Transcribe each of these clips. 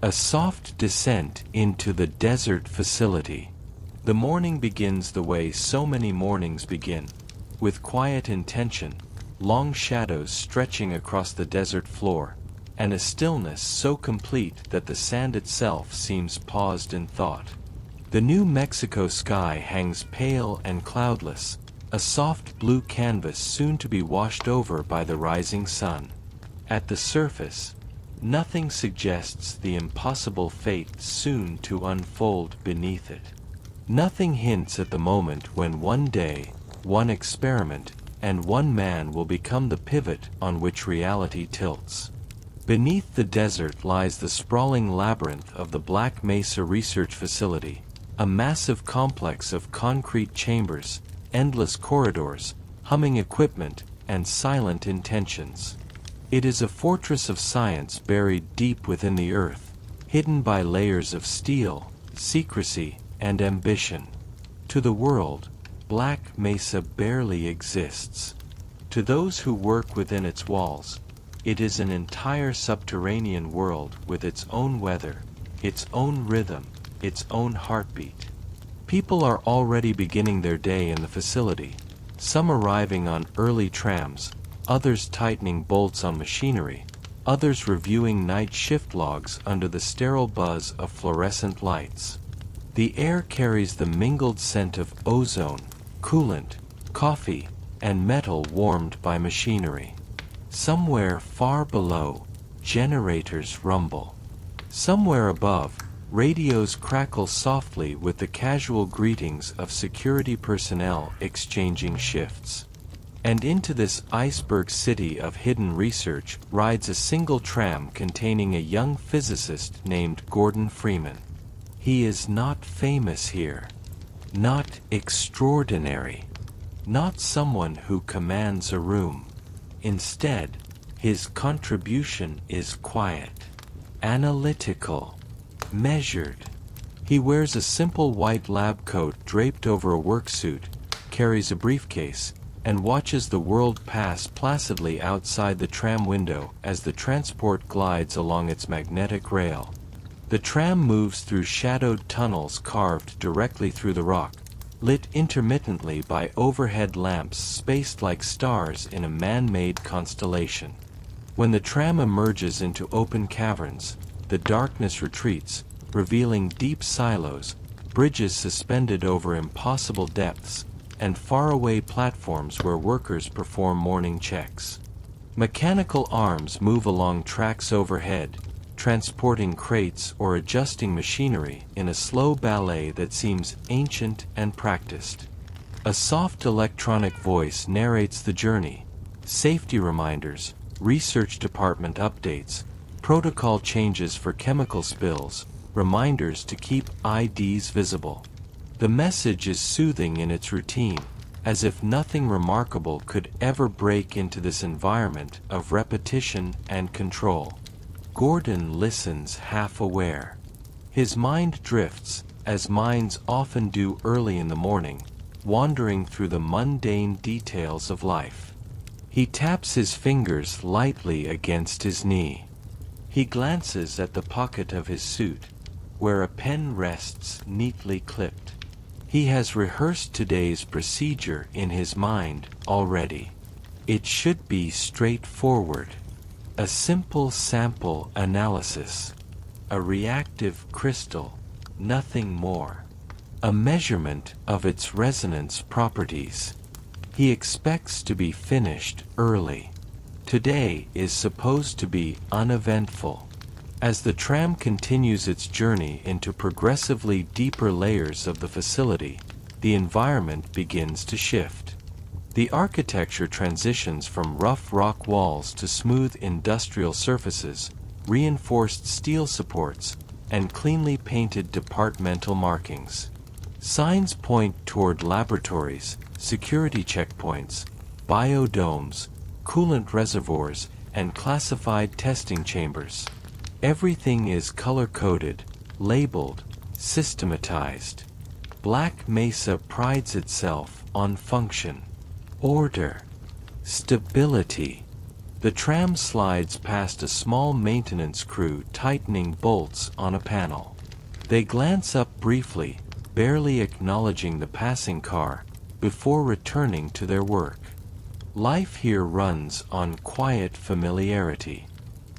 A soft descent into the desert facility. The morning begins the way so many mornings begin, with quiet intention, long shadows stretching across the desert floor, and a stillness so complete that the sand itself seems paused in thought. The New Mexico sky hangs pale and cloudless, a soft blue canvas soon to be washed over by the rising sun. At the surface, nothing suggests the impossible fate soon to unfold beneath it. Nothing hints at the moment when one day, one experiment, and one man will become the pivot on which reality tilts. Beneath the desert lies the sprawling labyrinth of the Black Mesa Research Facility, a massive complex of concrete chambers, endless corridors, humming equipment, and silent intentions. It is a fortress of science buried deep within the earth, hidden by layers of steel, secrecy, and ambition. To the world, Black Mesa barely exists. To those who work within its walls, it is an entire subterranean world with its own weather, its own rhythm, its own heartbeat. People are already beginning their day in the facility, some arriving on early trams, others tightening bolts on machinery, others reviewing night shift logs under the sterile buzz of fluorescent lights. The air carries the mingled scent of ozone, coolant, coffee, and metal warmed by machinery. Somewhere far below, generators rumble. Somewhere above, radios crackle softly with the casual greetings of security personnel exchanging shifts. And into this iceberg city of hidden research rides a single tram containing a young physicist named Gordon Freeman. He is not famous here, not extraordinary, not someone who commands a room. Instead, his contribution is quiet, analytical, measured. He wears a simple white lab coat draped over a worksuit, carries a briefcase, and watches the world pass placidly outside the tram window as the transport glides along its magnetic rail. The tram moves through shadowed tunnels carved directly through the rock, lit intermittently by overhead lamps spaced like stars in a man-made constellation. When the tram emerges into open caverns, the darkness retreats, revealing deep silos, bridges suspended over impossible depths, and faraway platforms where workers perform morning checks. Mechanical arms move along tracks overhead, transporting crates or adjusting machinery in a slow ballet that seems ancient and practiced. A soft electronic voice narrates the journey, safety reminders, research department updates, protocol changes for chemical spills, reminders to keep IDs visible. The message is soothing in its routine, as if nothing remarkable could ever break into this environment of repetition and control. Gordon listens half-aware. His mind drifts, as minds often do early in the morning, wandering through the mundane details of life. He taps his fingers lightly against his knee. He glances at the pocket of his suit, where a pen rests neatly clipped. He has rehearsed today's procedure in his mind already. It should be straightforward. A simple sample analysis. A reactive crystal, nothing more. A measurement of its resonance properties. He expects to be finished early. Today is supposed to be uneventful. As the tram continues its journey into progressively deeper layers of the facility, the environment begins to shift. The architecture transitions from rough rock walls to smooth industrial surfaces, reinforced steel supports, and cleanly painted departmental markings. Signs point toward laboratories, security checkpoints, biodomes, coolant reservoirs, and classified testing chambers. Everything is color-coded, labeled, systematized. Black Mesa prides itself on function, order, stability. The tram slides past a small maintenance crew tightening bolts on a panel. They glance up briefly, barely acknowledging the passing car, before returning to their work. Life here runs on quiet familiarity.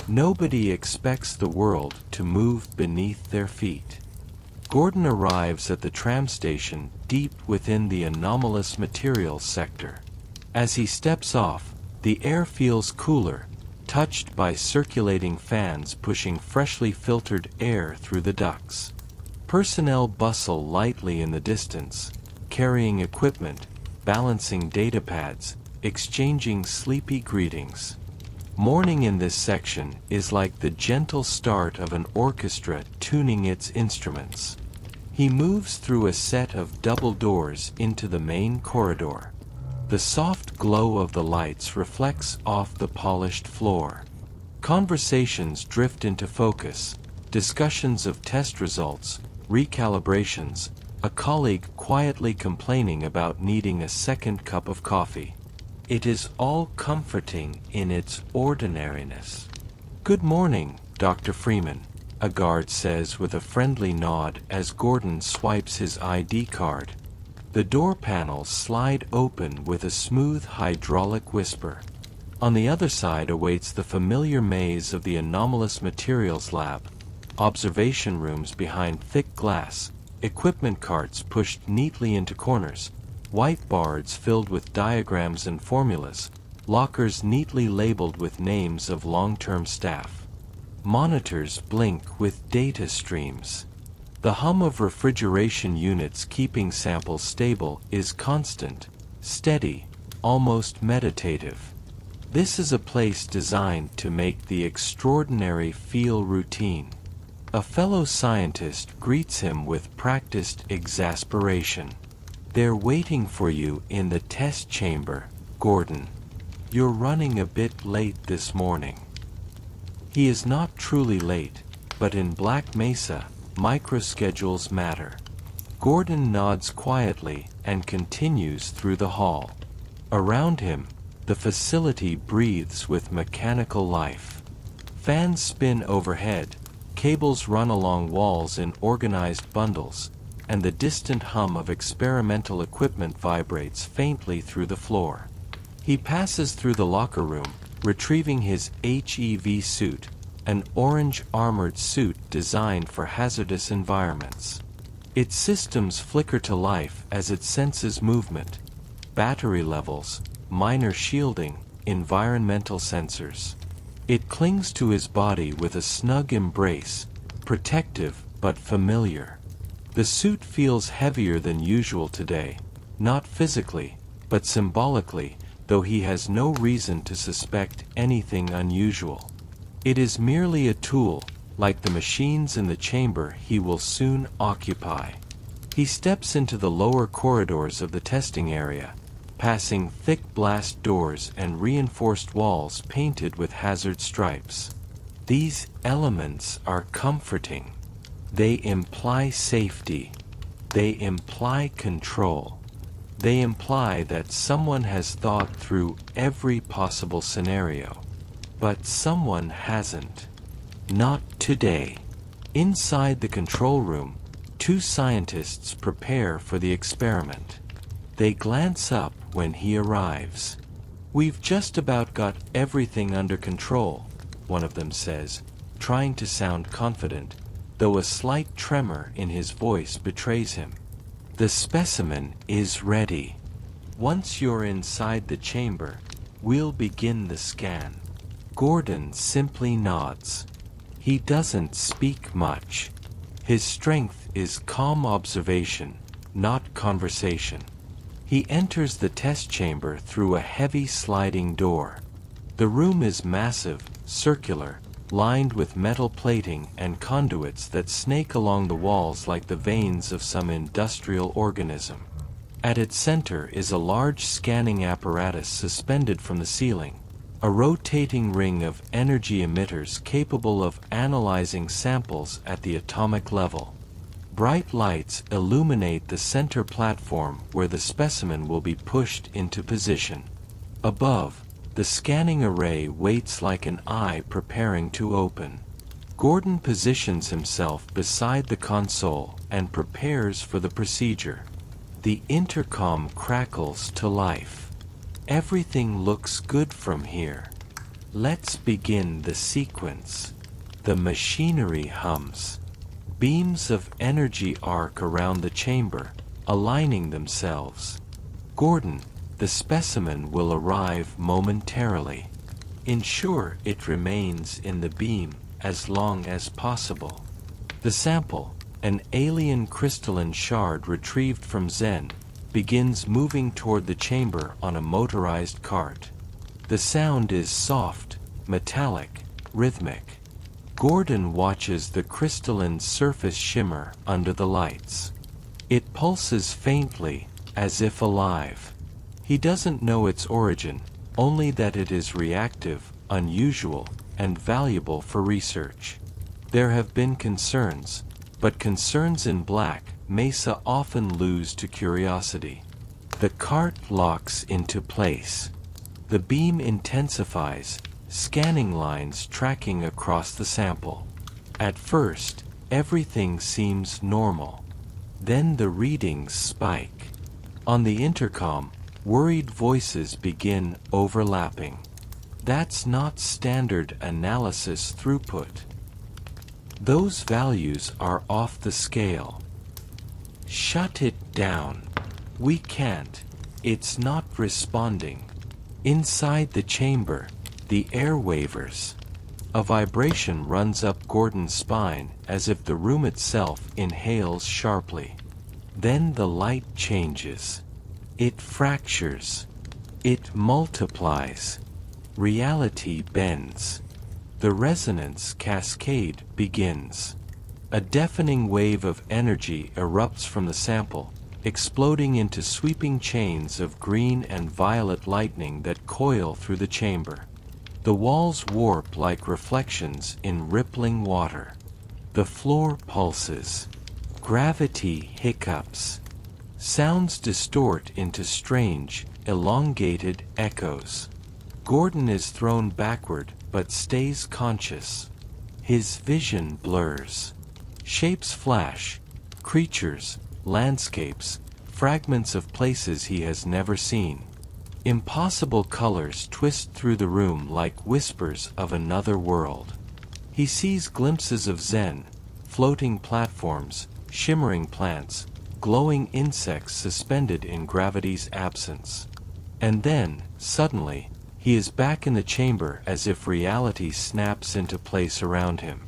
Nobody expects the world to move beneath their feet. Gordon arrives at the tram station deep within the anomalous materials sector. As he steps off, the air feels cooler, touched by circulating fans pushing freshly filtered air through the ducts. Personnel bustle lightly in the distance, carrying equipment, balancing datapads, exchanging sleepy greetings. Morning in this section is like the gentle start of an orchestra tuning its instruments. He moves through a set of double doors into the main corridor. The soft glow of the lights reflects off the polished floor. Conversations drift into focus, discussions of test results, recalibrations, a colleague quietly complaining about needing a second cup of coffee. It is all comforting in its ordinariness. "Good morning, Dr. Freeman," a guard says with a friendly nod as Gordon swipes his ID card. The door panels slide open with a smooth hydraulic whisper. On the other side awaits the familiar maze of the anomalous materials lab, observation rooms behind thick glass, equipment carts pushed neatly into corners, whiteboards filled with diagrams and formulas, lockers neatly labeled with names of long-term staff. Monitors blink with data streams. The hum of refrigeration units keeping samples stable is constant, steady, almost meditative. This is a place designed to make the extraordinary feel routine. A fellow scientist greets him with practiced exasperation. "They're waiting for you in the test chamber, Gordon. You're running a bit late this morning." He is not truly late, but in Black Mesa, microschedules matter. Gordon nods quietly and continues through the hall. Around him, the facility breathes with mechanical life. Fans spin overhead, cables run along walls in organized bundles, and the distant hum of experimental equipment vibrates faintly through the floor. He passes through the locker room, retrieving his HEV suit, an orange armored suit designed for hazardous environments. Its systems flicker to life as it senses movement, battery levels, minor shielding, environmental sensors. It clings to his body with a snug embrace, protective but familiar. The suit feels heavier than usual today, not physically, but symbolically, though he has no reason to suspect anything unusual. It is merely a tool, like the machines in the chamber he will soon occupy. He steps into the lower corridors of the testing area, passing thick blast doors and reinforced walls painted with hazard stripes. These elements are comforting. They imply safety. They imply control. They imply that someone has thought through every possible scenario. But someone hasn't. Not today. Inside the control room, two scientists prepare for the experiment. They glance up when he arrives. "We've just about got everything under control," one of them says, trying to sound confident, though a slight tremor in his voice betrays him. "The specimen is ready. Once you're inside the chamber, we'll begin the scan." Gordon simply nods. He doesn't speak much. His strength is calm observation, not conversation. He enters the test chamber through a heavy sliding door. The room is massive, circular, lined with metal plating and conduits that snake along the walls like the veins of some industrial organism. At its center is a large scanning apparatus suspended from the ceiling, a rotating ring of energy emitters capable of analyzing samples at the atomic level. Bright lights illuminate the center platform where the specimen will be pushed into position. Above, The scanning array waits like an eye preparing to open. Gordon positions himself beside the console and prepares for the procedure. The intercom crackles to life. Everything looks good from here. Let's begin the sequence. The machinery hums. Beams of energy arc around the chamber, aligning themselves. Gordon, the specimen will arrive momentarily. Ensure it remains in the beam as long as possible. The sample, an alien crystalline shard retrieved from Zen, begins moving toward the chamber on a motorized cart. The sound is soft, metallic, rhythmic. Gordon watches the crystalline surface shimmer under the lights. It pulses faintly, as if alive. He doesn't know its origin, only that it is reactive, unusual, and valuable for research. There have been concerns, but concerns in Black Mesa often lose to curiosity. The cart locks into place. The beam intensifies, scanning lines tracking across the sample. At first, everything seems normal. Then the readings spike. On the intercom, worried voices begin overlapping. That's not standard analysis throughput. Those values are off the scale. Shut it down. We can't. It's not responding. Inside the chamber, the air wavers. A vibration runs up Gordon's spine as if the room itself inhales sharply. Then the light changes. It fractures. It multiplies. Reality bends. The resonance cascade begins. A deafening wave of energy erupts from the sample, exploding into sweeping chains of green and violet lightning that coil through the chamber. The walls warp like reflections in rippling water. The floor pulses. Gravity hiccups. Sounds distort into strange, elongated echoes. Gordon is thrown backward, but stays conscious. His vision blurs. Shapes flash. Creatures, landscapes, fragments of places he has never seen. Impossible colors twist through the room like whispers of another world. He sees glimpses of Zen, floating platforms, shimmering plants, glowing insects suspended in gravity's absence. And then, suddenly, he is back in the chamber as if reality snaps into place around him.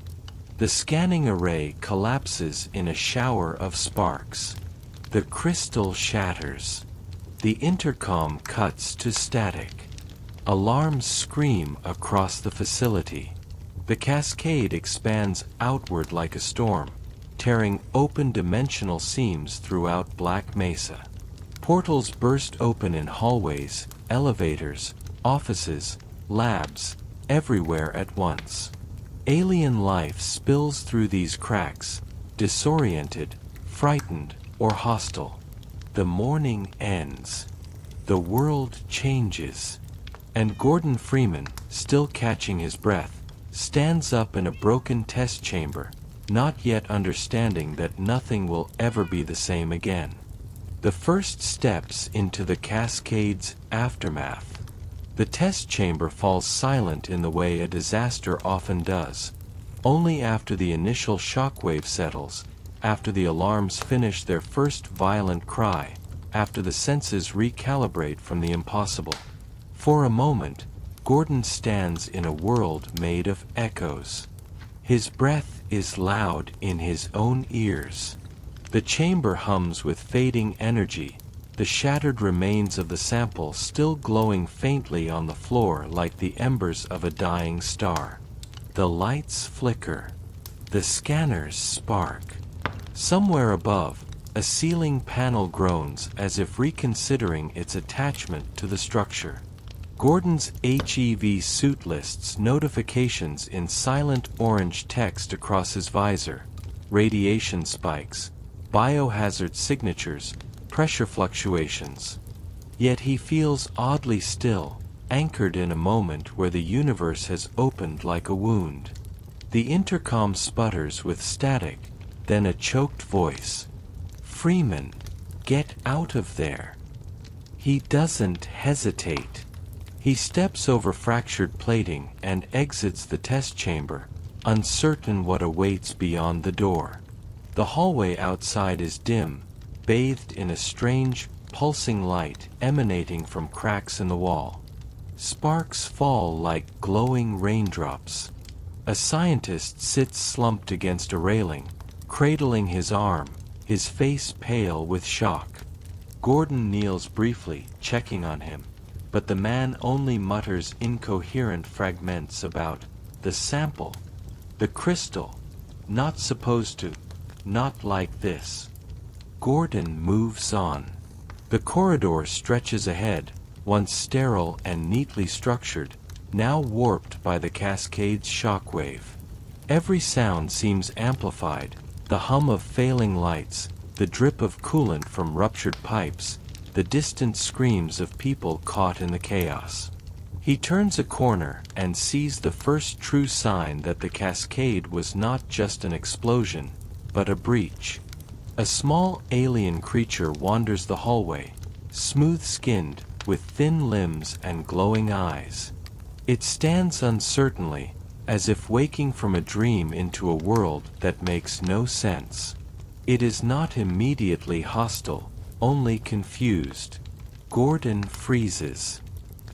The scanning array collapses in a shower of sparks. The crystal shatters. The intercom cuts to static. Alarms scream across the facility. The cascade expands outward like a storm, tearing open dimensional seams throughout Black Mesa. Portals burst open in hallways, elevators, offices, labs, everywhere at once. Alien life spills through these cracks, disoriented, frightened, or hostile. The morning ends. The world changes. And Gordon Freeman, still catching his breath, stands up in a broken test chamber, not yet understanding that nothing will ever be the same again. The first steps into the cascade's aftermath. The test chamber falls silent in the way a disaster often does. Only after the initial shockwave settles, after the alarms finish their first violent cry, after the senses recalibrate from the impossible. For a moment, Gordon stands in a world made of echoes. His breath is loud in his own ears. The chamber hums with fading energy, the shattered remains of the sample still glowing faintly on the floor like the embers of a dying star. The lights flicker. The scanners spark. Somewhere above, a ceiling panel groans as if reconsidering its attachment to the structure. Gordon's HEV suit lists notifications in silent orange text across his visor: radiation spikes, biohazard signatures, pressure fluctuations. Yet he feels oddly still, anchored in a moment where the universe has opened like a wound. The intercom sputters with static, then a choked voice. "Freeman, get out of there." He doesn't hesitate. He steps over fractured plating and exits the test chamber, uncertain what awaits beyond the door. The hallway outside is dim, bathed in a strange, pulsing light emanating from cracks in the wall. Sparks fall like glowing raindrops. A scientist sits slumped against a railing, cradling his arm, his face pale with shock. Gordon kneels briefly, checking on him, but the man only mutters incoherent fragments about the sample, the crystal, not supposed to, not like this. Gordon moves on. The corridor stretches ahead, once sterile and neatly structured, now warped by the cascade's shockwave. Every sound seems amplified, the hum of failing lights, the drip of coolant from ruptured pipes, the distant screams of people caught in the chaos. He turns a corner and sees the first true sign that the cascade was not just an explosion, but a breach. A small alien creature wanders the hallway, smooth-skinned, with thin limbs and glowing eyes. It stands uncertainly, as if waking from a dream into a world that makes no sense. It is not immediately hostile, only confused. Gordon freezes.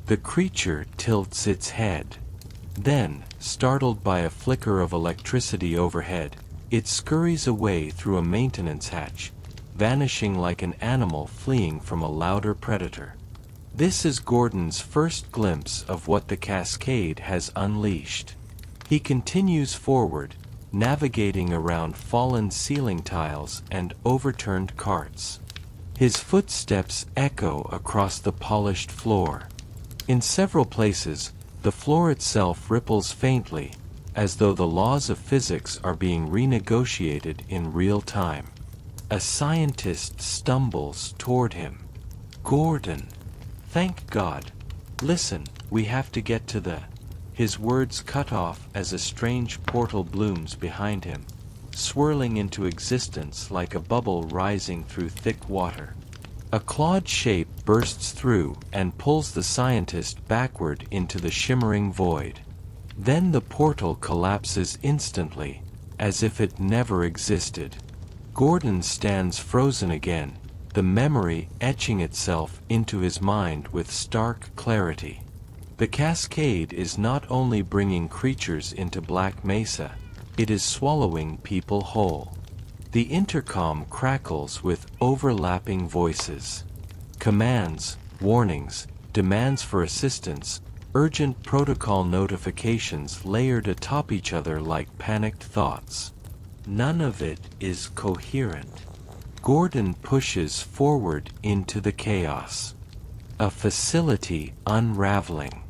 The creature tilts its head. Then, startled by a flicker of electricity overhead, it scurries away through a maintenance hatch, vanishing like an animal fleeing from a louder predator. This is Gordon's first glimpse of what the cascade has unleashed. He continues forward, navigating around fallen ceiling tiles and overturned carts. His footsteps echo across the polished floor. In several places, the floor itself ripples faintly, as though the laws of physics are being renegotiated in real time. A scientist stumbles toward him. "Gordon, thank God. Listen, we have to get to the..." His words cut off as a strange portal blooms behind him, swirling into existence like a bubble rising through thick water. A clawed shape bursts through and pulls the scientist backward into the shimmering void. Then the portal collapses instantly, as if it never existed. Gordon stands frozen again, the memory etching itself into his mind with stark clarity. The cascade is not only bringing creatures into Black Mesa, it is swallowing people whole. The intercom crackles with overlapping voices. Commands, warnings, demands for assistance, urgent protocol notifications layered atop each other like panicked thoughts. None of it is coherent. Gordon pushes forward into the chaos. A facility unraveling.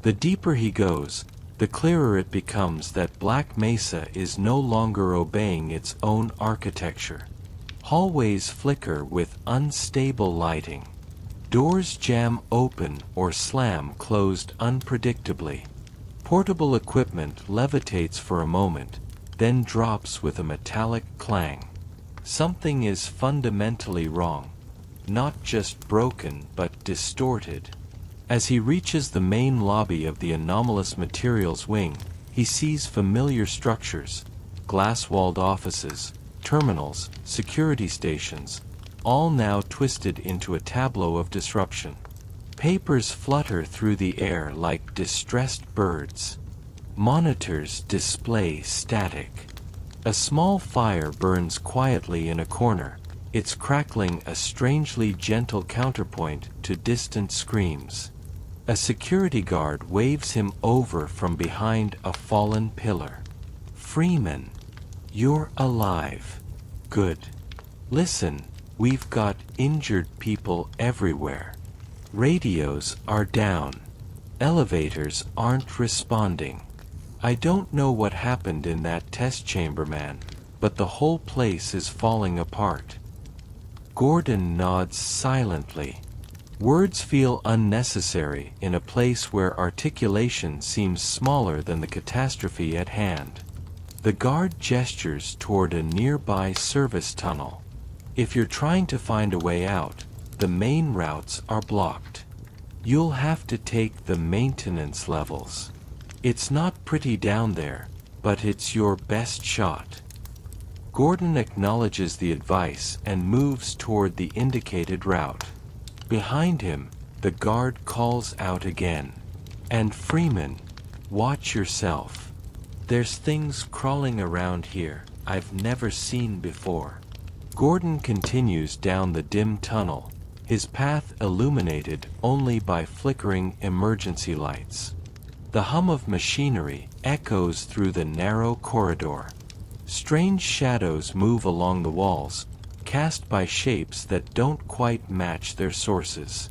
The deeper he goes, the clearer it becomes that Black Mesa is no longer obeying its own architecture. Hallways flicker with unstable lighting. Doors jam open or slam closed unpredictably. Portable equipment levitates for a moment, then drops with a metallic clang. Something is fundamentally wrong. Not just broken but distorted. As he reaches the main lobby of the anomalous materials wing, he sees familiar structures, glass-walled offices, terminals, security stations, all now twisted into a tableau of disruption. Papers flutter through the air like distressed birds. Monitors display static. A small fire burns quietly in a corner, its crackling a strangely gentle counterpoint to distant screams. A security guard waves him over from behind a fallen pillar. "Freeman, you're alive. Good. Listen, we've got injured people everywhere. Radios are down. Elevators aren't responding. I don't know what happened in that test chamber, man, but the whole place is falling apart." Gordon nods silently. Words feel unnecessary in a place where articulation seems smaller than the catastrophe at hand. The guard gestures toward a nearby service tunnel. If you're trying to find a way out, the main routes are blocked. You'll have to take the maintenance levels. It's not pretty down there, but it's your best shot. Gordon acknowledges the advice and moves toward the indicated route. Behind him, the guard calls out again. And Freeman, watch yourself. There's things crawling around here I've never seen before. Gordon continues down the dim tunnel, his path illuminated only by flickering emergency lights. The hum of machinery echoes through the narrow corridor. Strange shadows move along the walls, cast by shapes that don't quite match their sources.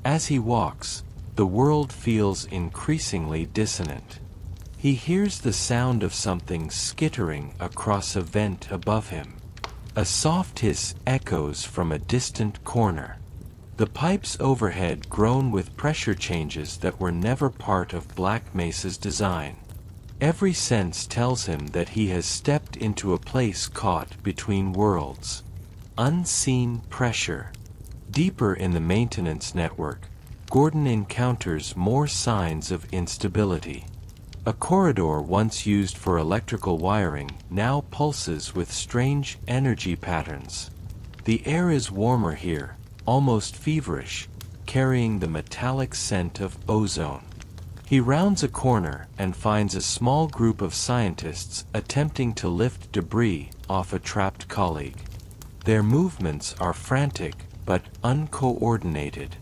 As he walks, the world feels increasingly dissonant. He hears the sound of something skittering across a vent above him. A soft hiss echoes from a distant corner. The pipes overhead groan with pressure changes that were never part of Black Mesa's design. Every sense tells him that he has stepped into a place caught between worlds. Unseen pressure. Deeper in the maintenance network, Gordon encounters more signs of instability. A corridor once used for electrical wiring now pulses with strange energy patterns. The air is warmer here, almost feverish, carrying the metallic scent of ozone. He rounds a corner and finds a small group of scientists attempting to lift debris off a trapped colleague. Their movements are frantic but uncoordinated.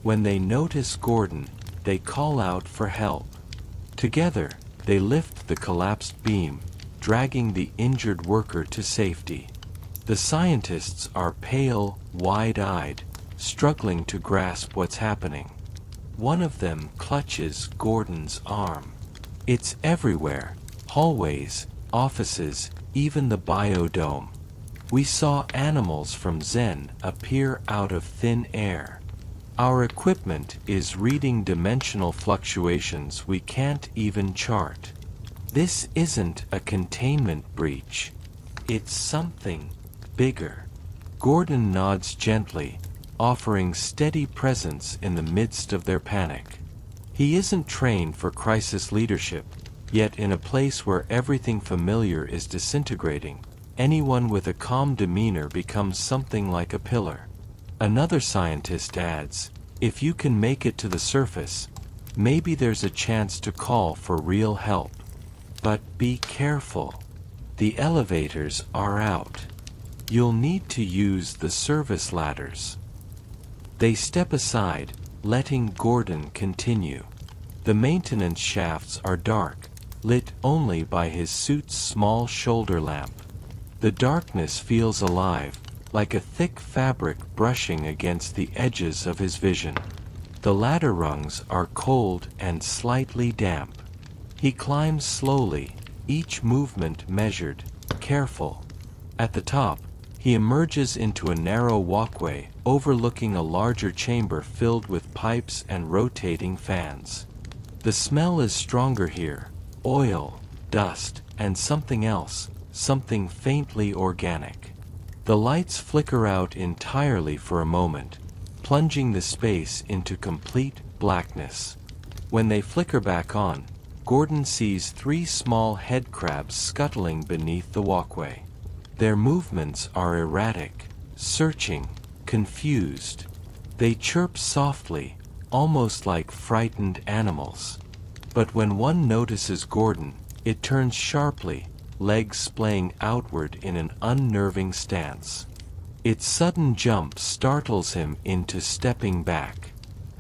When they notice Gordon, they call out for help. Together, they lift the collapsed beam, dragging the injured worker to safety. The scientists are pale, wide-eyed, struggling to grasp what's happening. One of them clutches Gordon's arm. It's everywhere: hallways, offices, even the biodome. We saw animals from Zen appear out of thin air. Our equipment is reading dimensional fluctuations we can't even chart. This isn't a containment breach. It's something bigger. Gordon nods gently, offering steady presence in the midst of their panic. He isn't trained for crisis leadership, yet in a place where everything familiar is disintegrating, anyone with a calm demeanor becomes something like a pillar. Another scientist adds, if you can make it to the surface, maybe there's a chance to call for real help. But be careful. The elevators are out. You'll need to use the service ladders. They step aside, letting Gordon continue. The maintenance shafts are dark, lit only by his suit's small shoulder lamp. The darkness feels alive, like a thick fabric brushing against the edges of his vision. The ladder rungs are cold and slightly damp. He climbs slowly, each movement measured, careful. At the top, he emerges into a narrow walkway overlooking a larger chamber filled with pipes and rotating fans. The smell is stronger here: oil, dust, and something else, something faintly organic. The lights flicker out entirely for a moment, plunging the space into complete blackness. When they flicker back on, Gordon sees 3 small head crabs scuttling beneath the walkway. Their movements are erratic, searching, confused. They chirp softly, almost like frightened animals. But when one notices Gordon, it turns sharply, legs splaying outward in an unnerving stance. Its sudden jump startles him into stepping back.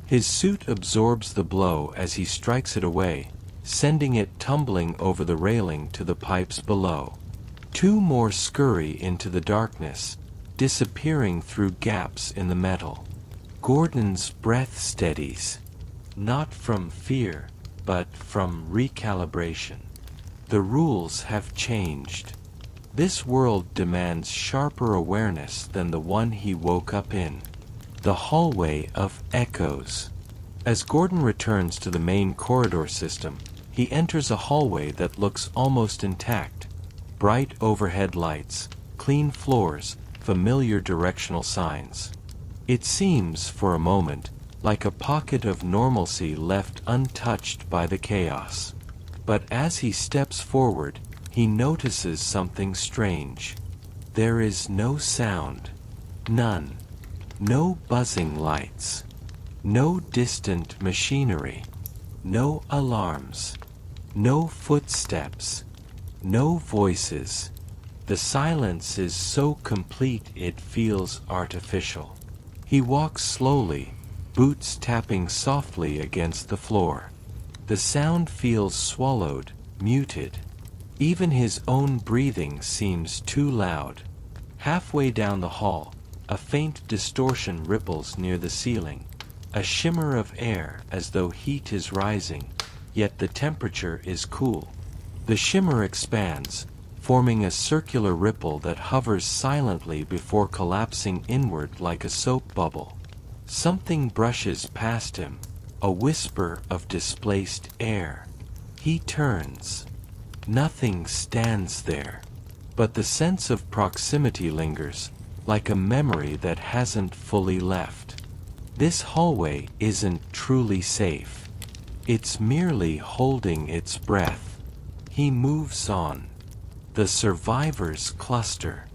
His suit absorbs the blow as he strikes it away, sending it tumbling over the railing to the pipes below. 2 more scurry into the darkness, disappearing through gaps in the metal. Gordon's breath steadies, not from fear, but from recalibration. The rules have changed. This world demands sharper awareness than the one he woke up in. The hallway of echoes. As Gordon returns to the main corridor system, he enters a hallway that looks almost intact. Bright overhead lights, clean floors, familiar directional signs. It seems, for a moment, like a pocket of normalcy left untouched by the chaos. But as he steps forward, he notices something strange. There is no sound. None. No buzzing lights. No distant machinery. No alarms. No footsteps. No voices. The silence is so complete it feels artificial. He walks slowly, boots tapping softly against the floor. The sound feels swallowed, muted. Even his own breathing seems too loud. Halfway down the hall, a faint distortion ripples near the ceiling. A shimmer of air as though heat is rising, yet the temperature is cool. The shimmer expands, forming a circular ripple that hovers silently before collapsing inward like a soap bubble. Something brushes past him, a whisper of displaced air. He turns. Nothing stands there, but the sense of proximity lingers, like a memory that hasn't fully left. This hallway isn't truly safe. It's merely holding its breath. He moves on. The survivors cluster.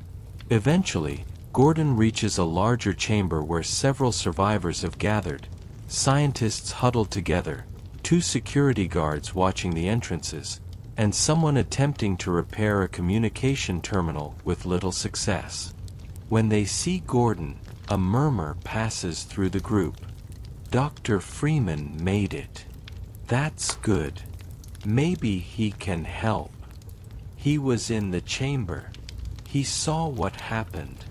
Eventually, Gordon reaches a larger chamber where several survivors have gathered. Scientists huddled together, 2 security guards watching the entrances, and someone attempting to repair a communication terminal with little success. When they see Gordon, a murmur passes through the group. Dr. Freeman made it. That's good. Maybe he can help. He was in the chamber. He saw what happened.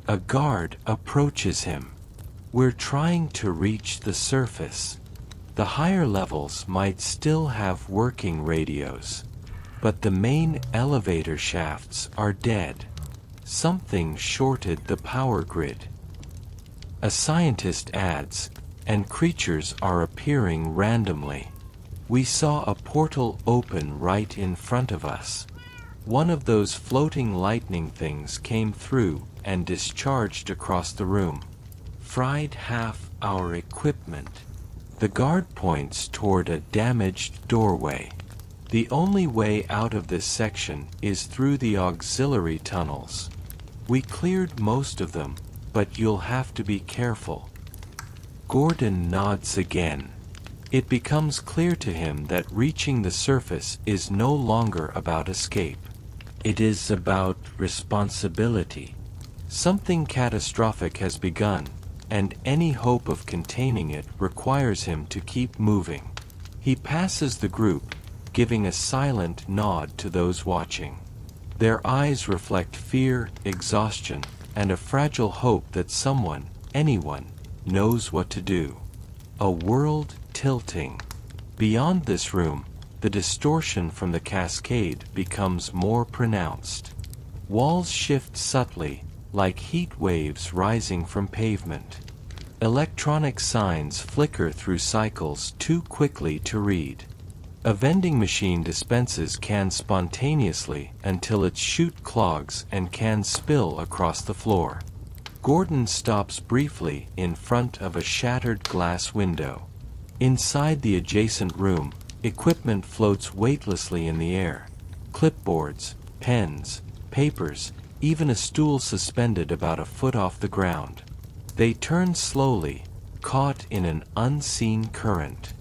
A guard approaches him. We're trying to reach the surface. The higher levels might still have working radios, but the main elevator shafts are dead. Something shorted the power grid. A scientist adds, and creatures are appearing randomly. We saw a portal open right in front of us. One of those floating lightning things came through and discharged across the room. Fried half our equipment. The guard points toward a damaged doorway. The only way out of this section is through the auxiliary tunnels. We cleared most of them, but you'll have to be careful. Gordon nods again. It becomes clear to him that reaching the surface is no longer about escape. It is about responsibility. Something catastrophic has begun, and any hope of containing it requires him to keep moving. He passes the group, giving a silent nod to those watching. Their eyes reflect fear, exhaustion, and a fragile hope that someone, anyone, knows what to do. A world tilting. Beyond this room, the distortion from the cascade becomes more pronounced. Walls shift subtly, like heat waves rising from pavement. Electronic signs flicker through cycles too quickly to read. A vending machine dispenses cans spontaneously until its chute clogs and cans spill across the floor. Gordon stops briefly in front of a shattered glass window. Inside the adjacent room, equipment floats weightlessly in the air. Clipboards, pens, papers, even a stool suspended about a foot off the ground. They turn slowly, caught in an unseen current.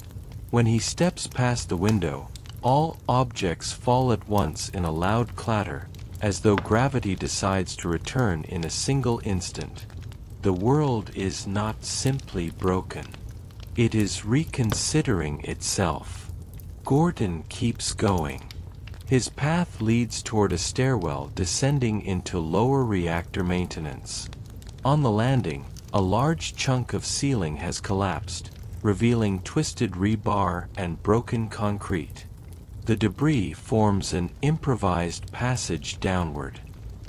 When he steps past the window, all objects fall at once in a loud clatter, as though gravity decides to return in a single instant. The world is not simply broken. It is reconsidering itself. Gordon keeps going. His path leads toward a stairwell descending into lower reactor maintenance. On the landing, a large chunk of ceiling has collapsed, revealing twisted rebar and broken concrete. The debris forms an improvised passage downward.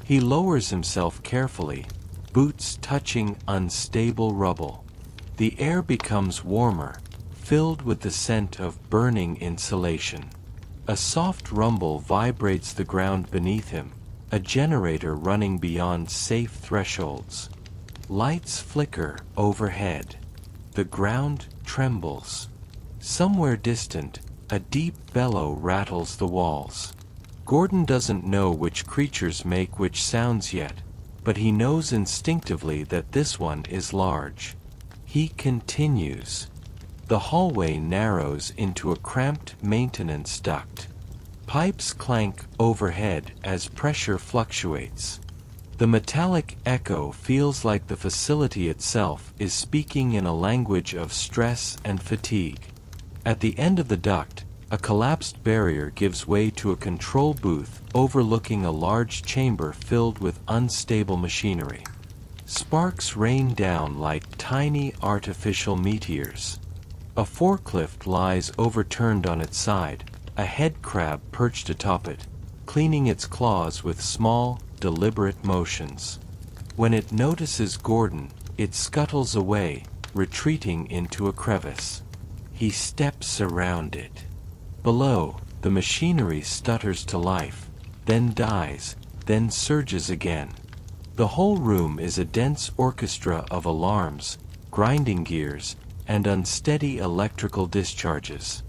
He lowers himself carefully, boots touching unstable rubble. The air becomes warmer, filled with the scent of burning insulation. A soft rumble vibrates the ground beneath him, a generator running beyond safe thresholds. Lights flicker overhead. The ground trembles. Somewhere distant, a deep bellow rattles the walls. Gordon doesn't know which creatures make which sounds yet, but he knows instinctively that this one is large. He continues. The hallway narrows into a cramped maintenance duct. Pipes clank overhead as pressure fluctuates. The metallic echo feels like the facility itself is speaking in a language of stress and fatigue. At the end of the duct, a collapsed barrier gives way to a control booth overlooking a large chamber filled with unstable machinery. Sparks rain down like tiny artificial meteors. A forklift lies overturned on its side, a head crab perched atop it, cleaning its claws with small, deliberate motions. When it notices Gordon, it scuttles away, retreating into a crevice. He steps around it. Below, the machinery stutters to life, then dies, then surges again. The whole room is a dense orchestra of alarms, grinding gears, and unsteady electrical discharges.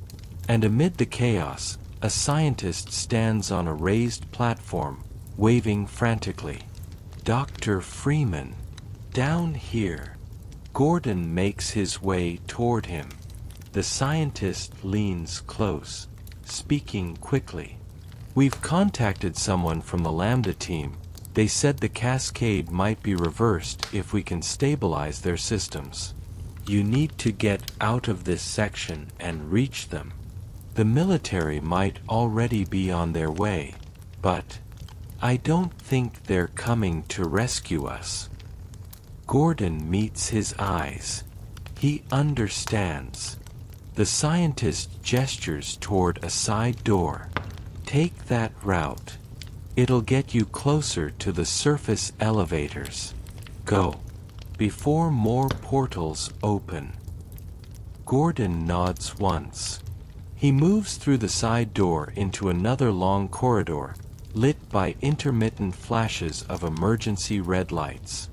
And amid the chaos, a scientist stands on a raised platform, waving frantically. Dr. Freeman. Down here. Gordon makes his way toward him. The scientist leans close, speaking quickly. We've contacted someone from the Lambda team. They said the cascade might be reversed if we can stabilize their systems. You need to get out of this section and reach them. The military might already be on their way, but I don't think they're coming to rescue us. Gordon meets his eyes. He understands. The scientist gestures toward a side door. Take that route. It'll get you closer to the surface elevators. Go. Before more portals open. Gordon nods once. He moves through the side door into another long corridor, lit by intermittent flashes of emergency red lights.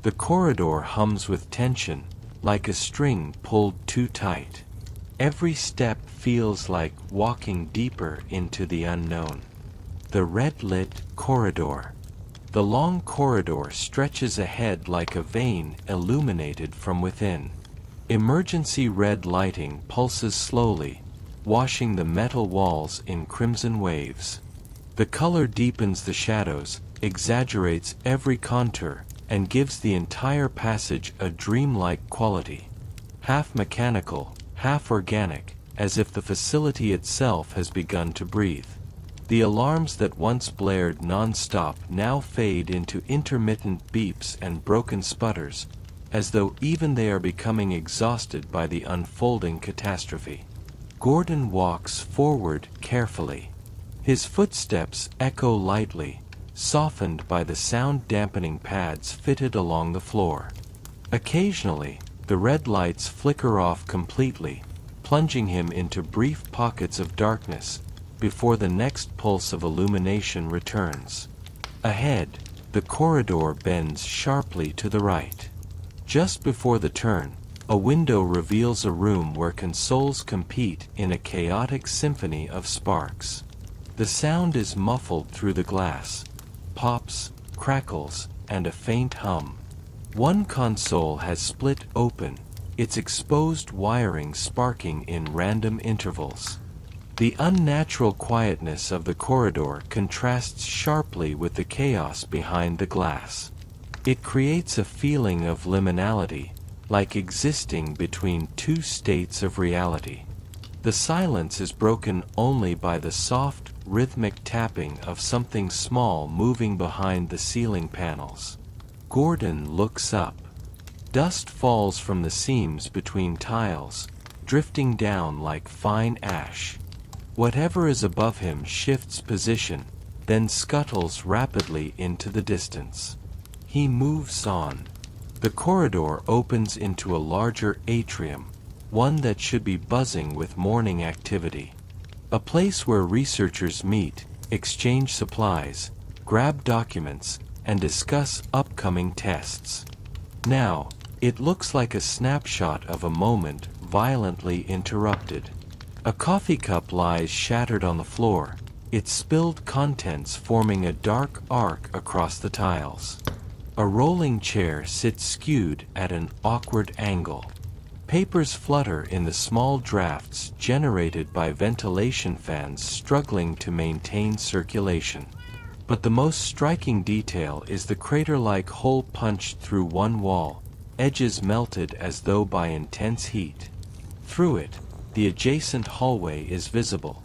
The corridor hums with tension, like a string pulled too tight. Every step feels like walking deeper into the unknown. The red-lit corridor. The long corridor stretches ahead like a vein illuminated from within. Emergency red lighting pulses slowly, washing the metal walls in crimson waves. The color deepens the shadows, exaggerates every contour, and gives the entire passage a dreamlike quality. Half mechanical, half organic, as if the facility itself has begun to breathe. The alarms that once blared non-stop now fade into intermittent beeps and broken sputters, as though even they are becoming exhausted by the unfolding catastrophe. Gordon walks forward carefully. His footsteps echo lightly, softened by the sound-dampening pads fitted along the floor. Occasionally, the red lights flicker off completely, plunging him into brief pockets of darkness, before the next pulse of illumination returns. Ahead, the corridor bends sharply to the right. Just before the turn, a window reveals a room where consoles compete in a chaotic symphony of sparks. The sound is muffled through the glass, pops, crackles, and a faint hum. One console has split open, its exposed wiring sparking in random intervals. The unnatural quietness of the corridor contrasts sharply with the chaos behind the glass. It creates a feeling of liminality, like existing between two states of reality. The silence is broken only by the soft, rhythmic tapping of something small moving behind the ceiling panels. Gordon looks up. Dust falls from the seams between tiles, drifting down like fine ash. Whatever is above him shifts position, then scuttles rapidly into the distance. He moves on. The corridor opens into a larger atrium, one that should be buzzing with morning activity. A place where researchers meet, exchange supplies, grab documents, and discuss upcoming tests. Now, it looks like a snapshot of a moment violently interrupted. A coffee cup lies shattered on the floor, its spilled contents forming a dark arc across the tiles. A rolling chair sits skewed at an awkward angle. Papers flutter in the small drafts generated by ventilation fans struggling to maintain circulation. But the most striking detail is the crater-like hole punched through one wall, edges melted as though by intense heat. Through it, the adjacent hallway is visible,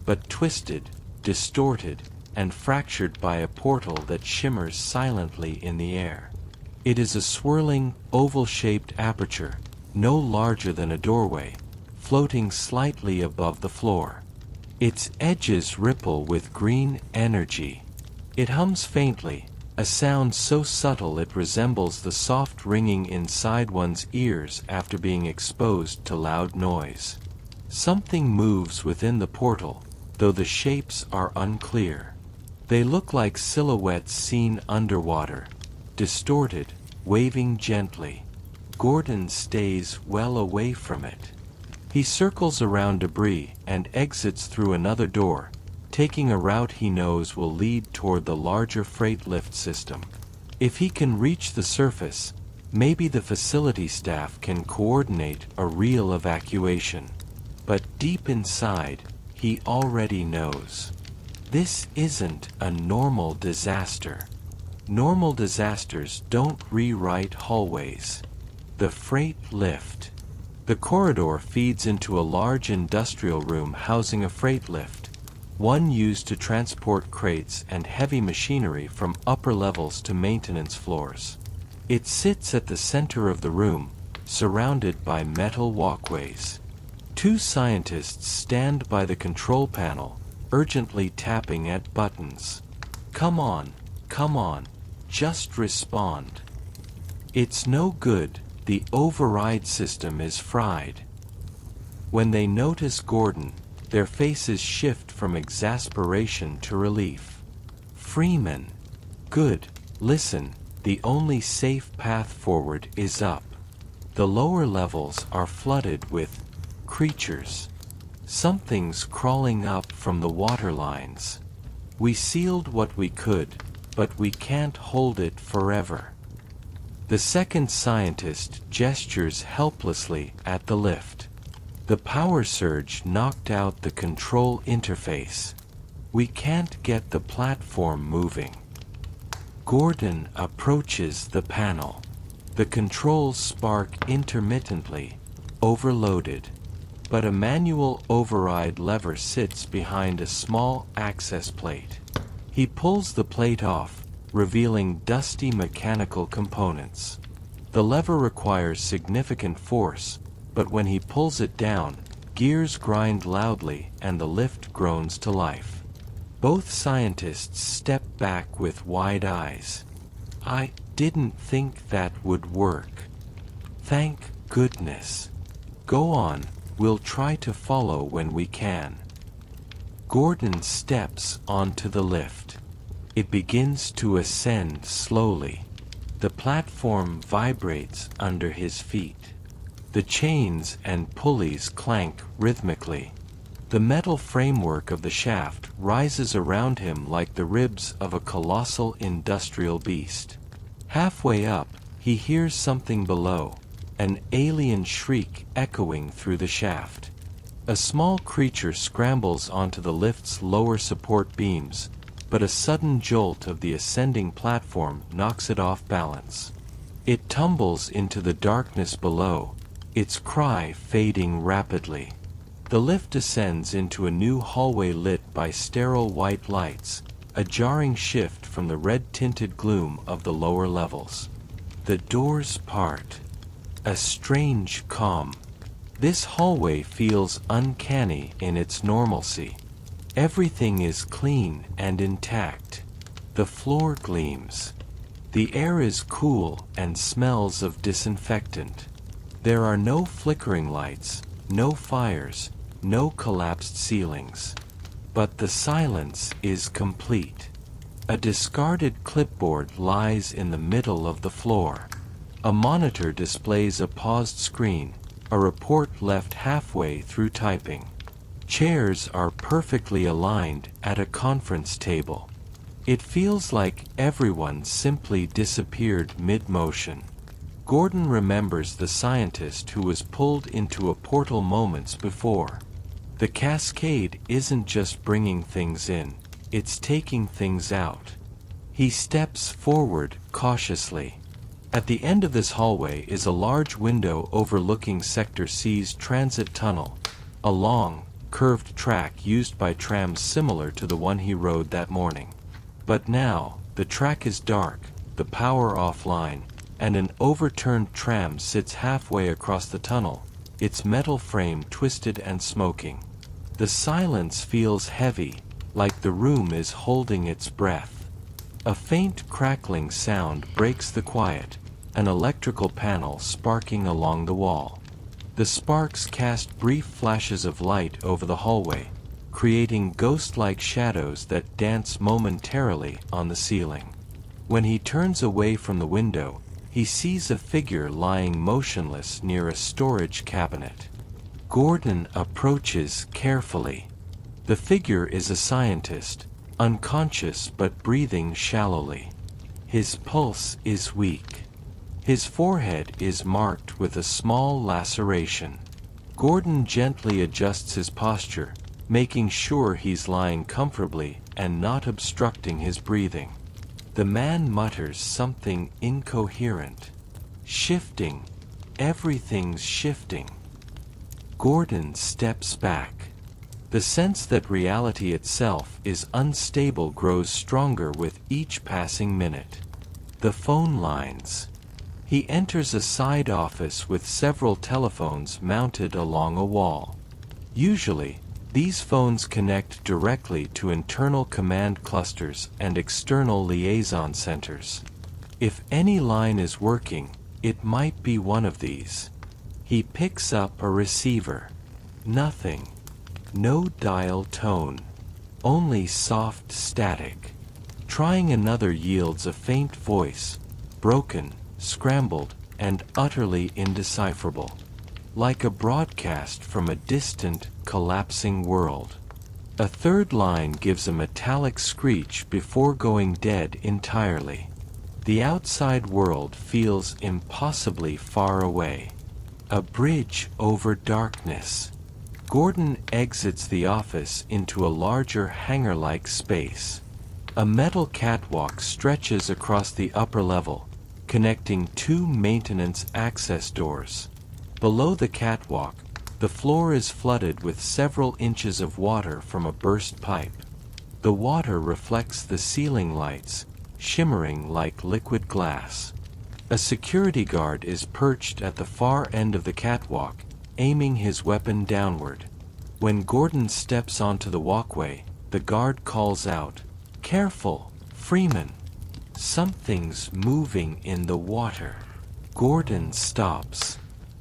but twisted, distorted, and fractured by a portal that shimmers silently in the air. It is a swirling, oval-shaped aperture, no larger than a doorway, floating slightly above the floor. Its edges ripple with green energy. It hums faintly, a sound so subtle it resembles the soft ringing inside one's ears after being exposed to loud noise. Something moves within the portal, though the shapes are unclear. They look like silhouettes seen underwater, distorted, waving gently. Gordon stays well away from it. He circles around debris and exits through another door, taking a route he knows will lead toward the larger freight lift system. If he can reach the surface, maybe the facility staff can coordinate a real evacuation. But deep inside, he already knows. This isn't a normal disaster. Normal disasters don't rewrite hallways. The freight lift. The corridor feeds into a large industrial room housing a freight lift, one used to transport crates and heavy machinery from upper levels to maintenance floors. It sits at the center of the room, surrounded by metal walkways. Two scientists stand by the control panel, urgently tapping at buttons. Come on, just respond. It's no good, the override system is fried. When they notice Gordon, their faces shift from exasperation to relief. Freeman. Good, listen, the only safe path forward is up. The lower levels are flooded with creatures. Something's crawling up from the water lines. We sealed what we could, but we can't hold it forever. The second scientist gestures helplessly at the lift. The power surge knocked out the control interface. We can't get the platform moving. Gordon approaches the panel. The controls spark intermittently, overloaded. But a manual override lever sits behind a small access plate. He pulls the plate off, revealing dusty mechanical components. The lever requires significant force, but when he pulls it down, gears grind loudly and the lift groans to life. Both scientists step back with wide eyes. I didn't think that would work. Thank goodness. Go on. We'll try to follow when we can. Gordon steps onto the lift. It begins to ascend slowly. The platform vibrates under his feet. The chains and pulleys clank rhythmically. The metal framework of the shaft rises around him like the ribs of a colossal industrial beast. Halfway up, he hears something below. An alien shriek echoing through the shaft. A small creature scrambles onto the lift's lower support beams, but a sudden jolt of the ascending platform knocks it off balance. It tumbles into the darkness below, its cry fading rapidly. The lift descends into a new hallway lit by sterile white lights, a jarring shift from the red-tinted gloom of the lower levels. The doors part. A strange calm. This hallway feels uncanny in its normalcy. Everything is clean and intact. The floor gleams. The air is cool and smells of disinfectant. There are no flickering lights, no fires, no collapsed ceilings. But the silence is complete. A discarded clipboard lies in the middle of the floor. A monitor displays a paused screen, a report left halfway through typing. Chairs are perfectly aligned at a conference table. It feels like everyone simply disappeared mid-motion. Gordon remembers the scientist who was pulled into a portal moments before. The cascade isn't just bringing things in, it's taking things out. He steps forward cautiously. At the end of this hallway is a large window overlooking Sector C's transit tunnel, a long, curved track used by trams similar to the one he rode that morning. But now, the track is dark, the power offline, and an overturned tram sits halfway across the tunnel, its metal frame twisted and smoking. The silence feels heavy, like the room is holding its breath. A faint crackling sound breaks the quiet, an electrical panel sparking along the wall. The sparks cast brief flashes of light over the hallway, creating ghost-like shadows that dance momentarily on the ceiling. When he turns away from the window, he sees a figure lying motionless near a storage cabinet. Gordon approaches carefully. The figure is a scientist, unconscious but breathing shallowly. His pulse is weak. His forehead is marked with a small laceration. Gordon gently adjusts his posture, making sure he's lying comfortably and not obstructing his breathing. The man mutters something incoherent. Shifting. Everything's shifting. Gordon steps back. The sense that reality itself is unstable grows stronger with each passing minute. The phone lines. He enters a side office with several telephones mounted along a wall. Usually, these phones connect directly to internal command clusters and external liaison centers. If any line is working, it might be one of these. He picks up a receiver. Nothing. No dial tone. Only soft static. Trying another yields a faint voice, broken, scrambled, and utterly indecipherable. Like a broadcast from a distant, collapsing world. A third line gives a metallic screech before going dead entirely. The outside world feels impossibly far away. A bridge over darkness. Gordon exits the office into a larger hangar-like space. A metal catwalk stretches across the upper level, connecting two maintenance access doors. Below the catwalk, the floor is flooded with several inches of water from a burst pipe. The water reflects the ceiling lights, shimmering like liquid glass. A security guard is perched at the far end of the catwalk, aiming his weapon downward. When Gordon steps onto the walkway, the guard calls out, "Careful, Freeman! Something's moving in the water." Gordon stops.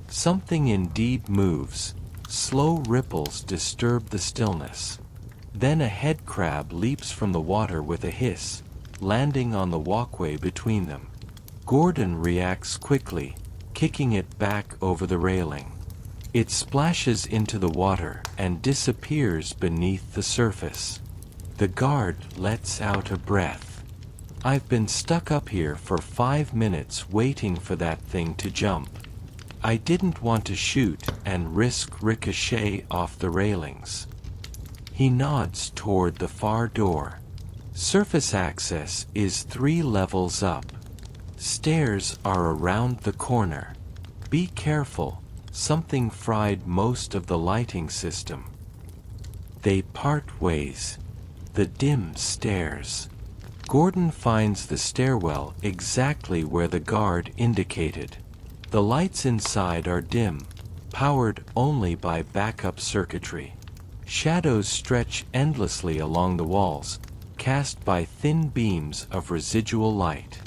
Something indeed moves. Slow ripples disturb the stillness. Then a head crab leaps from the water with a hiss, landing on the walkway between them. Gordon reacts quickly, kicking it back over the railing. It splashes into the water and disappears beneath the surface. The guard lets out a breath. "I've been stuck up here for 5 minutes waiting for that thing to jump. I didn't want to shoot and risk ricochet off the railings." He nods toward the far door. Surface access is 3 levels up. Stairs are around the corner. Be careful, something fried most of the lighting system. They part ways. The dim stairs. Gordon finds the stairwell exactly where the guard indicated. The lights inside are dim, powered only by backup circuitry. Shadows stretch endlessly along the walls, cast by thin beams of residual light.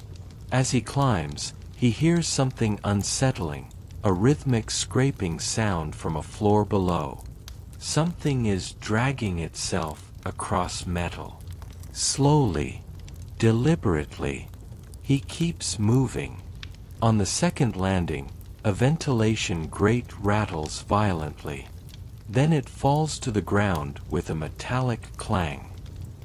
As he climbs, he hears something unsettling, a rhythmic scraping sound from a floor below. Something is dragging itself across metal. Slowly, deliberately, he keeps moving. On the second landing, a ventilation grate rattles violently. Then it falls to the ground with a metallic clang.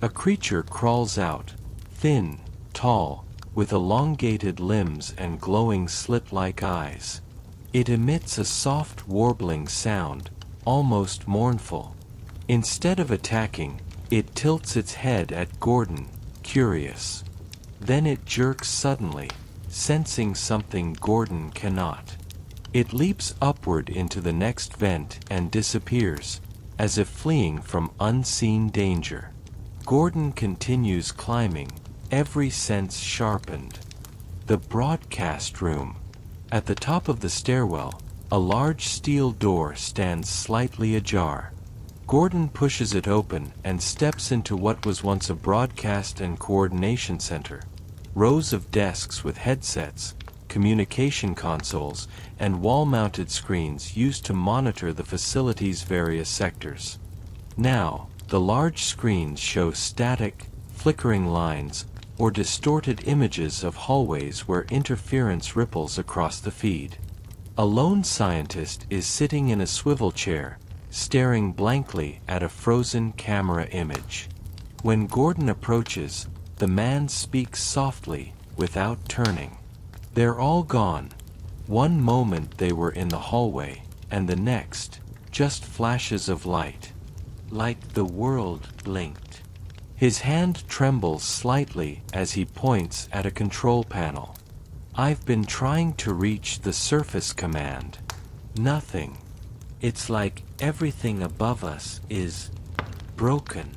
A creature crawls out, thin, tall, with elongated limbs and glowing slit-like eyes. It emits a soft warbling sound, almost mournful. Instead of attacking, it tilts its head at Gordon, curious. Then it jerks suddenly, sensing something Gordon cannot. It leaps upward into the next vent and disappears, as if fleeing from unseen danger. Gordon continues climbing, every sense sharpened. The broadcast room. At the top of the stairwell, a large steel door stands slightly ajar. Gordon pushes it open and steps into what was once a broadcast and coordination center. Rows of desks with headsets, communication consoles, and wall-mounted screens used to monitor the facility's various sectors. Now, the large screens show static, flickering lines, or distorted images of hallways where interference ripples across the feed. A lone scientist is sitting in a swivel chair, staring blankly at a frozen camera image. When Gordon approaches, the man speaks softly, without turning. They're all gone. One moment they were in the hallway, and the next, just flashes of light. Like the world blinked. His hand trembles slightly as he points at a control panel. I've been trying to reach the surface command. Nothing. It's like everything above us is broken.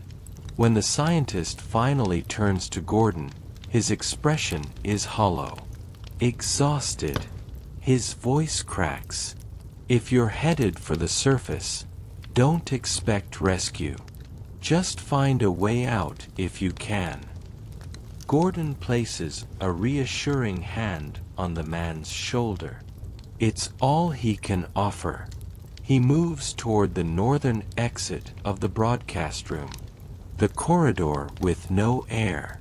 When the scientist finally turns to Gordon, his expression is hollow. Exhausted. His voice cracks. If you're headed for the surface, don't expect rescue. Just find a way out if you can. Gordon places a reassuring hand on the man's shoulder. It's all he can offer. He moves toward the northern exit of the broadcast room, the corridor with no air.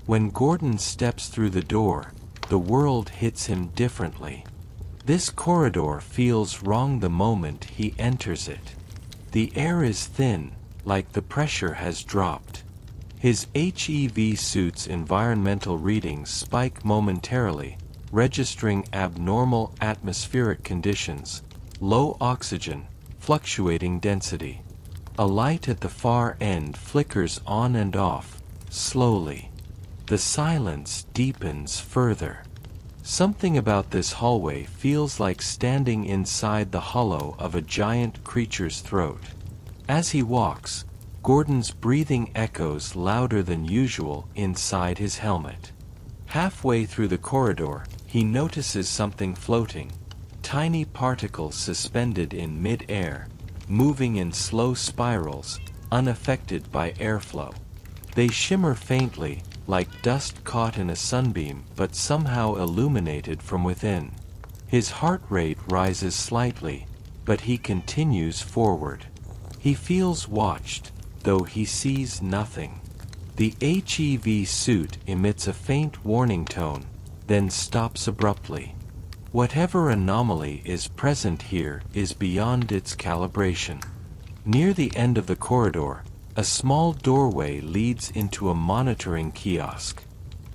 When Gordon steps through the door, the world hits him differently. This corridor feels wrong the moment he enters it. The air is thin, like the pressure has dropped. His HEV suit's environmental readings spike momentarily, registering abnormal atmospheric conditions, low oxygen, fluctuating density. A light at the far end flickers on and off, slowly. The silence deepens further. Something about this hallway feels like standing inside the hollow of a giant creature's throat. As he walks, Gordon's breathing echoes louder than usual inside his helmet. Halfway through the corridor, he notices something floating. Tiny particles suspended in mid-air, moving in slow spirals, unaffected by airflow. They shimmer faintly, like dust caught in a sunbeam but somehow illuminated from within. His heart rate rises slightly, but he continues forward. He feels watched, though he sees nothing. The HEV suit emits a faint warning tone, then stops abruptly. Whatever anomaly is present here is beyond its calibration. Near the end of the corridor, a small doorway leads into a monitoring kiosk.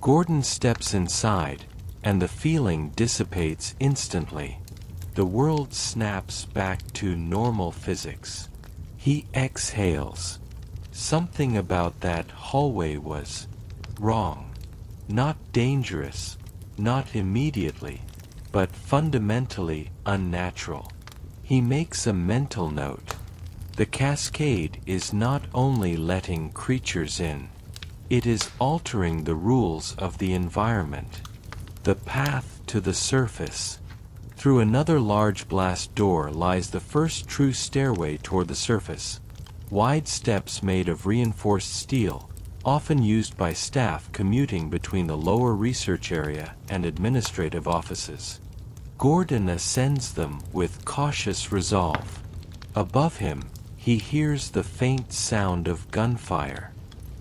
Gordon steps inside, and the feeling dissipates instantly. The world snaps back to normal physics. He exhales. Something about that hallway was wrong. Not dangerous, not immediately, but fundamentally unnatural. He makes a mental note. The cascade is not only letting creatures in, it is altering the rules of the environment. The path to the surface. Through another large blast door lies the first true stairway toward the surface. Wide steps made of reinforced steel, often used by staff commuting between the lower research area and administrative offices. Gordon ascends them with cautious resolve. Above him, he hears the faint sound of gunfire.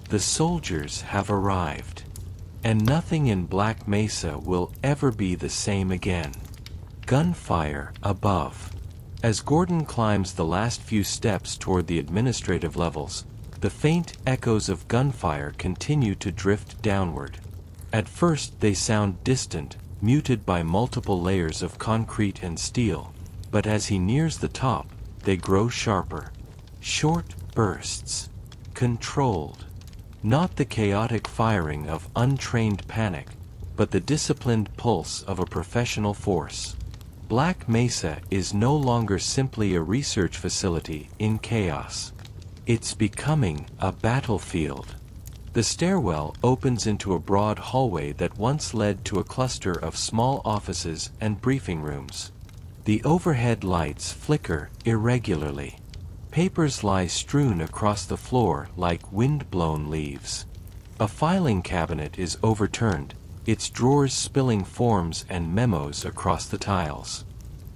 The soldiers have arrived. And nothing in Black Mesa will ever be the same again. Gunfire above. As Gordon climbs the last few steps toward the administrative levels, the faint echoes of gunfire continue to drift downward. At first they sound distant, muted by multiple layers of concrete and steel, but as he nears the top, they grow sharper. Short bursts. Controlled. Not the chaotic firing of untrained panic, but the disciplined pulse of a professional force. Black Mesa is no longer simply a research facility in chaos. It's becoming a battlefield. The stairwell opens into a broad hallway that once led to a cluster of small offices and briefing rooms. The overhead lights flicker irregularly. Papers lie strewn across the floor like wind-blown leaves. A filing cabinet is overturned, its drawers spilling forms and memos across the tiles.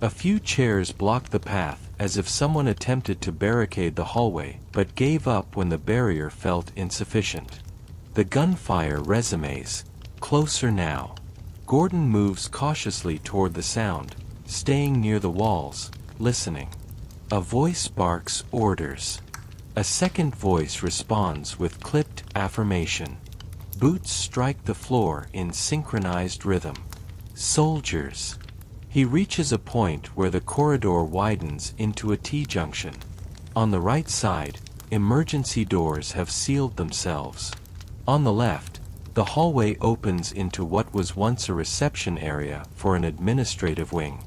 A few chairs block the path as if someone attempted to barricade the hallway but gave up when the barrier felt insufficient. The gunfire resumes, closer now. Gordon moves cautiously toward the sound, staying near the walls, listening. A voice barks orders. A second voice responds with clipped affirmation. Boots strike the floor in synchronized rhythm. Soldiers. He reaches a point where the corridor widens into a T-junction. On the right side, emergency doors have sealed themselves. On the left, the hallway opens into what was once a reception area for an administrative wing.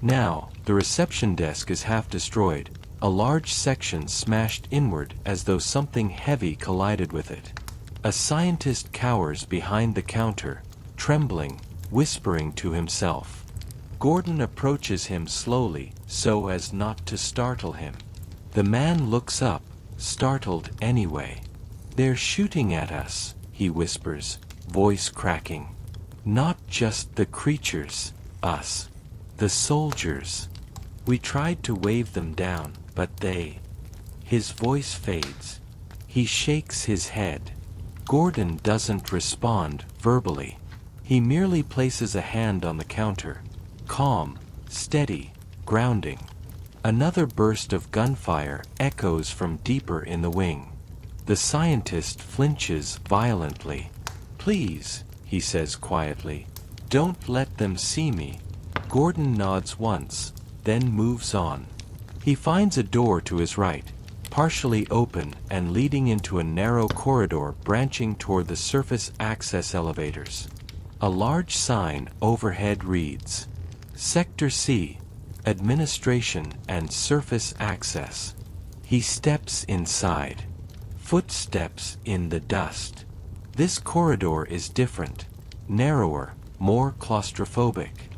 Now, the reception desk is half destroyed, a large section smashed inward as though something heavy collided with it. A scientist cowers behind the counter, trembling, whispering to himself. Gordon approaches him slowly, so as not to startle him. The man looks up, startled anyway. "They're shooting at us," he whispers, voice cracking. "Not just the creatures, us. The soldiers. We tried to wave them down, but they..." His voice fades. He shakes his head. Gordon doesn't respond verbally. He merely places a hand on the counter. Calm, steady, grounding. Another burst of gunfire echoes from deeper in the wing. The scientist flinches violently. "Please," he says quietly, "don't let them see me." Gordon nods once, then moves on. He finds a door to his right, partially open and leading into a narrow corridor branching toward the surface access elevators. A large sign overhead reads, "Sector C, Administration and Surface Access." He steps inside. Footsteps in the dust. This corridor is different, narrower, more claustrophobic.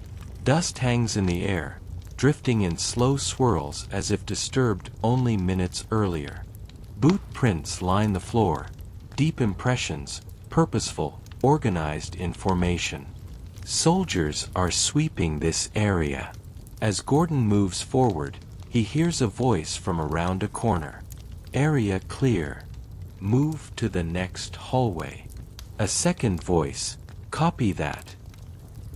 Dust hangs in the air, drifting in slow swirls as if disturbed only minutes earlier. Boot prints line the floor, deep impressions, purposeful, organized in formation. Soldiers are sweeping this area. As Gordon moves forward, he hears a voice from around a corner. "Area clear. Move to the next hallway." A second voice, "Copy that."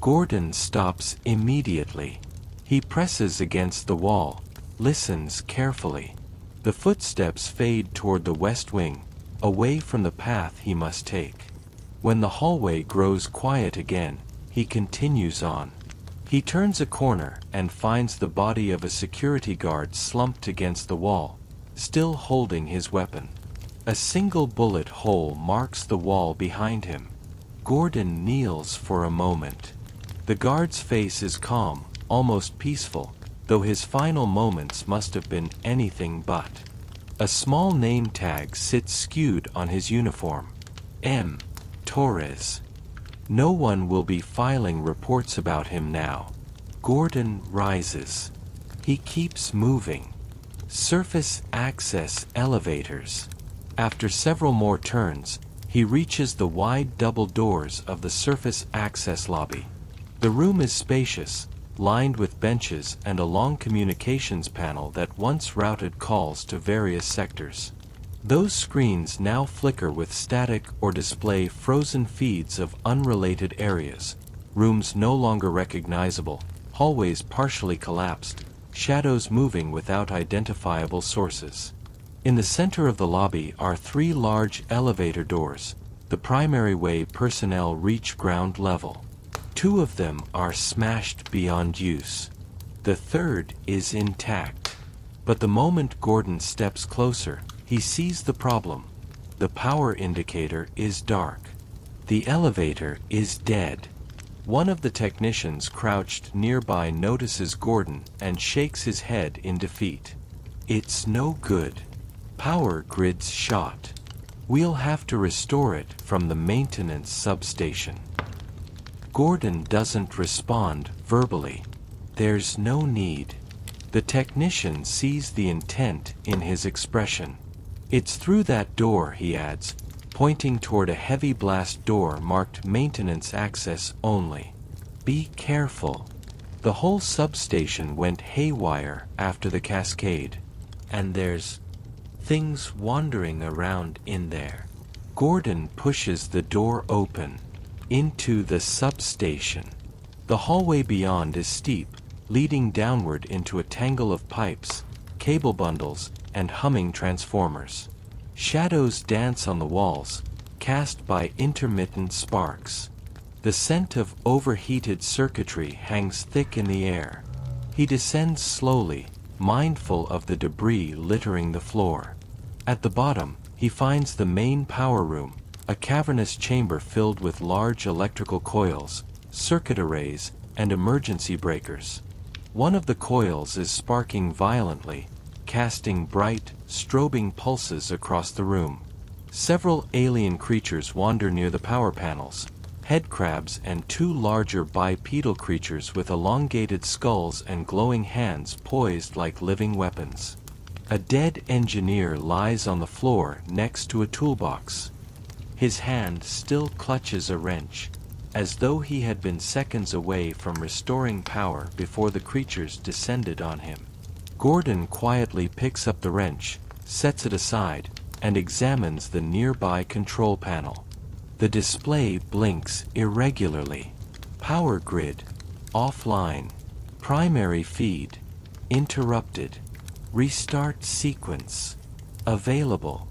Gordon stops immediately. He presses against the wall, listens carefully. The footsteps fade toward the west wing, away from the path he must take. When the hallway grows quiet again, he continues on. He turns a corner and finds the body of a security guard slumped against the wall, still holding his weapon. A single bullet hole marks the wall behind him. Gordon kneels for a moment. The guard's face is calm, almost peaceful, though his final moments must have been anything but. A small name tag sits skewed on his uniform. M. Torres. No one will be filing reports about him now. Gordon rises. He keeps moving. Surface access elevators. After several more turns, He reaches the wide double doors of the surface access lobby. The room is spacious, lined with benches and a long communications panel that once routed calls to various sectors. Those screens now flicker with static or display frozen feeds of unrelated areas, rooms no longer recognizable, hallways partially collapsed, shadows moving without identifiable sources. In the center of the lobby are 3 large elevator doors, the primary way personnel reach ground level. 2 of them are smashed beyond use. The third is intact. But the moment Gordon steps closer, he sees the problem. The power indicator is dark. The elevator is dead. One of the technicians crouched nearby notices Gordon and shakes his head in defeat. It's no good. Power grid's shot. We'll have to restore it from the maintenance substation. Gordon doesn't respond verbally. There's no need. The technician sees the intent in his expression. It's through that door, he adds, pointing toward a heavy blast door marked maintenance access only. Be careful. The whole substation went haywire after the cascade. And there's things wandering around in there. Gordon pushes the door open. Into the substation. The hallway beyond is steep, leading downward into a tangle of pipes, cable bundles, and humming transformers. Shadows dance on the walls, cast by intermittent sparks. The scent of overheated circuitry hangs thick in the air. He descends slowly, mindful of the debris littering the floor. At the bottom, he finds the main power room, a cavernous chamber filled with large electrical coils, circuit arrays, and emergency breakers. One of the coils is sparking violently, casting bright, strobing pulses across the room. Several alien creatures wander near the power panels, head crabs and 2 larger bipedal creatures with elongated skulls and glowing hands poised like living weapons. A dead engineer lies on the floor next to a toolbox. His hand still clutches a wrench, as though he had been seconds away from restoring power before the creatures descended on him. Gordon quietly picks up the wrench, sets it aside, and examines the nearby control panel. The display blinks irregularly. Power grid. Offline. Primary feed. Interrupted. Restart sequence. Available.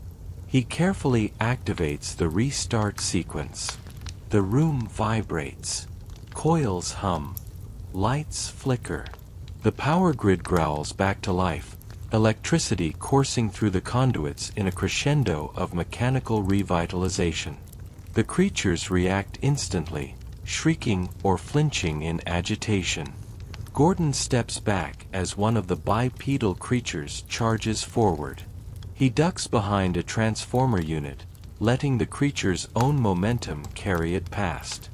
He carefully activates the restart sequence. The room vibrates. Coils hum. Lights flicker. The power grid growls back to life, electricity coursing through the conduits in a crescendo of mechanical revitalization. The creatures react instantly, shrieking or flinching in agitation. Gordon steps back as one of the bipedal creatures charges forward. He ducks behind a transformer unit, letting the creature's own momentum carry it past.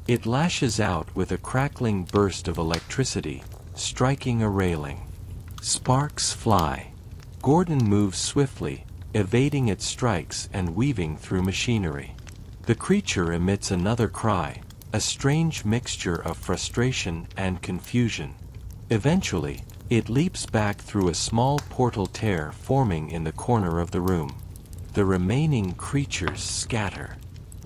It lashes out with a crackling burst of electricity, striking a railing. Sparks fly. Gordon moves swiftly, evading its strikes and weaving through machinery. The creature emits another cry, a strange mixture of frustration and confusion. Eventually, it leaps back through a small portal tear forming in the corner of the room. The remaining creatures scatter.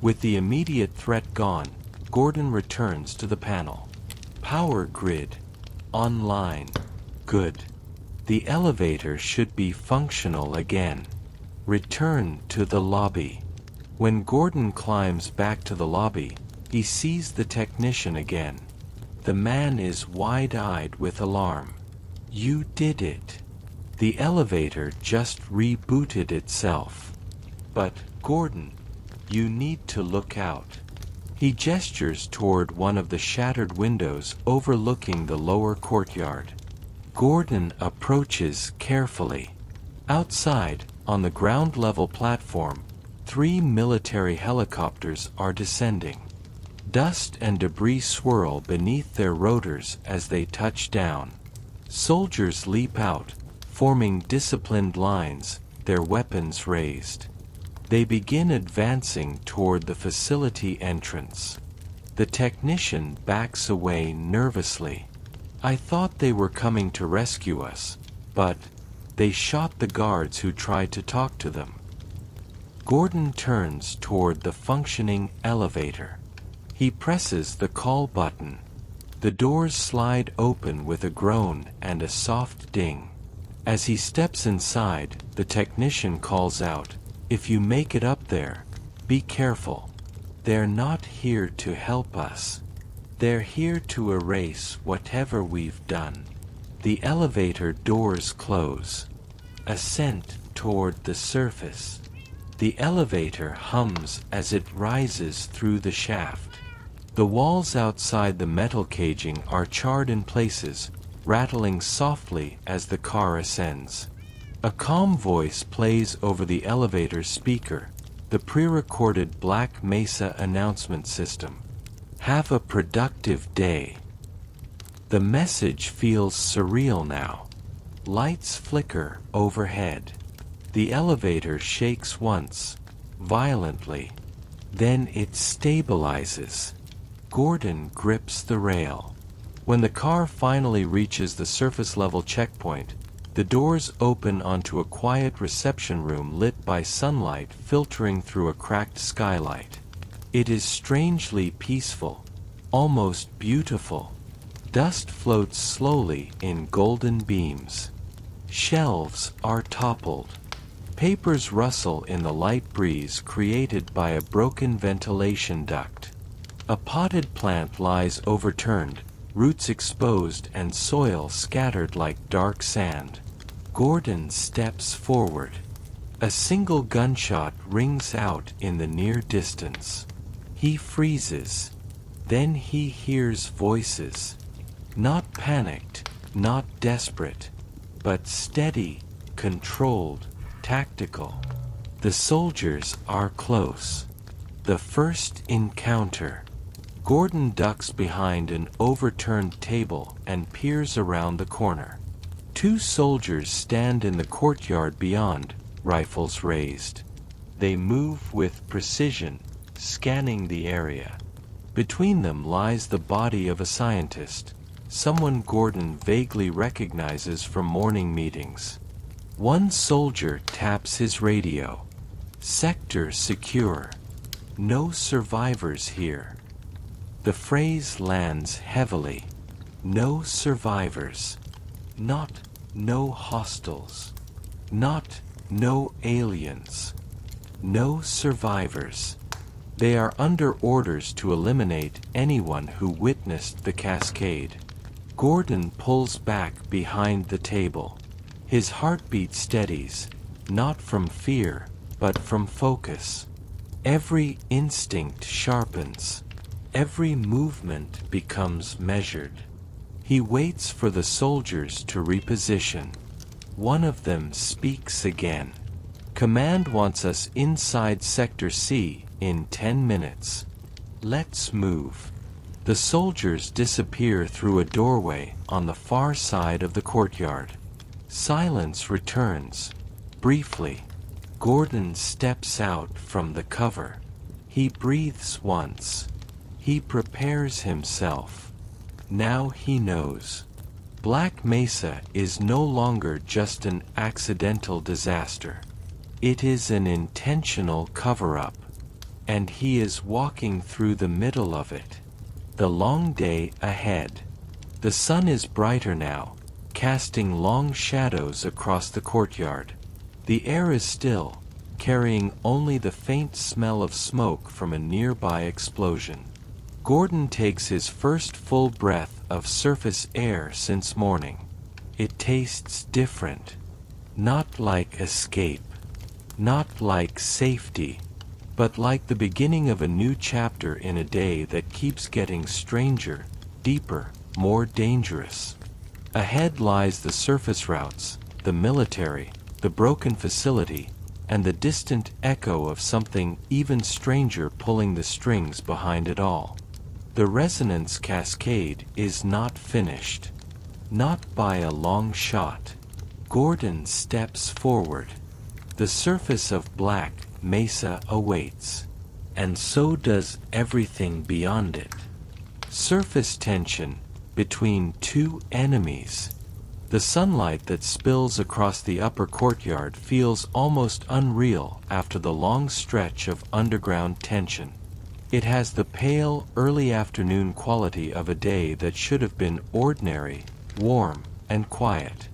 With the immediate threat gone, Gordon returns to the panel. Power grid. Online. Good. The elevator should be functional again. Return to the lobby. When Gordon climbs back to the lobby, he sees the technician again. The man is wide-eyed with alarm. You did it. The elevator just rebooted itself. But, Gordon, you need to look out. He gestures toward one of the shattered windows overlooking the lower courtyard. Gordon approaches carefully. Outside, on the ground-level platform, 3 military helicopters are descending. Dust and debris swirl beneath their rotors as they touch down. Soldiers leap out, forming disciplined lines, their weapons raised. They begin advancing toward the facility entrance. The technician backs away nervously. I thought they were coming to rescue us, but they shot the guards who tried to talk to them. Gordon turns toward the functioning elevator. He presses the call button. The doors slide open with a groan and a soft ding. As he steps inside, the technician calls out, "If you make it up there, be careful. They're not here to help us. They're here to erase whatever we've done." The elevator doors close. Ascent toward the surface. The elevator hums as it rises through the shaft. The walls outside the metal caging are charred in places, rattling softly as the car ascends. A calm voice plays over the elevator speaker, the pre-recorded Black Mesa announcement system. "Have a productive day." The message feels surreal now. Lights flicker overhead. The elevator shakes once, violently. Then it stabilizes. Gordon grips the rail. When the car finally reaches the surface-level checkpoint, the doors open onto a quiet reception room lit by sunlight filtering through a cracked skylight. It is strangely peaceful, almost beautiful. Dust floats slowly in golden beams. Shelves are toppled. Papers rustle in the light breeze created by a broken ventilation duct. A potted plant lies overturned, roots exposed and soil scattered like dark sand. Gordon steps forward. A single gunshot rings out in the near distance. He freezes. Then he hears voices. Not panicked, not desperate, but steady, controlled, tactical. The soldiers are close. The first encounter. Gordon ducks behind an overturned table and peers around the corner. Two soldiers stand in the courtyard beyond, rifles raised. They move with precision, scanning the area. Between them lies the body of a scientist, someone Gordon vaguely recognizes from morning meetings. One soldier taps his radio. "Sector secure. No survivors here." The phrase lands heavily. No survivors. Not no hostiles. Not no aliens. No survivors. They are under orders to eliminate anyone who witnessed the cascade. Gordon pulls back behind the table. His heartbeat steadies, not from fear, but from focus. Every instinct sharpens. Every movement becomes measured. He waits for the soldiers to reposition. One of them speaks again. "Command wants us inside Sector C in 10 minutes. Let's move." The soldiers disappear through a doorway on the far side of the courtyard. Silence returns. Briefly, Gordon steps out from the cover. He breathes once. He prepares himself. Now he knows. Black Mesa is no longer just an accidental disaster. It is an intentional cover-up. And he is walking through the middle of it. The long day ahead. The sun is brighter now, casting long shadows across the courtyard. The air is still, carrying only the faint smell of smoke from a nearby explosion. Gordon takes his first full breath of surface air since morning. It tastes different. Not like escape. Not like safety. But like the beginning of a new chapter in a day that keeps getting stranger, deeper, more dangerous. Ahead lies the surface routes, the military, the broken facility, and the distant echo of something even stranger pulling the strings behind it all. The resonance cascade is not finished. Not by a long shot. Gordon steps forward. The surface of black Mesa awaits. And so does everything beyond it. Surface tension between two enemies. The sunlight that spills across the upper courtyard feels almost unreal after the long stretch of underground tension. It has the pale, early afternoon quality of a day that should have been ordinary, warm, and quiet.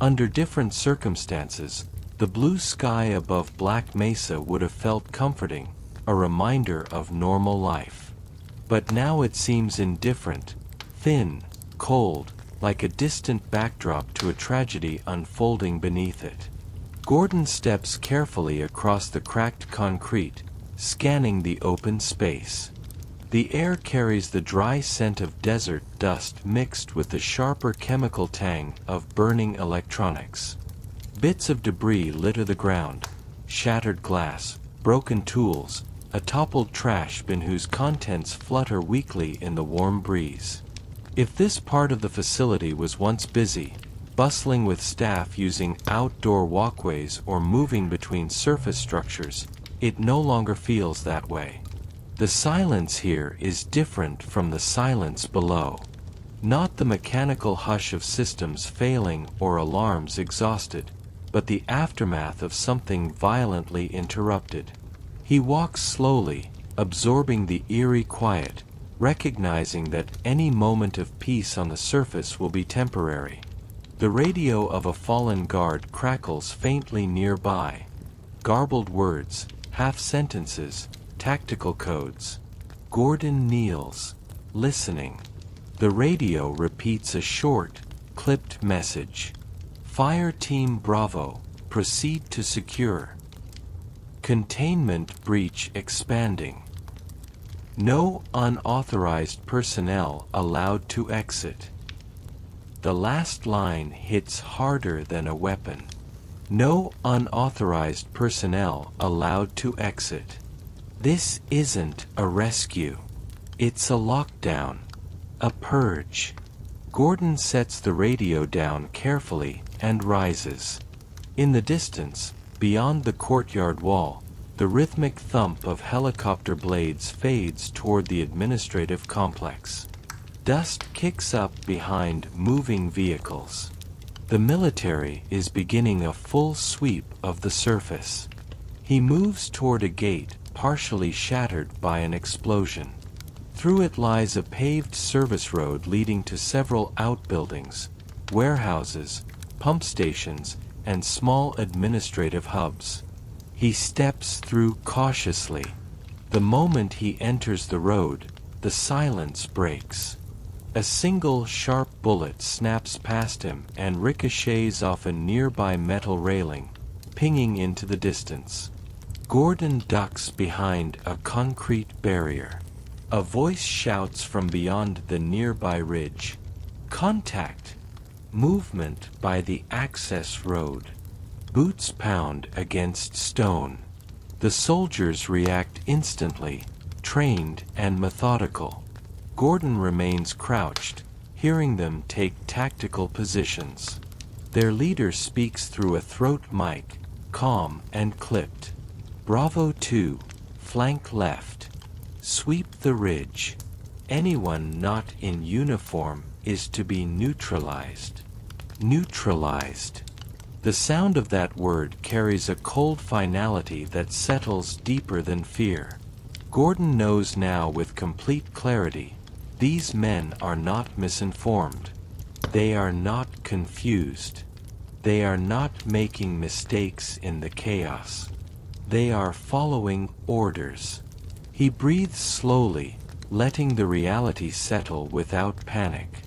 Under different circumstances, the blue sky above Black Mesa would have felt comforting, a reminder of normal life. But now it seems indifferent, thin, cold, like a distant backdrop to a tragedy unfolding beneath it. Gordon steps carefully across the cracked concrete, scanning the open space. The air carries the dry scent of desert dust mixed with the sharper chemical tang of burning electronics. Bits of debris litter the ground, shattered glass, broken tools, a toppled trash bin whose contents flutter weakly in the warm breeze. If this part of the facility was once busy, bustling with staff using outdoor walkways or moving between surface structures, it no longer feels that way. The silence here is different from the silence below. Not the mechanical hush of systems failing or alarms exhausted, but the aftermath of something violently interrupted. He walks slowly, absorbing the eerie quiet, recognizing that any moment of peace on the surface will be temporary. The radio of a fallen guard crackles faintly nearby. Garbled words, half-sentences, tactical codes. Gordon kneels, listening. The radio repeats a short, clipped message. Fire Team Bravo, proceed to secure. Containment breach expanding. No unauthorized personnel allowed to exit. The last line hits harder than a weapon. No unauthorized personnel allowed to exit. This isn't a rescue. It's a lockdown. A purge. Gordon sets the radio down carefully and rises. In the distance, beyond the courtyard wall, the rhythmic thump of helicopter blades fades toward the administrative complex. Dust kicks up behind moving vehicles. The military is beginning a full sweep of the surface. He moves toward a gate partially shattered by an explosion. Through it lies a paved service road leading to several outbuildings, warehouses, pump stations, and small administrative hubs. He steps through cautiously. The moment he enters the road, the silence breaks. A single sharp bullet snaps past him and ricochets off a nearby metal railing, pinging into the distance. Gordon ducks behind a concrete barrier. A voice shouts from beyond the nearby ridge. Contact! Movement by the access road. Boots pound against stone. The soldiers react instantly, trained and methodical. Gordon remains crouched, hearing them take tactical positions. Their leader speaks through a throat mic, calm and clipped. Bravo 2, flank left. Sweep the ridge. Anyone not in uniform is to be neutralized. Neutralized. The sound of that word carries a cold finality that settles deeper than fear. Gordon knows now with complete clarity, these men are not misinformed. They are not confused. They are not making mistakes in the chaos. They are following orders. He breathes slowly, letting the reality settle without panic.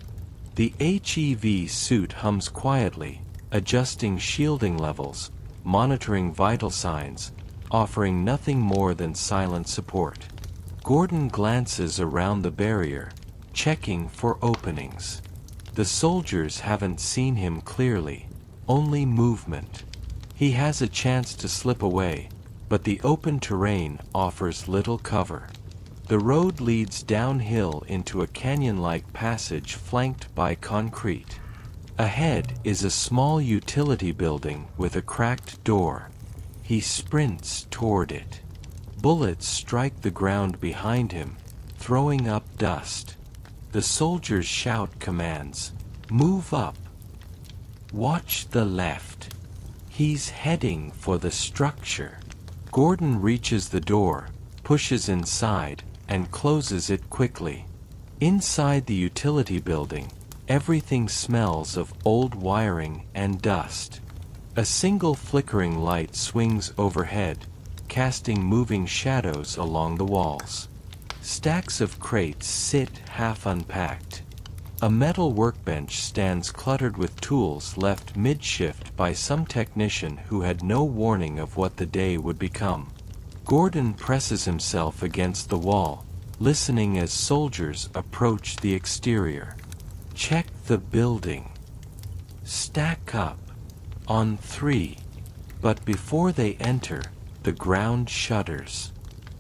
The HEV suit hums quietly, adjusting shielding levels, monitoring vital signs, offering nothing more than silent support. Gordon glances around the barrier, checking for openings. The soldiers haven't seen him clearly, only movement. He has a chance to slip away, but the open terrain offers little cover. The road leads downhill into a canyon-like passage flanked by concrete. Ahead is a small utility building with a cracked door. He sprints toward it. Bullets strike the ground behind him, throwing up dust. The soldiers shout commands. Move up. Watch the left. He's heading for the structure. Gordon reaches the door, pushes inside, and closes it quickly. Inside the utility building, everything smells of old wiring and dust. A single flickering light swings overhead, casting moving shadows along the walls. Stacks of crates sit half unpacked. A metal workbench stands cluttered with tools left mid-shift by some technician who had no warning of what the day would become. Gordon presses himself against the wall, listening as soldiers approach the exterior. Check the building. Stack up. On 3. But before they enter, the ground shudders.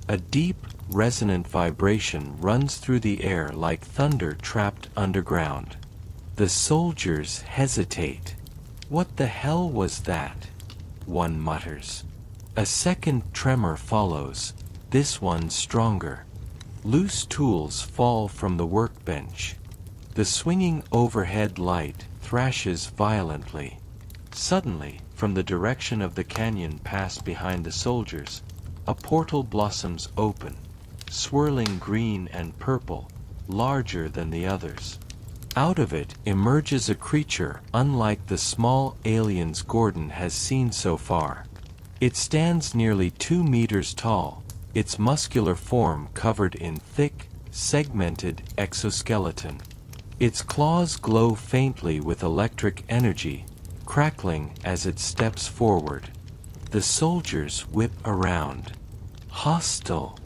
A deep, resonant vibration runs through the air like thunder trapped underground. The soldiers hesitate. What the hell was that? One mutters. A second tremor follows, this one stronger. Loose tools fall from the workbench. The swinging overhead light thrashes violently. Suddenly, from the direction of the canyon past behind the soldiers, a portal blossoms open, swirling green and purple, larger than the others. Out of it emerges a creature unlike the small aliens Gordon has seen so far. It stands nearly 2 meters tall, its muscular form covered in thick, segmented exoskeleton. Its claws glow faintly with electric energy, crackling as it steps forward. The soldiers whip around. Hostile.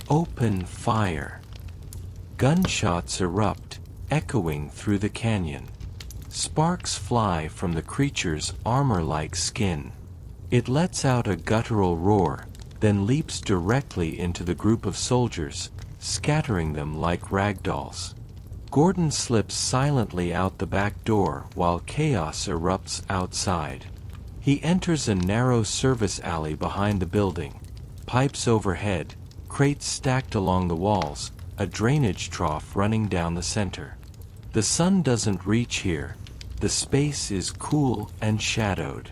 Open fire. Gunshots erupt, echoing through the canyon. Sparks fly from the creature's armor-like skin. It lets out a guttural roar, then leaps directly into the group of soldiers, scattering them like ragdolls. Gordon slips silently out the back door while chaos erupts outside. He enters a narrow service alley behind the building. Pipes overhead, crates stacked along the walls, a drainage trough running down the center. The sun doesn't reach here. The space is cool and shadowed.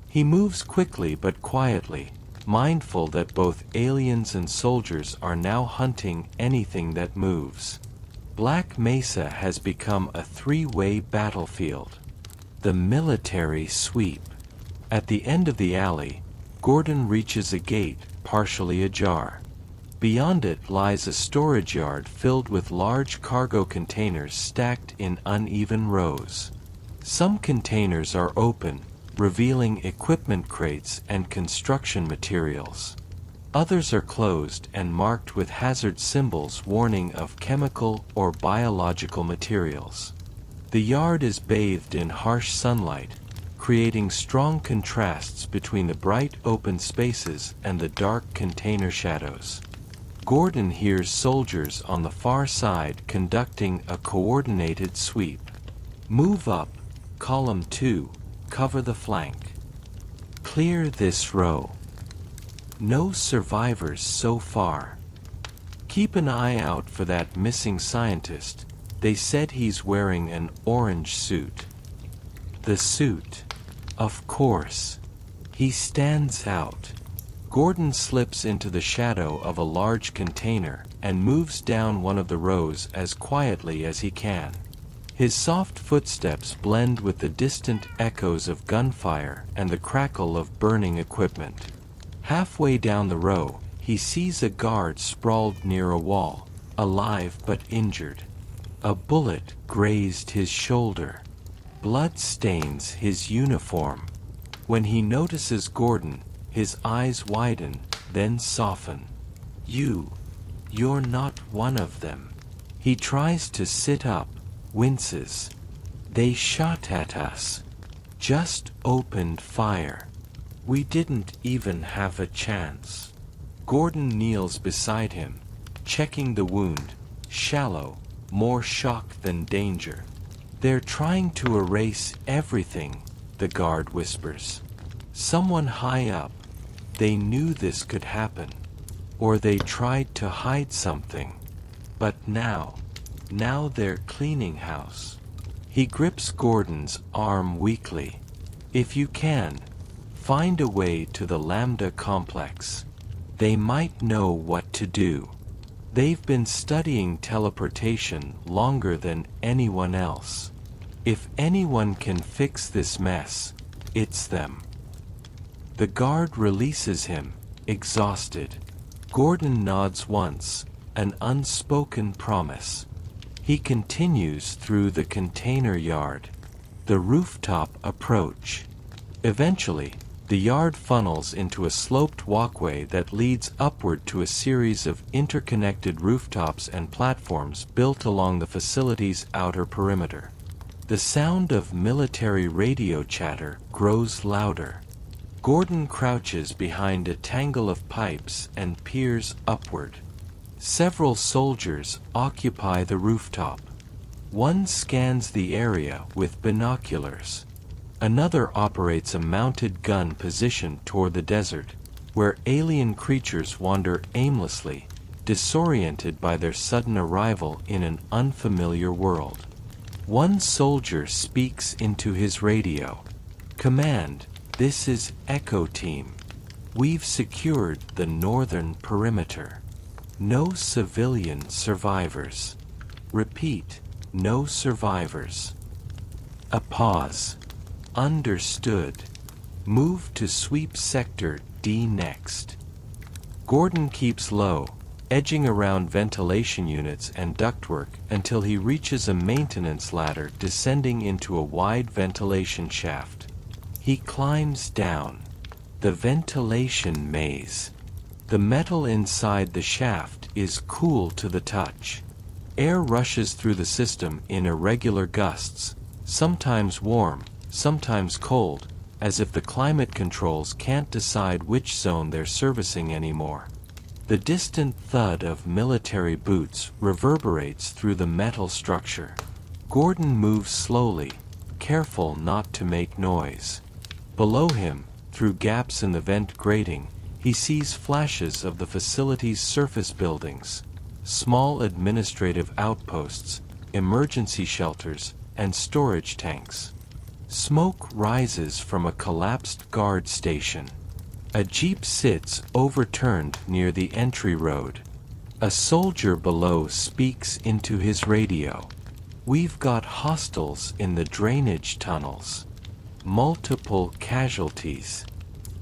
He moves quickly but quietly, mindful that both aliens and soldiers are now hunting anything that moves. Black Mesa has become a 3-way battlefield. The military sweep. At the end of the alley, Gordon reaches a gate, partially ajar. Beyond it lies a storage yard filled with large cargo containers stacked in uneven rows. Some containers are open, revealing equipment crates and construction materials. Others are closed and marked with hazard symbols warning of chemical or biological materials. The yard is bathed in harsh sunlight, creating strong contrasts between the bright open spaces and the dark container shadows. Gordon hears soldiers on the far side conducting a coordinated sweep. Move up, column 2, cover the flank. Clear this row. No survivors so far. Keep an eye out for that missing scientist. They said he's wearing an orange suit. The suit. Of course. He stands out. Gordon slips into the shadow of a large container and moves down one of the rows as quietly as he can. His soft footsteps blend with the distant echoes of gunfire and the crackle of burning equipment. Halfway down the row, he sees a guard sprawled near a wall, alive but injured. A bullet grazed his shoulder. Blood stains his uniform. When he notices Gordon, his eyes widen, then soften. You're not one of them. He tries to sit up, winces. They shot at us. Just opened fire. We didn't even have a chance. Gordon kneels beside him, checking the wound, shallow, more shock than danger. They're trying to erase everything, the guard whispers. Someone high up. They knew this could happen. Or they tried to hide something. But now they're cleaning house. He grips Gordon's arm weakly. If you can, find a way to the Lambda complex. They might know what to do. They've been studying teleportation longer than anyone else. If anyone can fix this mess, it's them. The guard releases him, exhausted. Gordon nods once, an unspoken promise. He continues through the container yard. The rooftop approach. Eventually, the yard funnels into a sloped walkway that leads upward to a series of interconnected rooftops and platforms built along the facility's outer perimeter. The sound of military radio chatter grows louder. Gordon crouches behind a tangle of pipes and peers upward. Several soldiers occupy the rooftop. One scans the area with binoculars. Another operates a mounted gun positioned toward the desert, where alien creatures wander aimlessly, disoriented by their sudden arrival in an unfamiliar world. One soldier speaks into his radio. "Command, this is Echo Team. We've secured the northern perimeter. No civilian survivors. Repeat, no survivors." A pause. "Understood. Move to sweep Sector D next." Gordon keeps low, edging around ventilation units and ductwork until he reaches a maintenance ladder descending into a wide ventilation shaft. He climbs down. The ventilation maze. The metal inside the shaft is cool to the touch. Air rushes through the system in irregular gusts, sometimes warm, sometimes cold, as if the climate controls can't decide which zone they're servicing anymore. The distant thud of military boots reverberates through the metal structure. Gordon moves slowly, careful not to make noise. Below him, through gaps in the vent grating, he sees flashes of the facility's surface buildings, small administrative outposts, emergency shelters, and storage tanks. Smoke rises from a collapsed guard station. A jeep sits overturned near the entry road. A soldier below speaks into his radio. "We've got hostiles in the drainage tunnels. Multiple casualties.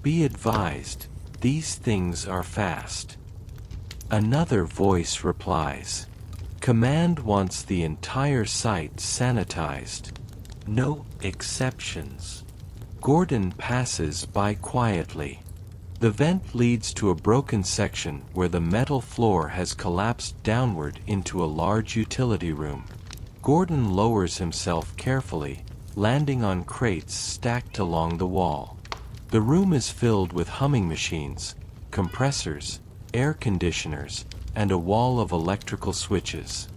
Be advised, these things are fast." Another voice replies. "Command wants the entire site sanitized. No exceptions." Gordon passes by quietly. The vent leads to a broken section where the metal floor has collapsed downward into a large utility room. Gordon lowers himself carefully, landing on crates stacked along the wall. The room is filled with humming machines, compressors, air conditioners, and a wall of electrical switches.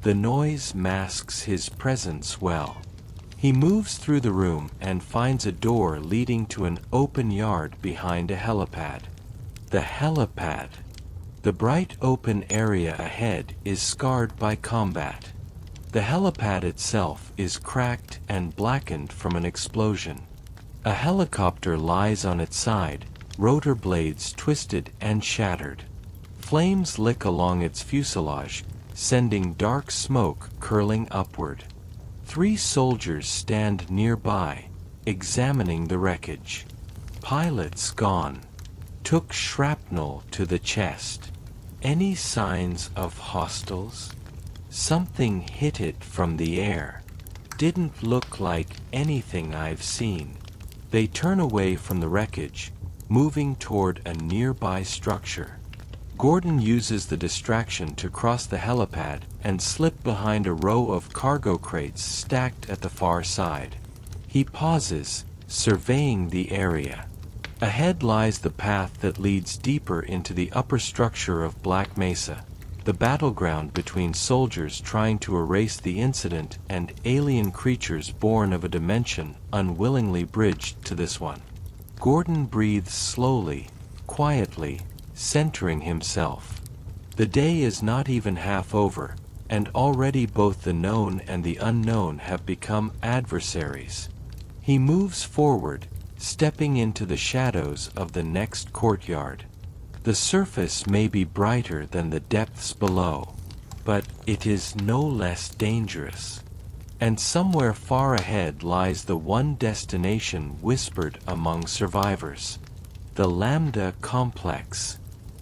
The noise masks his presence well. He moves through the room and finds a door leading to an open yard behind a helipad. The helipad. The bright open area ahead is scarred by combat. The helipad itself is cracked and blackened from an explosion. A helicopter lies on its side, rotor blades twisted and shattered. Flames lick along its fuselage, sending dark smoke curling upward. 3 soldiers stand nearby, examining the wreckage. Pilot's gone. Took shrapnel to the chest. Any signs of hostiles? Something hit it from the air. Didn't look like anything I've seen. They turn away from the wreckage, moving toward a nearby structure. Gordon uses the distraction to cross the helipad and slip behind a row of cargo crates stacked at the far side. He pauses, surveying the area. Ahead lies the path that leads deeper into the upper structure of Black Mesa, the battleground between soldiers trying to erase the incident and alien creatures born of a dimension unwillingly bridged to this one. Gordon breathes slowly, quietly, centering himself. The day is not even half over, and already both the known and the unknown have become adversaries. He moves forward, stepping into the shadows of the next courtyard. The surface may be brighter than the depths below, but it is no less dangerous. And somewhere far ahead lies the one destination whispered among survivors. The Lambda Complex.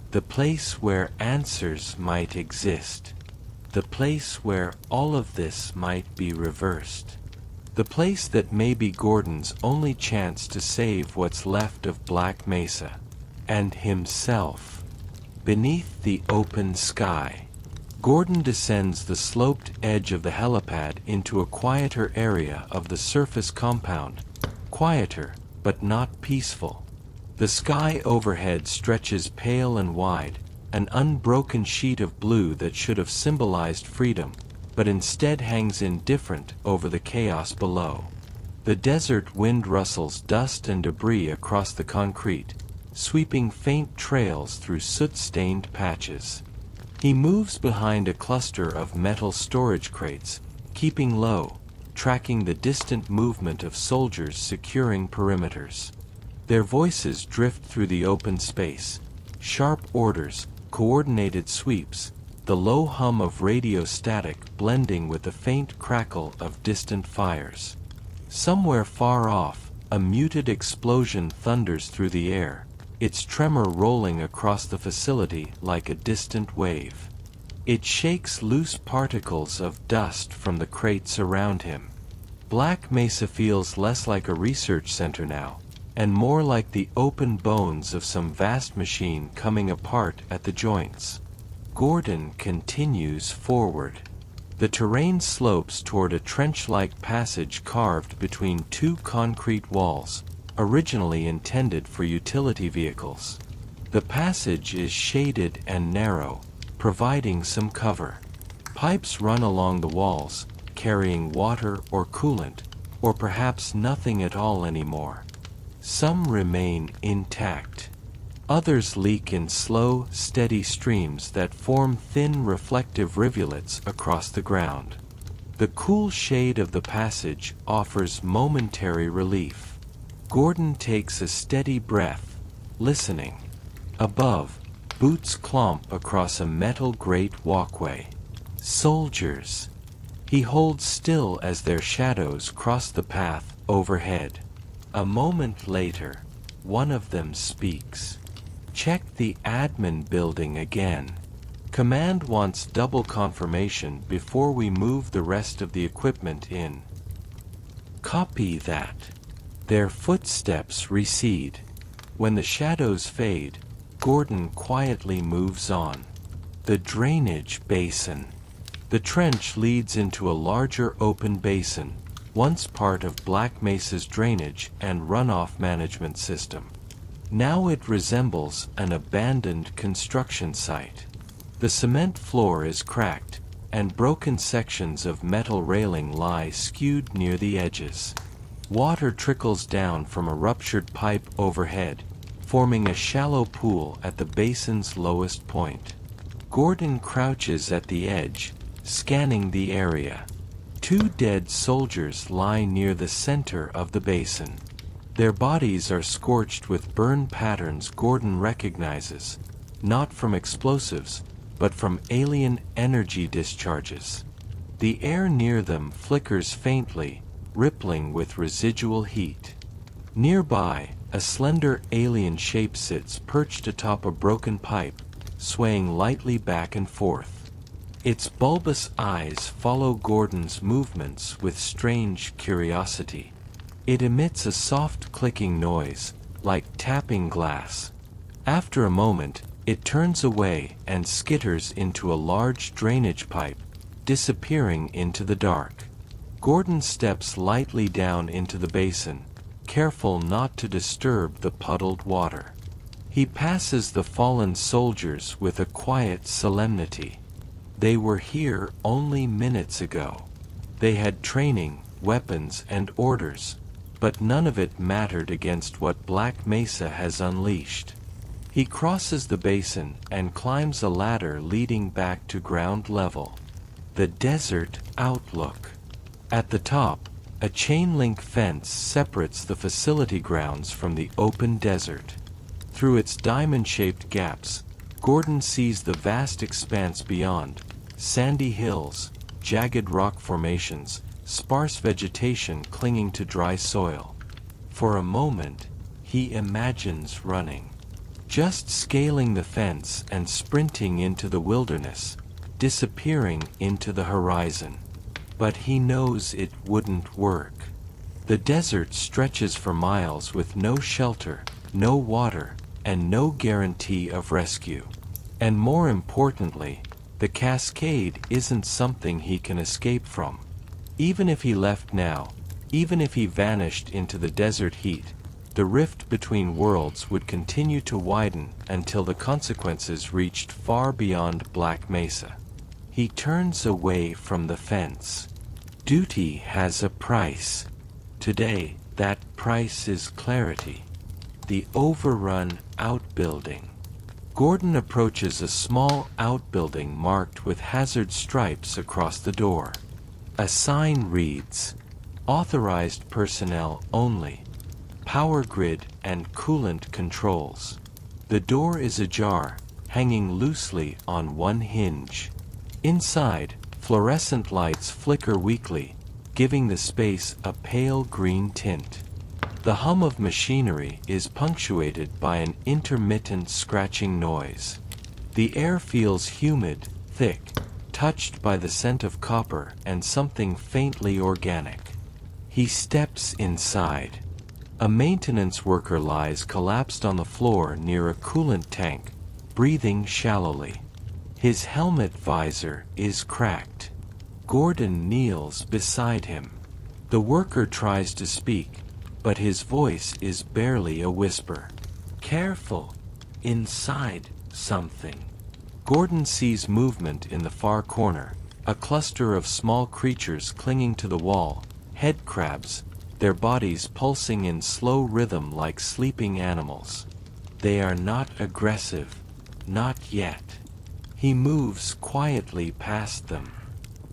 The place where answers might exist. The place where all of this might be reversed. The place that may be Gordon's only chance to save what's left of Black Mesa. And himself. Beneath the open sky. Gordon descends the sloped edge of the helipad into a quieter area of the surface compound. Quieter, but not peaceful. The sky overhead stretches pale and wide, an unbroken sheet of blue that should have symbolized freedom, but instead hangs indifferent over the chaos below. The desert wind rustles dust and debris across the concrete, sweeping faint trails through soot-stained patches. He moves behind a cluster of metal storage crates, keeping low, tracking the distant movement of soldiers securing perimeters. Their voices drift through the open space, sharp orders, coordinated sweeps, the low hum of radio static blending with the faint crackle of distant fires. Somewhere far off, a muted explosion thunders through the air, its tremor rolling across the facility like a distant wave. It shakes loose particles of dust from the crates around him. Black Mesa feels less like a research center now, and more like the open bones of some vast machine coming apart at the joints. Gordon continues forward. The terrain slopes toward a trench-like passage carved between two concrete walls, originally intended for utility vehicles. The passage is shaded and narrow, providing some cover. Pipes run along the walls, carrying water or coolant, or perhaps nothing at all anymore. Some remain intact. Others leak in slow, steady streams that form thin reflective rivulets across the ground. The cool shade of the passage offers momentary relief. Gordon takes a steady breath, listening. Above, boots clomp across a metal grate walkway. Soldiers. He holds still as their shadows cross the path overhead. A moment later, one of them speaks. Check the admin building again. Command wants double confirmation before we move the rest of the equipment in. Copy that. Their footsteps recede. When the shadows fade, Gordon quietly moves on. The drainage basin. The trench leads into a larger open basin, once part of Black Mesa's drainage and runoff management system. Now it resembles an abandoned construction site. The cement floor is cracked, and broken sections of metal railing lie skewed near the edges. Water trickles down from a ruptured pipe overhead, forming a shallow pool at the basin's lowest point. Gordon crouches at the edge, scanning the area. Two dead soldiers lie near the center of the basin. Their bodies are scorched with burn patterns Gordon recognizes, not from explosives, but from alien energy discharges. The air near them flickers faintly, rippling with residual heat. Nearby, a slender alien shape sits perched atop a broken pipe, swaying lightly back and forth. Its bulbous eyes follow Gordon's movements with strange curiosity. It emits a soft clicking noise, like tapping glass. After a moment, it turns away and skitters into a large drainage pipe, disappearing into the dark. Gordon steps lightly down into the basin, careful not to disturb the puddled water. He passes the fallen soldiers with a quiet solemnity. They were here only minutes ago. They had training, weapons, and orders, but none of it mattered against what Black Mesa has unleashed. He crosses the basin and climbs a ladder leading back to ground level. The desert outlook. At the top, a chain-link fence separates the facility grounds from the open desert. Through its diamond-shaped gaps, Gordon sees the vast expanse beyond: sandy hills, jagged rock formations, sparse vegetation clinging to dry soil. For a moment, he imagines running. Just scaling the fence and sprinting into the wilderness, disappearing into the horizon. But he knows it wouldn't work. The desert stretches for miles with no shelter, no water, and no guarantee of rescue. And more importantly, the cascade isn't something he can escape from. Even if he left now, even if he vanished into the desert heat, the rift between worlds would continue to widen until the consequences reached far beyond Black Mesa. He turns away from the fence. Duty has a price. Today, that price is clarity. The overrun outbuilding. Gordon approaches a small outbuilding marked with hazard stripes across the door. A sign reads, "Authorized personnel only. Power grid and coolant controls." The door is ajar, hanging loosely on one hinge. Inside, fluorescent lights flicker weakly, giving the space a pale green tint. The hum of machinery is punctuated by an intermittent scratching noise. The air feels humid, thick, touched by the scent of copper and something faintly organic. He steps inside. A maintenance worker lies collapsed on the floor near a coolant tank, breathing shallowly. His helmet visor is cracked. Gordon kneels beside him. The worker tries to speak, but his voice is barely a whisper. "Careful. Inside something." Gordon sees movement in the far corner, a cluster of small creatures clinging to the wall, head crabs, their bodies pulsing in slow rhythm like sleeping animals. They are not aggressive. Not yet. He moves quietly past them.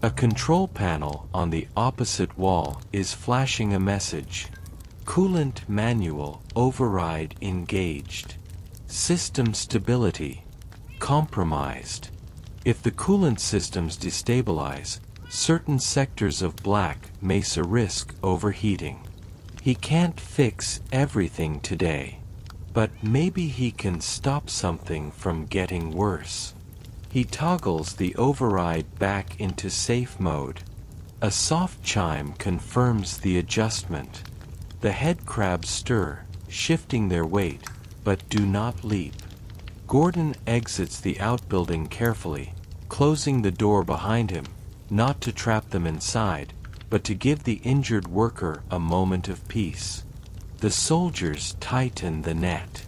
A control panel on the opposite wall is flashing a message. Coolant manual override engaged. System stability compromised. If the coolant systems destabilize, certain sectors of Black Mesa risk overheating. He can't fix everything today, but maybe he can stop something from getting worse. He toggles the override back into safe mode. A soft chime confirms the adjustment. The head crabs stir, shifting their weight, but do not leap. Gordon exits the outbuilding carefully, closing the door behind him, not to trap them inside, but to give the injured worker a moment of peace. The soldiers tighten the net.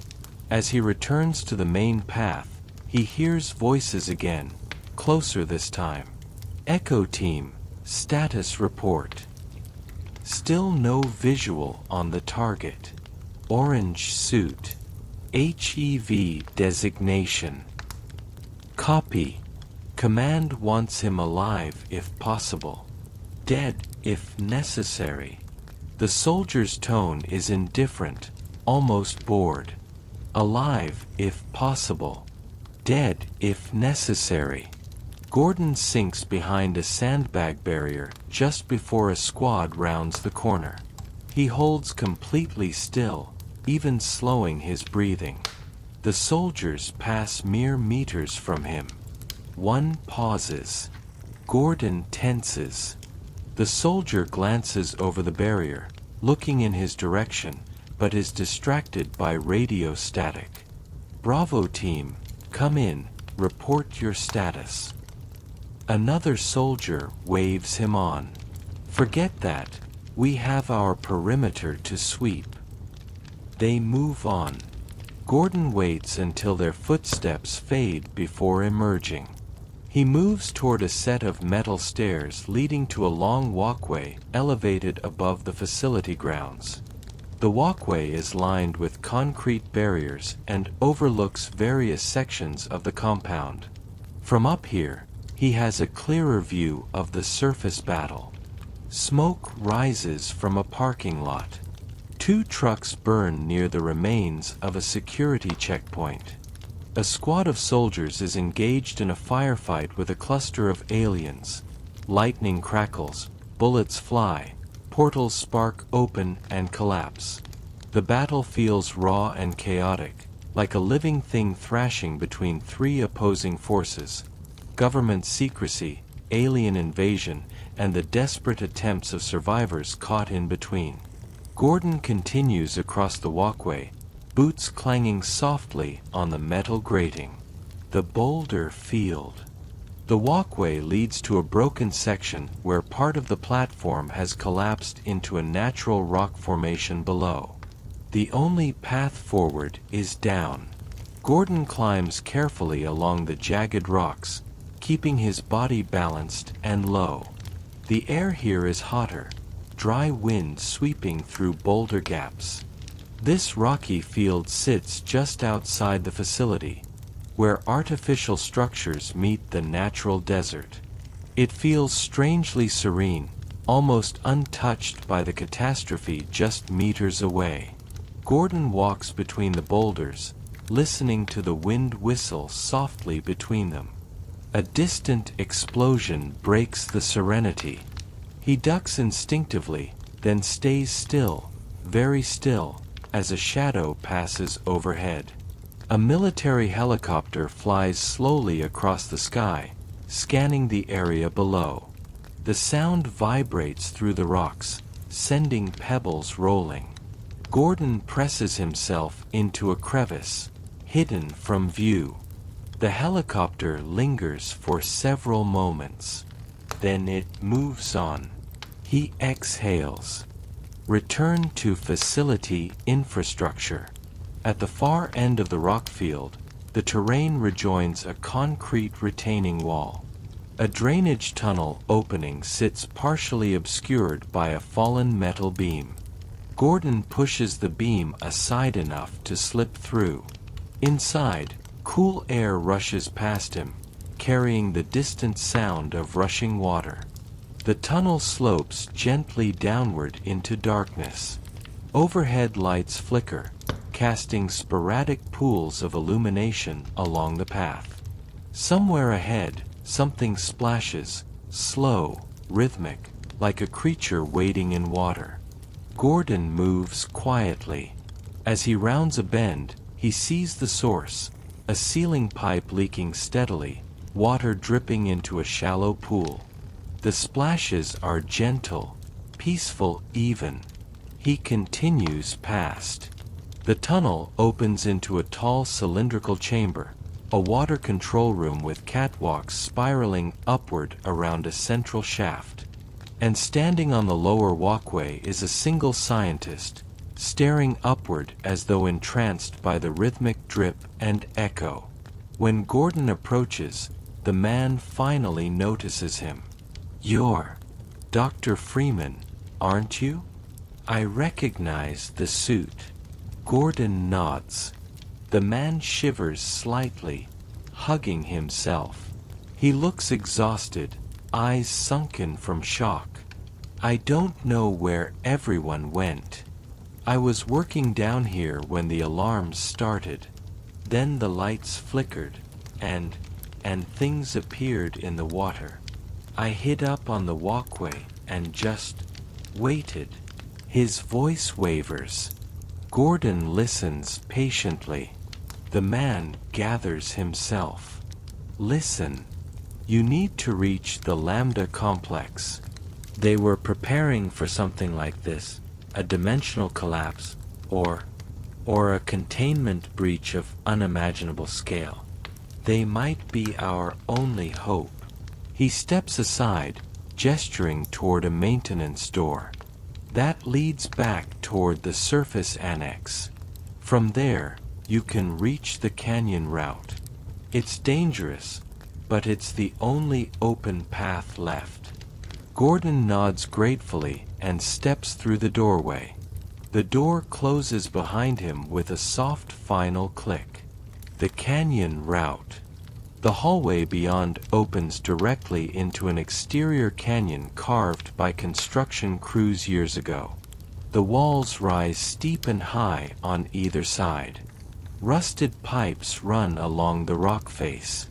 As he returns to the main path, he hears voices again, closer this time. "Echo Team, status report." Still no visual on the target. Orange suit. HEV designation. Copy. Command wants him alive if possible. Dead if necessary. The soldier's tone is indifferent, almost bored. Alive if possible. Dead if necessary. Gordon sinks behind a sandbag barrier just before a squad rounds the corner. He holds completely still, even slowing his breathing. The soldiers pass mere meters from him. One pauses. Gordon tenses. The soldier glances over the barrier, looking in his direction, but is distracted by radio static. "Bravo team, come in, report your status." Another soldier waves him on. "Forget that, we have our perimeter to sweep." They move on. Gordon waits until their footsteps fade before emerging. He moves toward a set of metal stairs leading to a long walkway elevated above the facility grounds. The walkway is lined with concrete barriers and overlooks various sections of the compound. From up here, he has a clearer view of the surface battle. Smoke rises from a parking lot. 2 trucks burn near the remains of a security checkpoint. A squad of soldiers is engaged in a firefight with a cluster of aliens. Lightning crackles, bullets fly, portals spark open and collapse. The battle feels raw and chaotic, like a living thing thrashing between 3 opposing forces: government secrecy, alien invasion, and the desperate attempts of survivors caught in between. Gordon continues across the walkway, boots clanging softly on the metal grating. The boulder field. The walkway leads to a broken section where part of the platform has collapsed into a natural rock formation below. The only path forward is down. Gordon climbs carefully along the jagged rocks, keeping his body balanced and low. The air here is hotter, dry wind sweeping through boulder gaps. This rocky field sits just outside the facility, where artificial structures meet the natural desert. It feels strangely serene, almost untouched by the catastrophe just meters away. Gordon walks between the boulders, listening to the wind whistle softly between them. A distant explosion breaks the serenity. He ducks instinctively, then stays still, very still, as a shadow passes overhead. A military helicopter flies slowly across the sky, scanning the area below. The sound vibrates through the rocks, sending pebbles rolling. Gordon presses himself into a crevice, hidden from view. The helicopter lingers for several moments. Then it moves on. He exhales. Return to facility infrastructure. At the far end of the rock field, the terrain rejoins a concrete retaining wall. A drainage tunnel opening sits partially obscured by a fallen metal beam. Gordon pushes the beam aside enough to slip through. Inside, cool air rushes past him, carrying the distant sound of rushing water. The tunnel slopes gently downward into darkness. Overhead lights flicker, casting sporadic pools of illumination along the path. Somewhere ahead, something splashes, slow, rhythmic, like a creature wading in water. Gordon moves quietly. As he rounds a bend, he sees the source, a ceiling pipe leaking steadily, water dripping into a shallow pool. The splashes are gentle, peaceful even. He continues past. The tunnel opens into a tall cylindrical chamber, a water control room with catwalks spiraling upward around a central shaft. And standing on the lower walkway is a single scientist, staring upward as though entranced by the rhythmic drip and echo. When Gordon approaches, the man finally notices him. "You're Dr. Freeman, aren't you?" "I recognize the suit." Gordon nods. The man shivers slightly, hugging himself. He looks exhausted, eyes sunken from shock. "I don't know where everyone went. I was working down here when the alarms started. Then the lights flickered, and things appeared in the water. I hid up on the walkway and just waited." His voice wavers. Gordon listens patiently. The man gathers himself. "Listen. You need to reach the Lambda complex." They were preparing for something like this, a dimensional collapse, or a containment breach of unimaginable scale. They might be our only hope. He steps aside, gesturing toward a maintenance door. That leads back toward the surface annex. From there, you can reach the canyon route. It's dangerous, but it's the only open path left. Gordon nods gratefully and steps through the doorway. The door closes behind him with a soft final click. The canyon route. The hallway beyond opens directly into an exterior canyon carved by construction crews years ago. The walls rise steep and high on either side. Rusted pipes run along the rock face.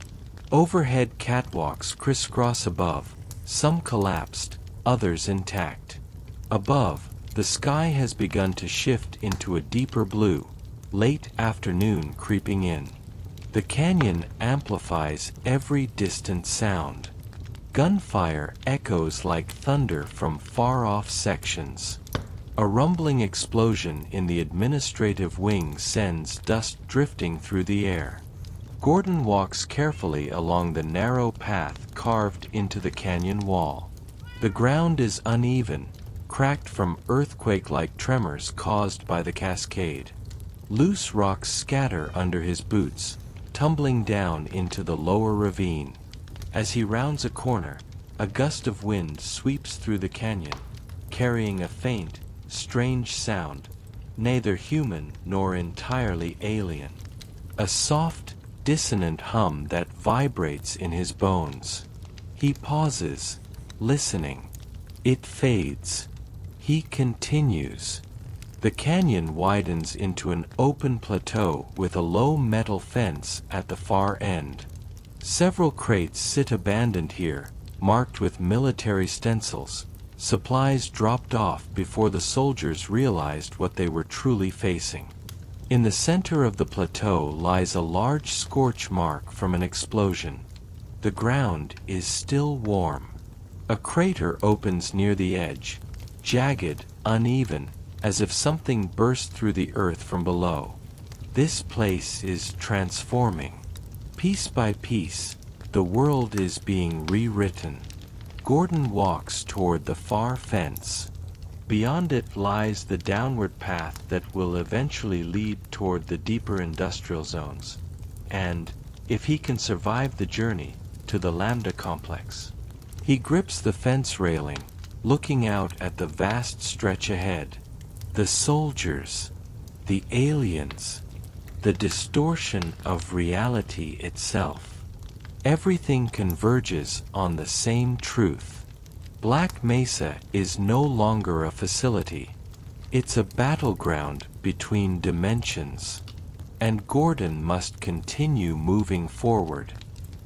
Overhead catwalks crisscross above, some collapsed, others intact. Above, the sky has begun to shift into a deeper blue, late afternoon creeping in. The canyon amplifies every distant sound. Gunfire echoes like thunder from far-off sections. A rumbling explosion in the administrative wing sends dust drifting through the air. Gordon walks carefully along the narrow path carved into the canyon wall. The ground is uneven, cracked from earthquake-like tremors caused by the cascade. Loose rocks scatter under his boots, tumbling down into the lower ravine. As he rounds a corner, a gust of wind sweeps through the canyon, carrying a faint, strange sound, neither human nor entirely alien. A soft, dissonant hum that vibrates in his bones. He pauses, listening. It fades. He continues. The canyon widens into an open plateau with a low metal fence at the far end. Several crates sit abandoned here, marked with military stencils, supplies dropped off before the soldiers realized what they were truly facing. In the center of the plateau lies a large scorch mark from an explosion. The ground is still warm. A crater opens near the edge, jagged, uneven, as if something burst through the earth from below. This place is transforming. Piece by piece, the world is being rewritten. Gordon walks toward the far fence. Beyond it lies the downward path that will eventually lead toward the deeper industrial zones, and, if he can survive the journey, to the Lambda complex. He grips the fence railing, looking out at the vast stretch ahead. The soldiers, the aliens, the distortion of reality itself. Everything converges on the same truth. Black Mesa is no longer a facility. It's a battleground between dimensions. And Gordon must continue moving forward,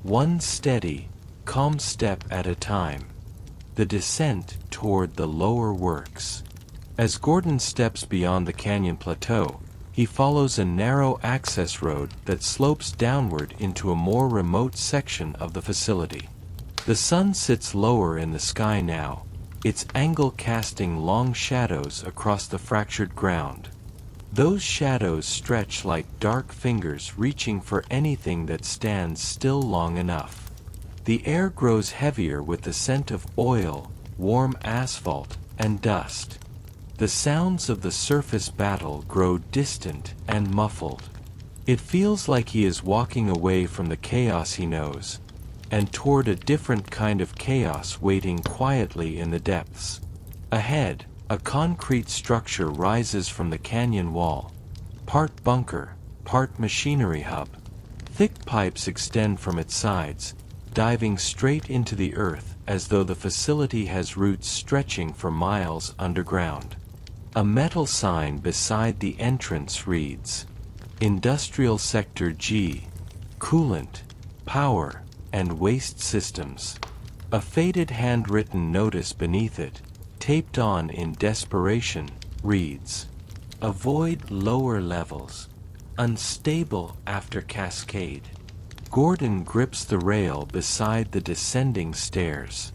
one steady, calm step at a time. The descent toward the lower works. As Gordon steps beyond the canyon plateau, he follows a narrow access road that slopes downward into a more remote section of the facility. The sun sits lower in the sky now, its angle casting long shadows across the fractured ground. Those shadows stretch like dark fingers reaching for anything that stands still long enough. The air grows heavier with the scent of oil, warm asphalt, and dust. The sounds of the surface battle grow distant and muffled. It feels like he is walking away from the chaos he knows, and toward a different kind of chaos waiting quietly in the depths. Ahead, a concrete structure rises from the canyon wall, part bunker, part machinery hub. Thick pipes extend from its sides, diving straight into the earth as though the facility has roots stretching for miles underground. A metal sign beside the entrance reads, Industrial Sector G, Coolant, Power, and Waste Systems. A faded handwritten notice beneath it, taped on in desperation, reads, Avoid lower levels. Unstable after cascade. Gordon grips the rail beside the descending stairs.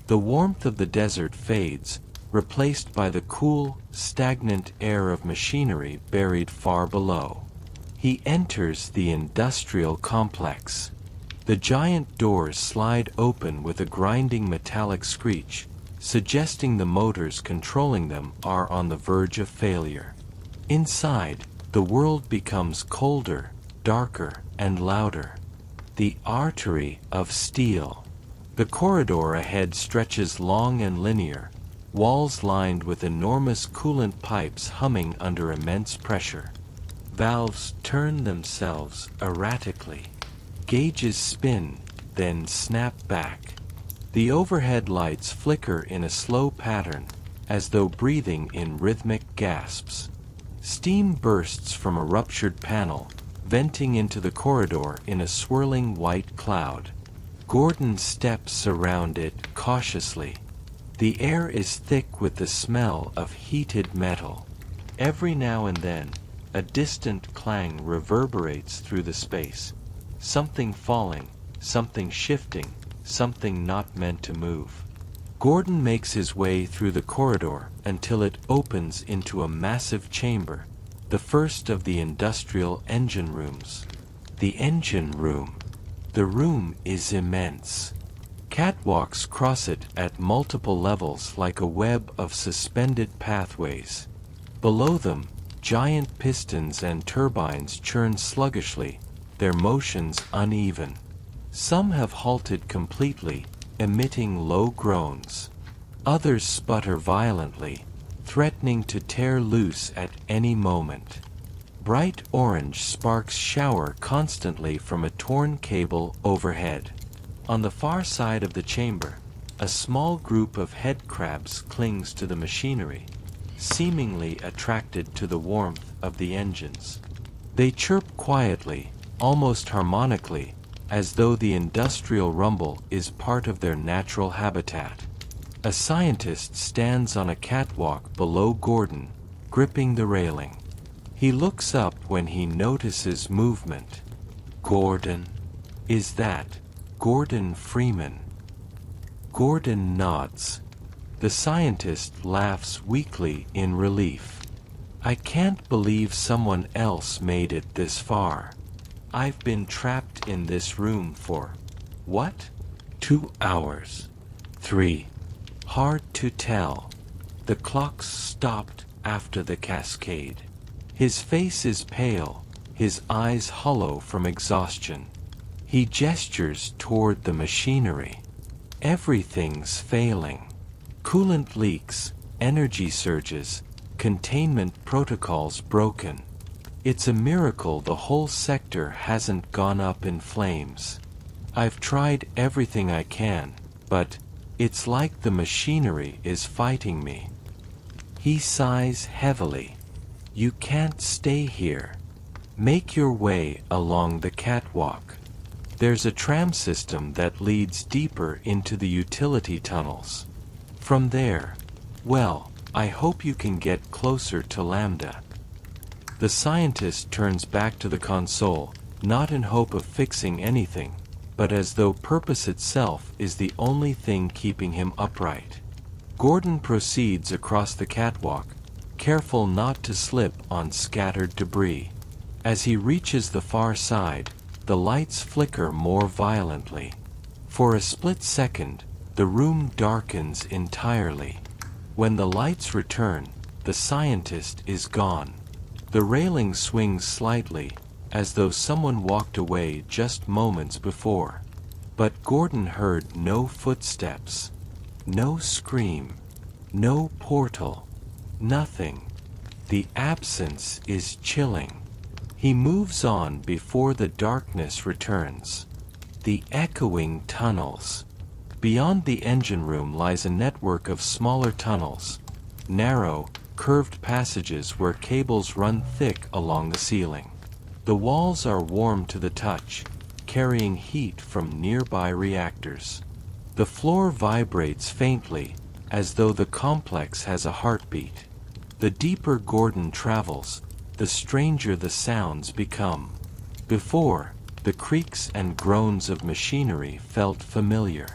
The warmth of the desert fades, replaced by the cool, stagnant air of machinery buried far below. He enters the industrial complex. The giant doors slide open with a grinding metallic screech, suggesting the motors controlling them are on the verge of failure. Inside, the world becomes colder, darker, and louder. The artery of steel. The corridor ahead stretches long and linear, walls lined with enormous coolant pipes humming under immense pressure. Valves turn themselves erratically. Gauges spin, then snap back. The overhead lights flicker in a slow pattern, as though breathing in rhythmic gasps. Steam bursts from a ruptured panel, venting into the corridor in a swirling white cloud. Gordon steps around it cautiously. The air is thick with the smell of heated metal. Every now and then, a distant clang reverberates through the space. Something falling, something shifting, something not meant to move. Gordon makes his way through the corridor until it opens into a massive chamber, the first of the industrial engine rooms. The engine room. The room is immense. Catwalks cross it at multiple levels like a web of suspended pathways. Below them, giant pistons and turbines churn sluggishly, their motions uneven. Some have halted completely, emitting low groans. Others sputter violently, threatening to tear loose at any moment. Bright orange sparks shower constantly from a torn cable overhead. On the far side of the chamber, a small group of head crabs clings to the machinery, seemingly attracted to the warmth of the engines. They chirp quietly, almost harmonically, as though the industrial rumble is part of their natural habitat. A scientist stands on a catwalk below Gordon, gripping the railing. He looks up when he notices movement. Gordon? Is that Gordon Freeman? Gordon nods. The scientist laughs weakly in relief. I can't believe someone else made it this far. I've been trapped in this room for, what? 2 hours. 3. Hard to tell. The clocks stopped after the cascade. His face is pale, his eyes hollow from exhaustion. He gestures toward the machinery. Everything's failing. Coolant leaks, energy surges, containment protocols broken. It's a miracle the whole sector hasn't gone up in flames. I've tried everything I can, but it's like the machinery is fighting me. He sighs heavily. You can't stay here. Make your way along the catwalk. There's a tram system that leads deeper into the utility tunnels. From there, well, I hope you can get closer to Lambda. The scientist turns back to the console, not in hope of fixing anything, but as though purpose itself is the only thing keeping him upright. Gordon proceeds across the catwalk, careful not to slip on scattered debris. As he reaches the far side, the lights flicker more violently. For a split second, the room darkens entirely. When the lights return, the scientist is gone. The railing swings slightly, as though someone walked away just moments before. But Gordon heard no footsteps, no scream, no portal, nothing. The absence is chilling. He moves on before the darkness returns. The echoing tunnels. Beyond the engine room lies a network of smaller tunnels, narrow, curved passages where cables run thick along the ceiling. The walls are warm to the touch, carrying heat from nearby reactors. The floor vibrates faintly, as though the complex has a heartbeat. The deeper Gordon travels, the stranger the sounds become. Before, the creaks and groans of machinery felt familiar.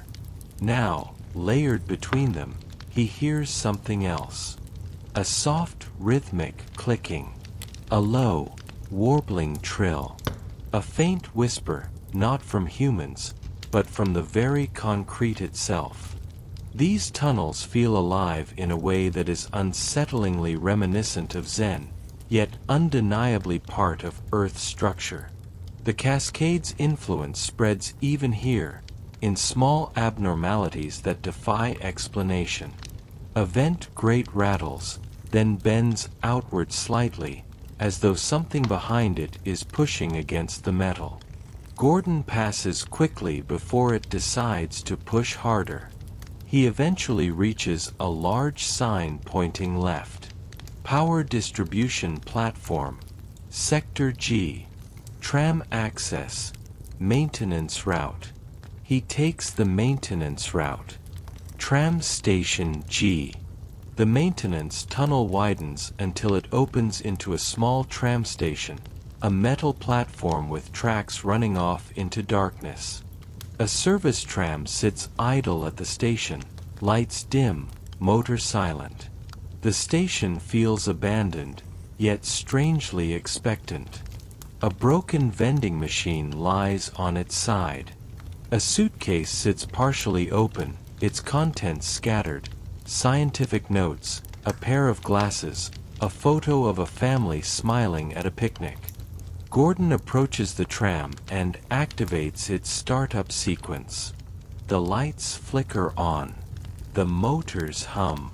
Now, layered between them, he hears something else. A soft, rhythmic clicking. A low, warbling trill. A faint whisper, not from humans, but from the very concrete itself. These tunnels feel alive in a way that is unsettlingly reminiscent of Zen, yet undeniably part of Earth's structure. The cascade's influence spreads even here, in small abnormalities that defy explanation. A vent grate rattles, then bends outward slightly, as though something behind it is pushing against the metal. Gordon passes quickly before it decides to push harder. He eventually reaches a large sign pointing left. Power distribution platform. Sector G. Tram access. Maintenance route. He takes the maintenance route. Tram station G. The maintenance tunnel widens until it opens into a small tram station, a metal platform with tracks running off into darkness. A service tram sits idle at the station, lights dim, motor silent. The station feels abandoned, yet strangely expectant. A broken vending machine lies on its side. A suitcase sits partially open, its contents scattered. Scientific notes, a pair of glasses, a photo of a family smiling at a picnic. Gordon approaches the tram and activates its startup sequence. The lights flicker on. The motors hum.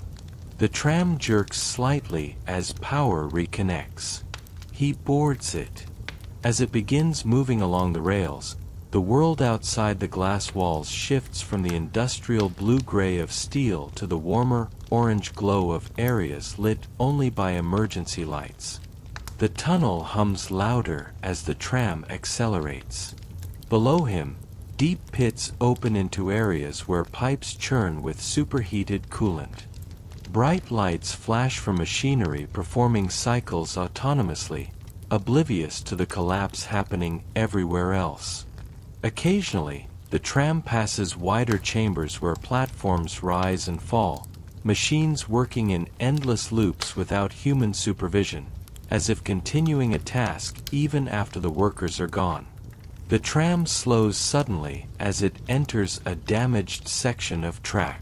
The tram jerks slightly as power reconnects. He boards it. As it begins moving along the rails, the world outside the glass walls shifts from the industrial blue-gray of steel to the warmer, orange glow of areas lit only by emergency lights. The tunnel hums louder as the tram accelerates. Below him, deep pits open into areas where pipes churn with superheated coolant. Bright lights flash from machinery performing cycles autonomously, oblivious to the collapse happening everywhere else. Occasionally, the tram passes wider chambers where platforms rise and fall, machines working in endless loops without human supervision, as if continuing a task even after the workers are gone. The tram slows suddenly as it enters a damaged section of track.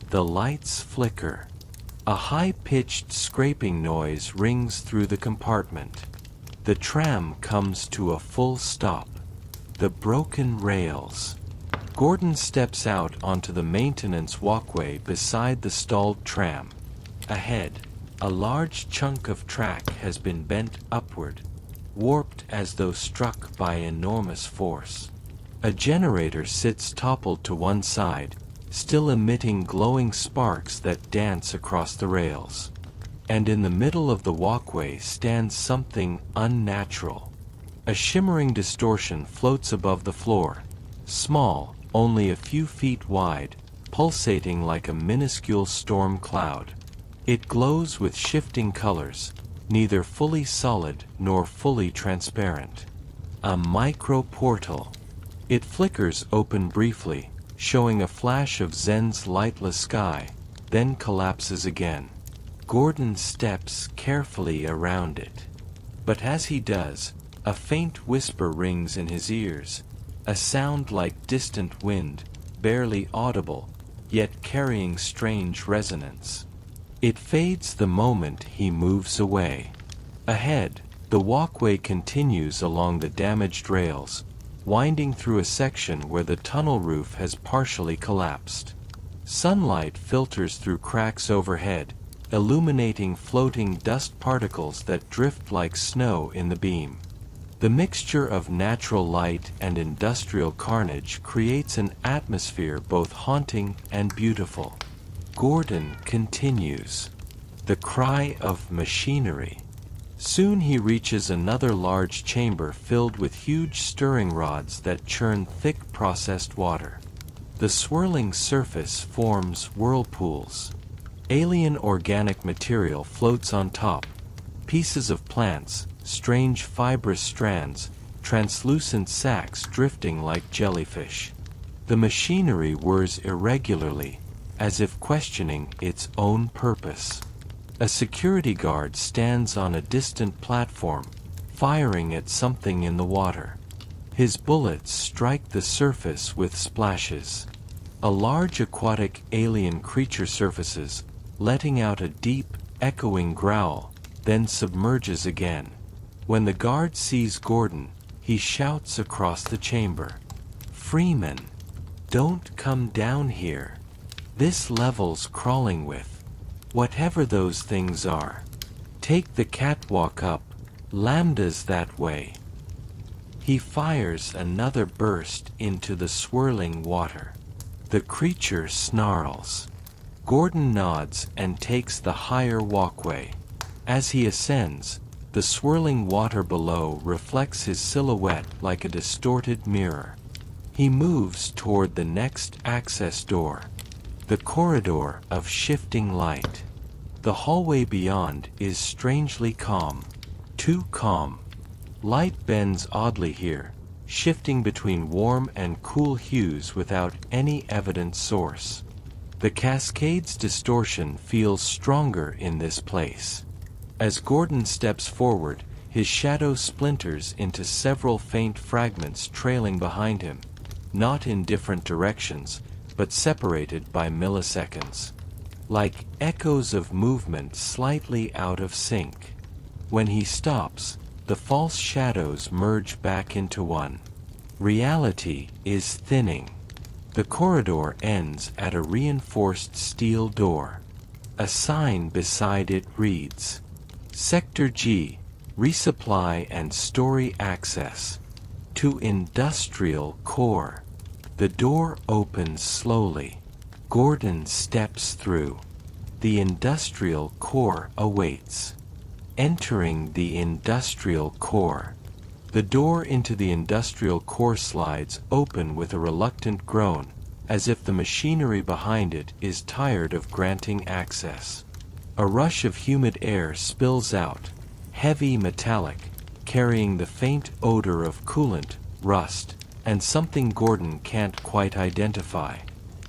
The lights flicker. A high-pitched scraping noise rings through the compartment. The tram comes to a full stop. The broken rails. Gordon steps out onto the maintenance walkway beside the stalled tram. Ahead, a large chunk of track has been bent upward, warped as though struck by enormous force. A generator sits toppled to one side, still emitting glowing sparks that dance across the rails. And in the middle of the walkway stands something unnatural. A shimmering distortion floats above the floor, small, only a few feet wide, pulsating like a minuscule storm cloud. It glows with shifting colors, neither fully solid nor fully transparent. A micro-portal. It flickers open briefly, showing a flash of Zen's lightless sky, then collapses again. Gordon steps carefully around it. But as he does, a faint whisper rings in his ears, a sound like distant wind, barely audible, yet carrying strange resonance. It fades the moment he moves away. Ahead, the walkway continues along the damaged rails, winding through a section where the tunnel roof has partially collapsed. Sunlight filters through cracks overhead, illuminating floating dust particles that drift like snow in the beam. The mixture of natural light and industrial carnage creates an atmosphere both haunting and beautiful. Gordon continues. The cry of machinery. Soon he reaches another large chamber filled with huge stirring rods that churn thick processed water. The swirling surface forms whirlpools. Alien organic material floats on top. Pieces of plants, strange fibrous strands, translucent sacs drifting like jellyfish. The machinery whirs irregularly, as if questioning its own purpose. A security guard stands on a distant platform, firing at something in the water. His bullets strike the surface with splashes. A large aquatic alien creature surfaces, letting out a deep, echoing growl, then submerges again. When the guard sees Gordon, he shouts across the chamber. "Freeman! Don't come down here. This level's crawling with Whatever those things are. Take the catwalk up. Lambda's that way. He fires another burst into the swirling water. The creature snarls. Gordon nods and takes the higher walkway. As he ascends, the swirling water below reflects his silhouette like a distorted mirror. He moves toward the next access door. The corridor of shifting light. The hallway beyond is strangely calm. Too calm. Light bends oddly here, shifting between warm and cool hues without any evident source. The cascade's distortion feels stronger in this place. As Gordon steps forward, his shadow splinters into several faint fragments trailing behind him, not in different directions, but separated by milliseconds. Like echoes of movement slightly out of sync. When he stops, the false shadows merge back into one. Reality is thinning. The corridor ends at a reinforced steel door. A sign beside it reads, Sector G, Resupply and Story Access. To Industrial Core. The door opens slowly. Gordon steps through. The industrial core awaits. Entering the industrial core. The door into the industrial core slides open with a reluctant groan, as if the machinery behind it is tired of granting access. A rush of humid air spills out, heavy metallic, carrying the faint odor of coolant, rust, and something Gordon can't quite identify.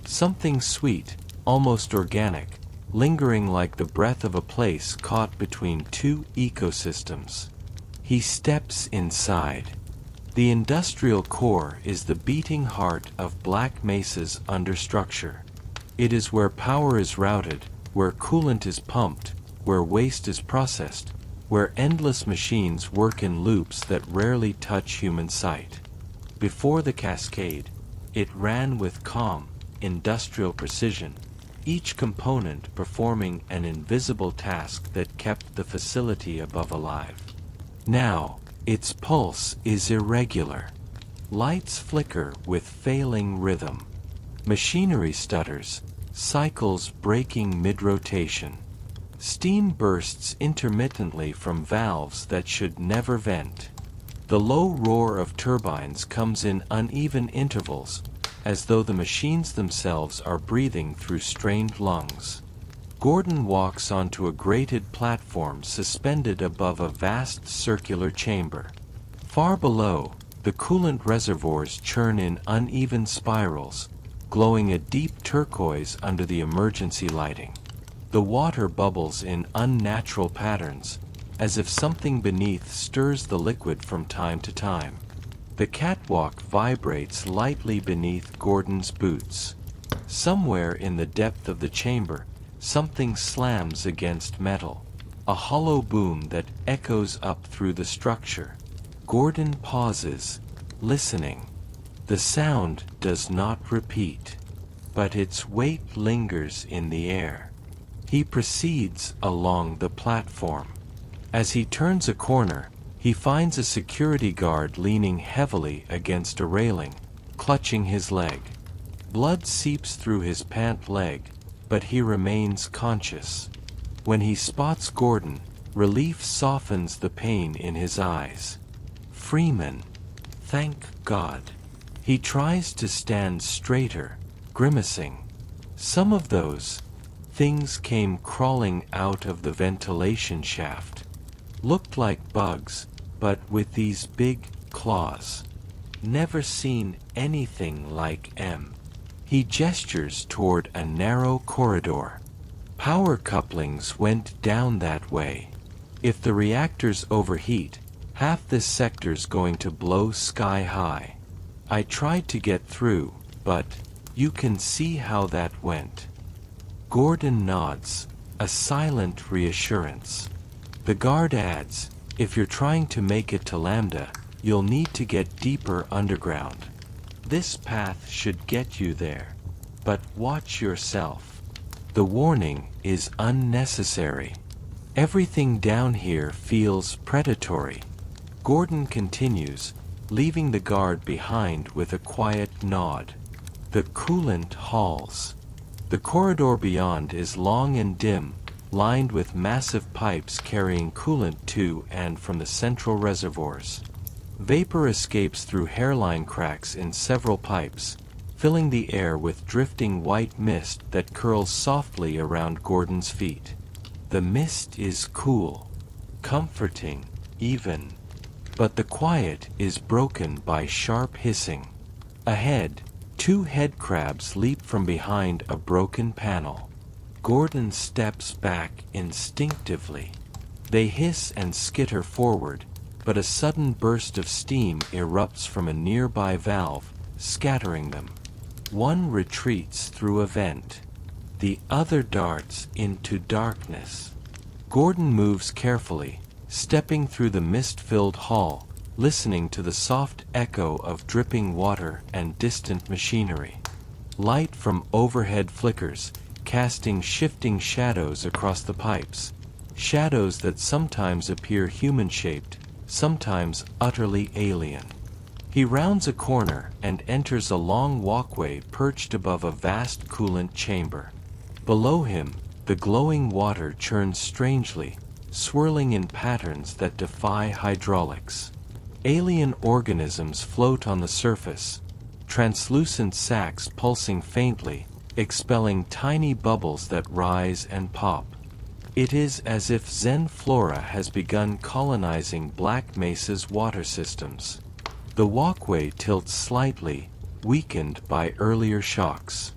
Something sweet, almost organic, lingering like the breath of a place caught between two ecosystems. He steps inside. The industrial core is the beating heart of Black Mesa's understructure. It is where power is routed, where coolant is pumped, where waste is processed, where endless machines work in loops that rarely touch human sight. Before the cascade, it ran with calm, industrial precision, each component performing an invisible task that kept the facility above alive. Now, its pulse is irregular. Lights flicker with failing rhythm. Machinery stutters, cycles breaking mid-rotation. Steam bursts intermittently from valves that should never vent. The low roar of turbines comes in uneven intervals, as though the machines themselves are breathing through strained lungs. Gordon walks onto a grated platform suspended above a vast circular chamber. Far below, the coolant reservoirs churn in uneven spirals, glowing a deep turquoise under the emergency lighting. The water bubbles in unnatural patterns, as if something beneath stirs the liquid from time to time. The catwalk vibrates lightly beneath Gordon's boots. Somewhere in the depth of the chamber, something slams against metal, a hollow boom that echoes up through the structure. Gordon pauses, listening. The sound does not repeat, but its weight lingers in the air. He proceeds along the platform. As he turns a corner, he finds a security guard leaning heavily against a railing, clutching his leg. Blood seeps through his pant leg, but he remains conscious. When he spots Gordon, relief softens the pain in his eyes. Freeman. Thank God. He tries to stand straighter, grimacing. Some of those things came crawling out of the ventilation shaft. Looked like bugs, but with these big claws. Never seen anything like them. He gestures toward a narrow corridor. Power couplings went down that way. If the reactors overheat, half this sector's going to blow sky high. I tried to get through, but you can see how that went. Gordon nods, a silent reassurance. The guard adds, if you're trying to make it to Lambda, you'll need to get deeper underground. This path should get you there. But watch yourself. The warning is unnecessary. Everything down here feels predatory. Gordon continues, leaving the guard behind with a quiet nod. The coolant halls. The corridor beyond is long and dim, lined with massive pipes carrying coolant to and from the central reservoirs. Vapor escapes through hairline cracks in several pipes, filling the air with drifting white mist that curls softly around Gordon's feet. The mist is cool, comforting, even. But the quiet is broken by sharp hissing. Ahead, two head crabs leap from behind a broken panel. Gordon steps back instinctively. They hiss and skitter forward, but a sudden burst of steam erupts from a nearby valve, scattering them. One retreats through a vent. The other darts into darkness. Gordon moves carefully, stepping through the mist-filled hall, listening to the soft echo of dripping water and distant machinery. Light from overhead flickers, casting shifting shadows across the pipes, shadows that sometimes appear human-shaped, sometimes utterly alien. He rounds a corner and enters a long walkway perched above a vast coolant chamber. Below him, the glowing water churns strangely, swirling in patterns that defy hydraulics. Alien organisms float on the surface, translucent sacs pulsing faintly, expelling tiny bubbles that rise and pop. It is as if Zen flora has begun colonizing Black Mesa's water systems. The walkway tilts slightly, weakened by earlier shocks.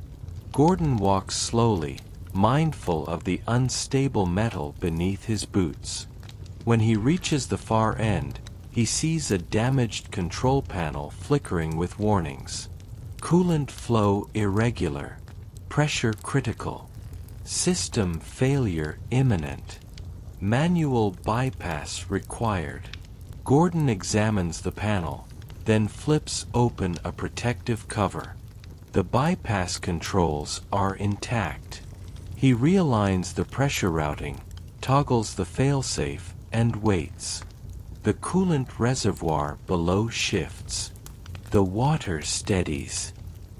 Gordon walks slowly, mindful of the unstable metal beneath his boots. When he reaches the far end, he sees a damaged control panel flickering with warnings. Coolant flow irregular. Pressure critical. System failure imminent. Manual bypass required. Gordon examines the panel, then flips open a protective cover. The bypass controls are intact. He realigns the pressure routing, toggles the failsafe, and waits. The coolant reservoir below shifts. The water steadies.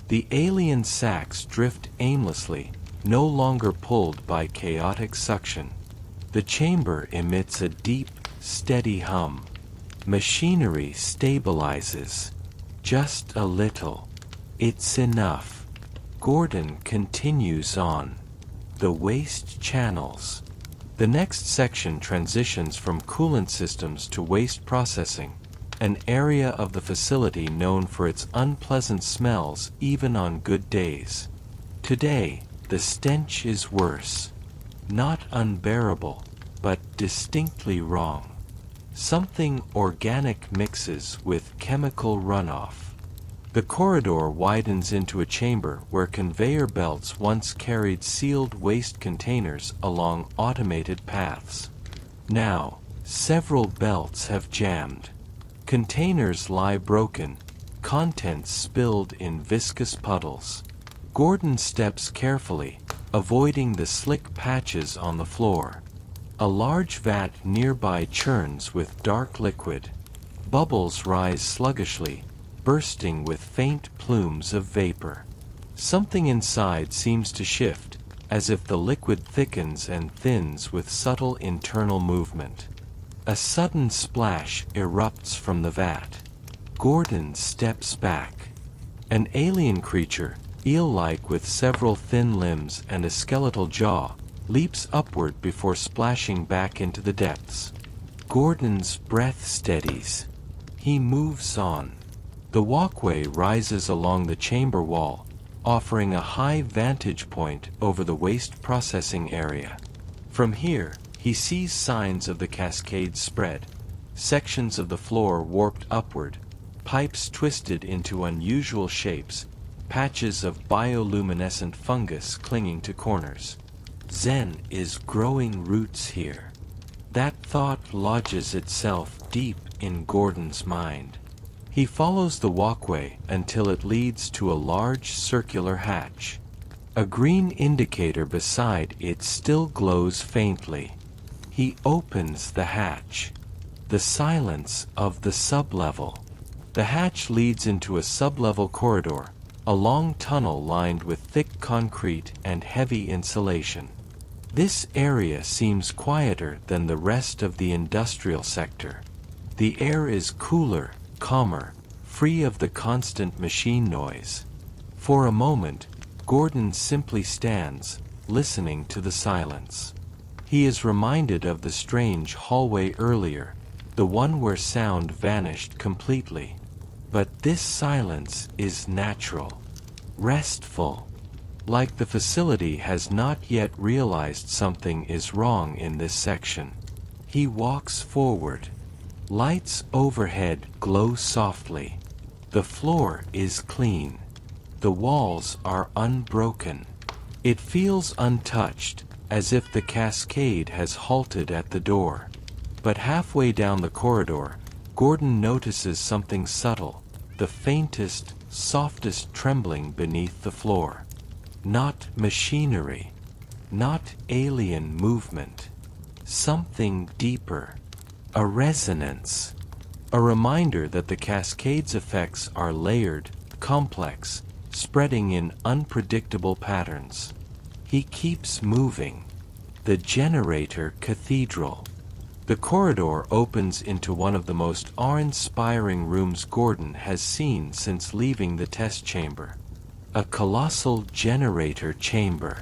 The alien sacs drift aimlessly, no longer pulled by chaotic suction. The chamber emits a deep, steady hum. Machinery stabilizes. Just a little. It's enough. Gordon continues on. The waste channels. The next section transitions from coolant systems to waste processing, an area of the facility known for its unpleasant smells even on good days. Today, the stench is worse. Not unbearable, but distinctly wrong. Something organic mixes with chemical runoff. The corridor widens into a chamber where conveyor belts once carried sealed waste containers along automated paths. Now, several belts have jammed. Containers lie broken, contents spilled in viscous puddles. Gordon steps carefully, avoiding the slick patches on the floor. A large vat nearby churns with dark liquid. Bubbles rise sluggishly, bursting with faint plumes of vapor. Something inside seems to shift, as if the liquid thickens and thins with subtle internal movement. A sudden splash erupts from the vat. Gordon steps back. An alien creature, eel-like with several thin limbs and a skeletal jaw, leaps upward before splashing back into the depths. Gordon's breath steadies. He moves on. The walkway rises along the chamber wall, offering a high vantage point over the waste processing area. From here, he sees signs of the cascade spread, sections of the floor warped upward, pipes twisted into unusual shapes, patches of bioluminescent fungus clinging to corners. Zen is growing roots here. That thought lodges itself deep in Gordon's mind. He follows the walkway until it leads to a large circular hatch. A green indicator beside it still glows faintly. He opens the hatch. The silence of the sublevel. The hatch leads into a sublevel corridor, a long tunnel lined with thick concrete and heavy insulation. This area seems quieter than the rest of the industrial sector. The air is cooler, calmer, free of the constant machine noise. For a moment, Gordon simply stands, listening to the silence. He is reminded of the strange hallway earlier, the one where sound vanished completely. But this silence is natural, restful, like the facility has not yet realized something is wrong in this section. He walks forward. Lights overhead glow softly. The floor is clean. The walls are unbroken. It feels untouched, as if the cascade has halted at the door. But halfway down the corridor, Gordon notices something subtle, the faintest, softest trembling beneath the floor. Not machinery. Not alien movement. Something deeper. A resonance. A reminder that the cascade's effects are layered, complex, spreading in unpredictable patterns. He keeps moving. The generator cathedral. The corridor opens into one of the most awe-inspiring rooms Gordon has seen since leaving the test chamber. A colossal generator chamber.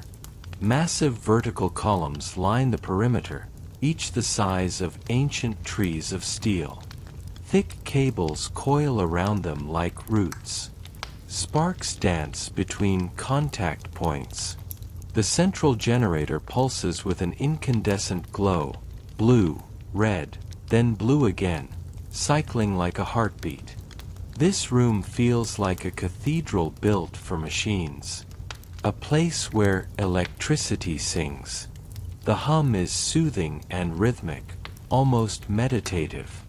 Massive vertical columns line the perimeter, each the size of ancient trees of steel. Thick cables coil around them like roots. Sparks dance between contact points. The central generator pulses with an incandescent glow, blue, red, then blue again, cycling like a heartbeat. This room feels like a cathedral built for machines. A place where electricity sings. The hum is soothing and rhythmic, almost meditative.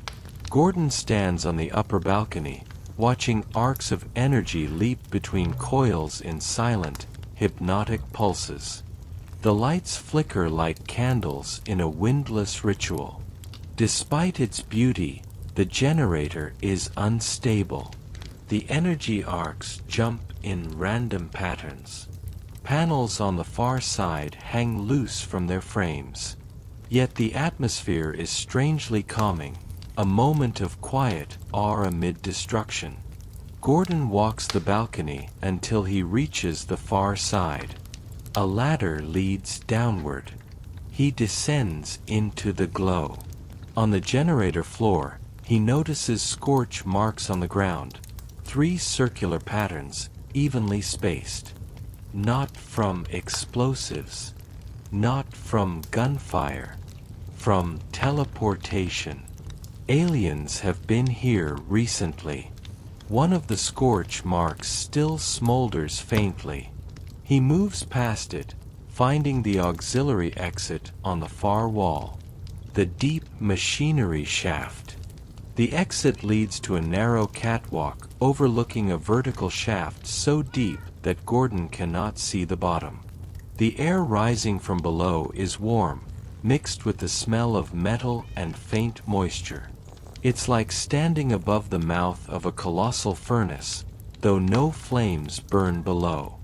Gordon stands on the upper balcony, watching arcs of energy leap between coils in silent, hypnotic pulses. The lights flicker like candles in a windless ritual. Despite its beauty, the generator is unstable. The energy arcs jump in random patterns. Panels on the far side hang loose from their frames. Yet the atmosphere is strangely calming, a moment of quiet awe amid destruction. Gordon walks the balcony until he reaches the far side. A ladder leads downward. He descends into the glow. On the generator floor, he notices scorch marks on the ground, 3 circular patterns, evenly spaced. Not from explosives. Not from gunfire. From teleportation. Aliens have been here recently. One of the scorch marks still smolders faintly. He moves past it, finding the auxiliary exit on the far wall. The deep machinery shaft. The exit leads to a narrow catwalk overlooking a vertical shaft so deep that Gordon cannot see the bottom. The air rising from below is warm, mixed with the smell of metal and faint moisture. It's like standing above the mouth of a colossal furnace, though no flames burn below.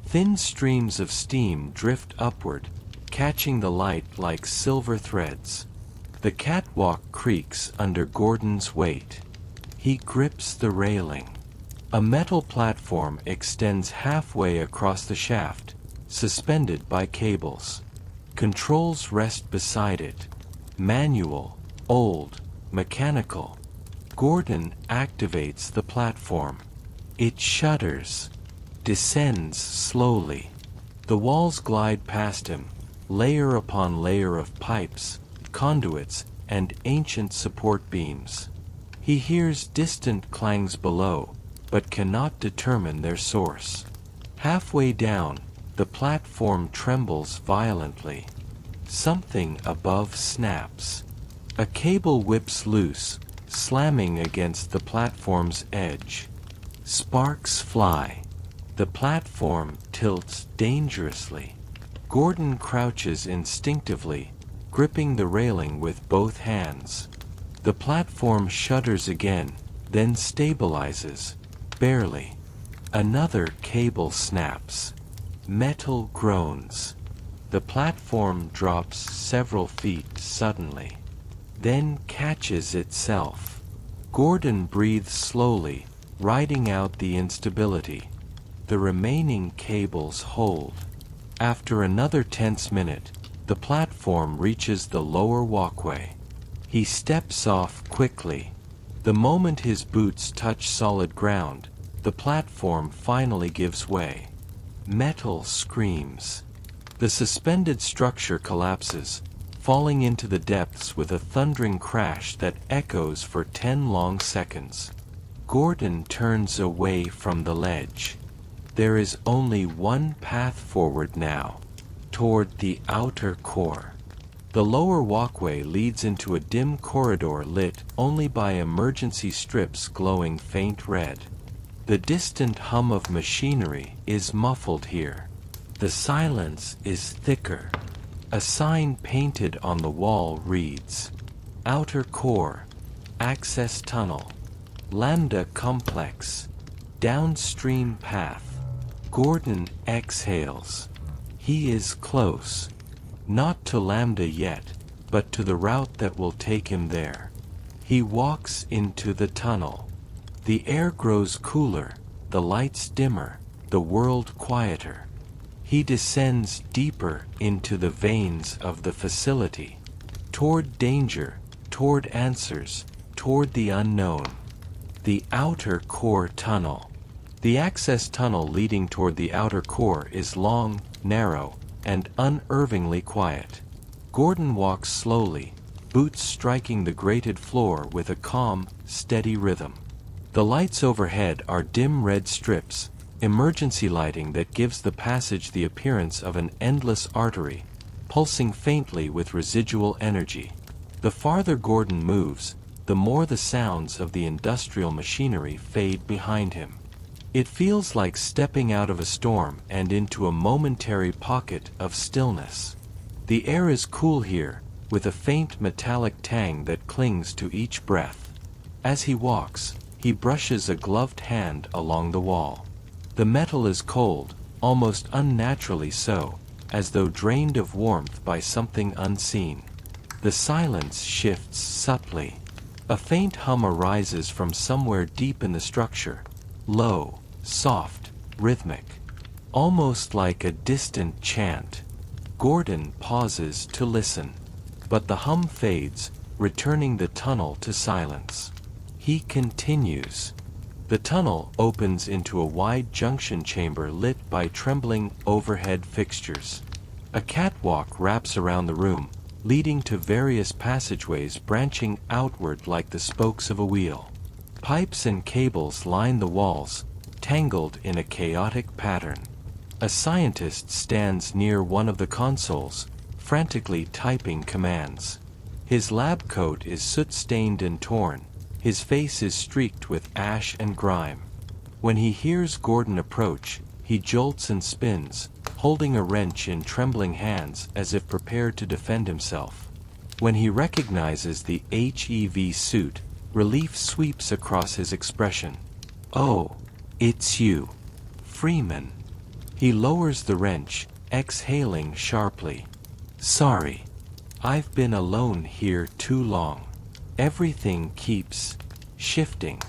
Thin streams of steam drift upward, catching the light like silver threads. The catwalk creaks under Gordon's weight. He grips the railing. A metal platform extends halfway across the shaft, suspended by cables. Controls rest beside it. Manual, old, mechanical. Gordon activates the platform. It shudders. Descends slowly. The walls glide past him, layer upon layer of pipes, conduits, and ancient support beams. He hears distant clangs below, but cannot determine their source. Halfway down, the platform trembles violently. Something above snaps. A cable whips loose, slamming against the platform's edge. Sparks fly. The platform tilts dangerously. Gordon crouches instinctively, gripping the railing with both hands. The platform shudders again, then stabilizes, barely. Another cable snaps. Metal groans. The platform drops several feet suddenly, then catches itself. Gordon breathes slowly, riding out the instability. The remaining cables hold. After another tense minute, the platform reaches the lower walkway. He steps off quickly. The moment his boots touch solid ground, the platform finally gives way. Metal screams. The suspended structure collapses, falling into the depths with a thundering crash that echoes for 10 long seconds. Gordon turns away from the ledge. There is only one path forward now, toward the outer core. The lower walkway leads into a dim corridor lit only by emergency strips glowing faint red. The distant hum of machinery is muffled here. The silence is thicker. A sign painted on the wall reads, "Outer Core, Access Tunnel, Lambda Complex, Downstream Path." Gordon exhales. He is close. Not to Lambda yet, but to the route that will take him there. He walks into the tunnel. The air grows cooler, the lights dimmer, the world quieter. He descends deeper into the veins of the facility, toward danger, toward answers, toward the unknown. The outer core tunnel. The access tunnel leading toward the outer core is long, narrow, and unnervingly quiet. Gordon walks slowly, boots striking the grated floor with a calm, steady rhythm. The lights overhead are dim red strips, emergency lighting that gives the passage the appearance of an endless artery, pulsing faintly with residual energy. The farther Gordon moves, the more the sounds of the industrial machinery fade behind him. It feels like stepping out of a storm and into a momentary pocket of stillness. The air is cool here, with a faint metallic tang that clings to each breath. As he walks, he brushes a gloved hand along the wall. The metal is cold, almost unnaturally so, as though drained of warmth by something unseen. The silence shifts subtly. A faint hum arises from somewhere deep in the structure, low, soft, rhythmic, almost like a distant chant. Gordon pauses to listen, but the hum fades, returning the tunnel to silence. He continues. The tunnel opens into a wide junction chamber lit by trembling overhead fixtures. A catwalk wraps around the room, leading to various passageways branching outward like the spokes of a wheel. Pipes and cables line the walls, tangled in a chaotic pattern. A scientist stands near one of the consoles, frantically typing commands. His lab coat is soot-stained and torn. His face is streaked with ash and grime. When he hears Gordon approach, he jolts and spins, holding a wrench in trembling hands as if prepared to defend himself. When he recognizes the HEV suit, relief sweeps across his expression. "Oh, it's you, Freeman." He lowers the wrench, exhaling sharply. "Sorry. I've been alone here too long. Everything keeps shifting.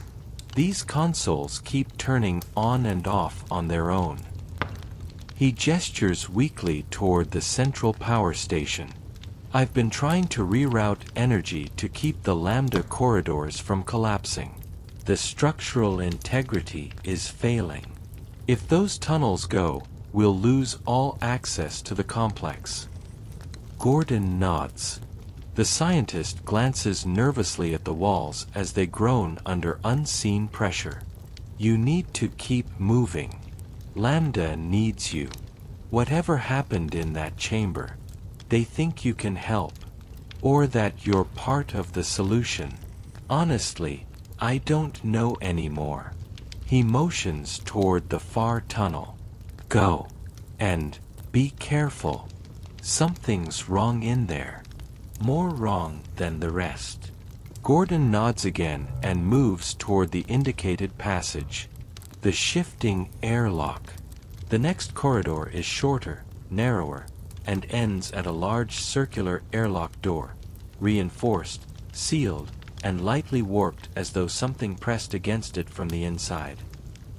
These consoles keep turning on and off on their own." He gestures weakly toward the central power station. "I've been trying to reroute energy to keep the Lambda corridors from collapsing. The structural integrity is failing. If those tunnels go, we'll lose all access to the complex." Gordon nods. The scientist glances nervously at the walls as they groan under unseen pressure. "You need to keep moving. Lambda needs you. Whatever happened in that chamber, they think you can help. Or that you're part of the solution. Honestly, I don't know anymore." He motions toward the far tunnel. Go. And be careful. Something's wrong in there. More wrong than the rest. Gordon nods again and moves toward the indicated passage. The shifting airlock. The next corridor is shorter, narrower, and ends at a large circular airlock door, reinforced, sealed, and lightly warped as though something pressed against it from the inside.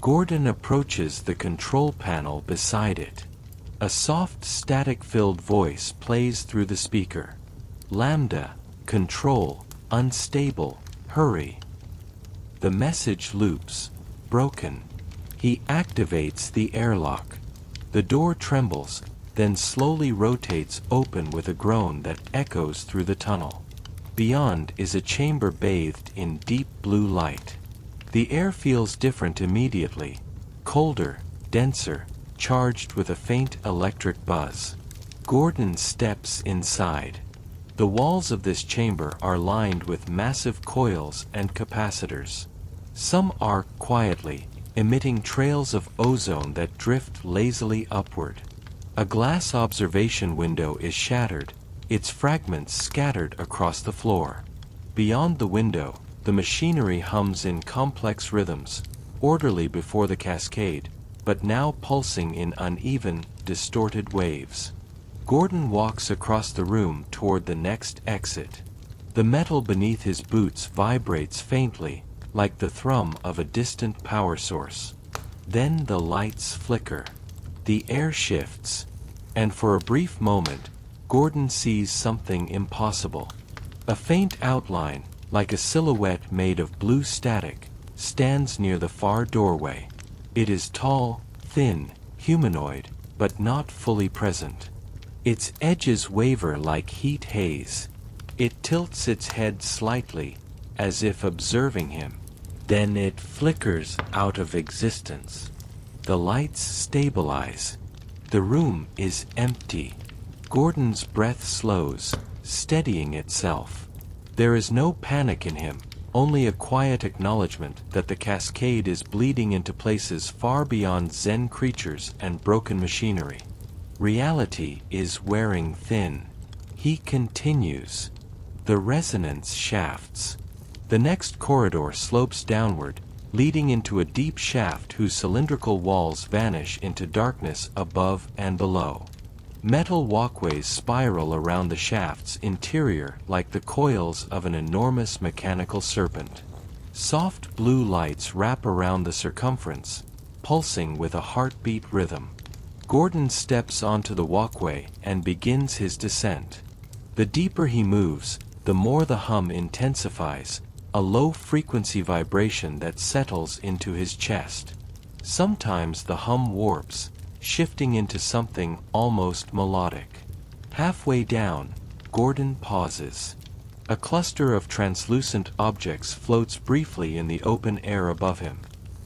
Gordon approaches the control panel beside it. A soft static-filled voice plays through the speaker. Lambda, control, unstable, hurry. The message loops. Broken. He activates the airlock. The door trembles, then slowly rotates open with a groan that echoes through the tunnel. Beyond is a chamber bathed in deep blue light. The air feels different immediately. Colder, denser, charged with a faint electric buzz. Gordon steps inside. The walls of this chamber are lined with massive coils and capacitors. Some arc quietly, emitting trails of ozone that drift lazily upward. A glass observation window is shattered, its fragments scattered across the floor. Beyond the window, the machinery hums in complex rhythms, orderly before the cascade, but now pulsing in uneven, distorted waves. Gordon walks across the room toward the next exit. The metal beneath his boots vibrates faintly, like the thrum of a distant power source. Then the lights flicker. The air shifts. And for a brief moment, Gordon sees something impossible. A faint outline, like a silhouette made of blue static, stands near the far doorway. It is tall, thin, humanoid, but not fully present. Its edges waver like heat haze. It tilts its head slightly, as if observing him. Then it flickers out of existence. The lights stabilize. The room is empty. Gordon's breath slows, steadying itself. There is no panic in him, only a quiet acknowledgement that the cascade is bleeding into places far beyond Zen creatures and broken machinery. Reality is wearing thin. He continues. The resonance shafts. The next corridor slopes downward, leading into a deep shaft whose cylindrical walls vanish into darkness above and below. Metal walkways spiral around the shaft's interior like the coils of an enormous mechanical serpent. Soft blue lights wrap around the circumference, pulsing with a heartbeat rhythm. Gordon steps onto the walkway and begins his descent. The deeper he moves, the more the hum intensifies, a low-frequency vibration that settles into his chest. Sometimes the hum warps, shifting into something almost melodic. Halfway down, Gordon pauses. A cluster of translucent objects floats briefly in the open air above him.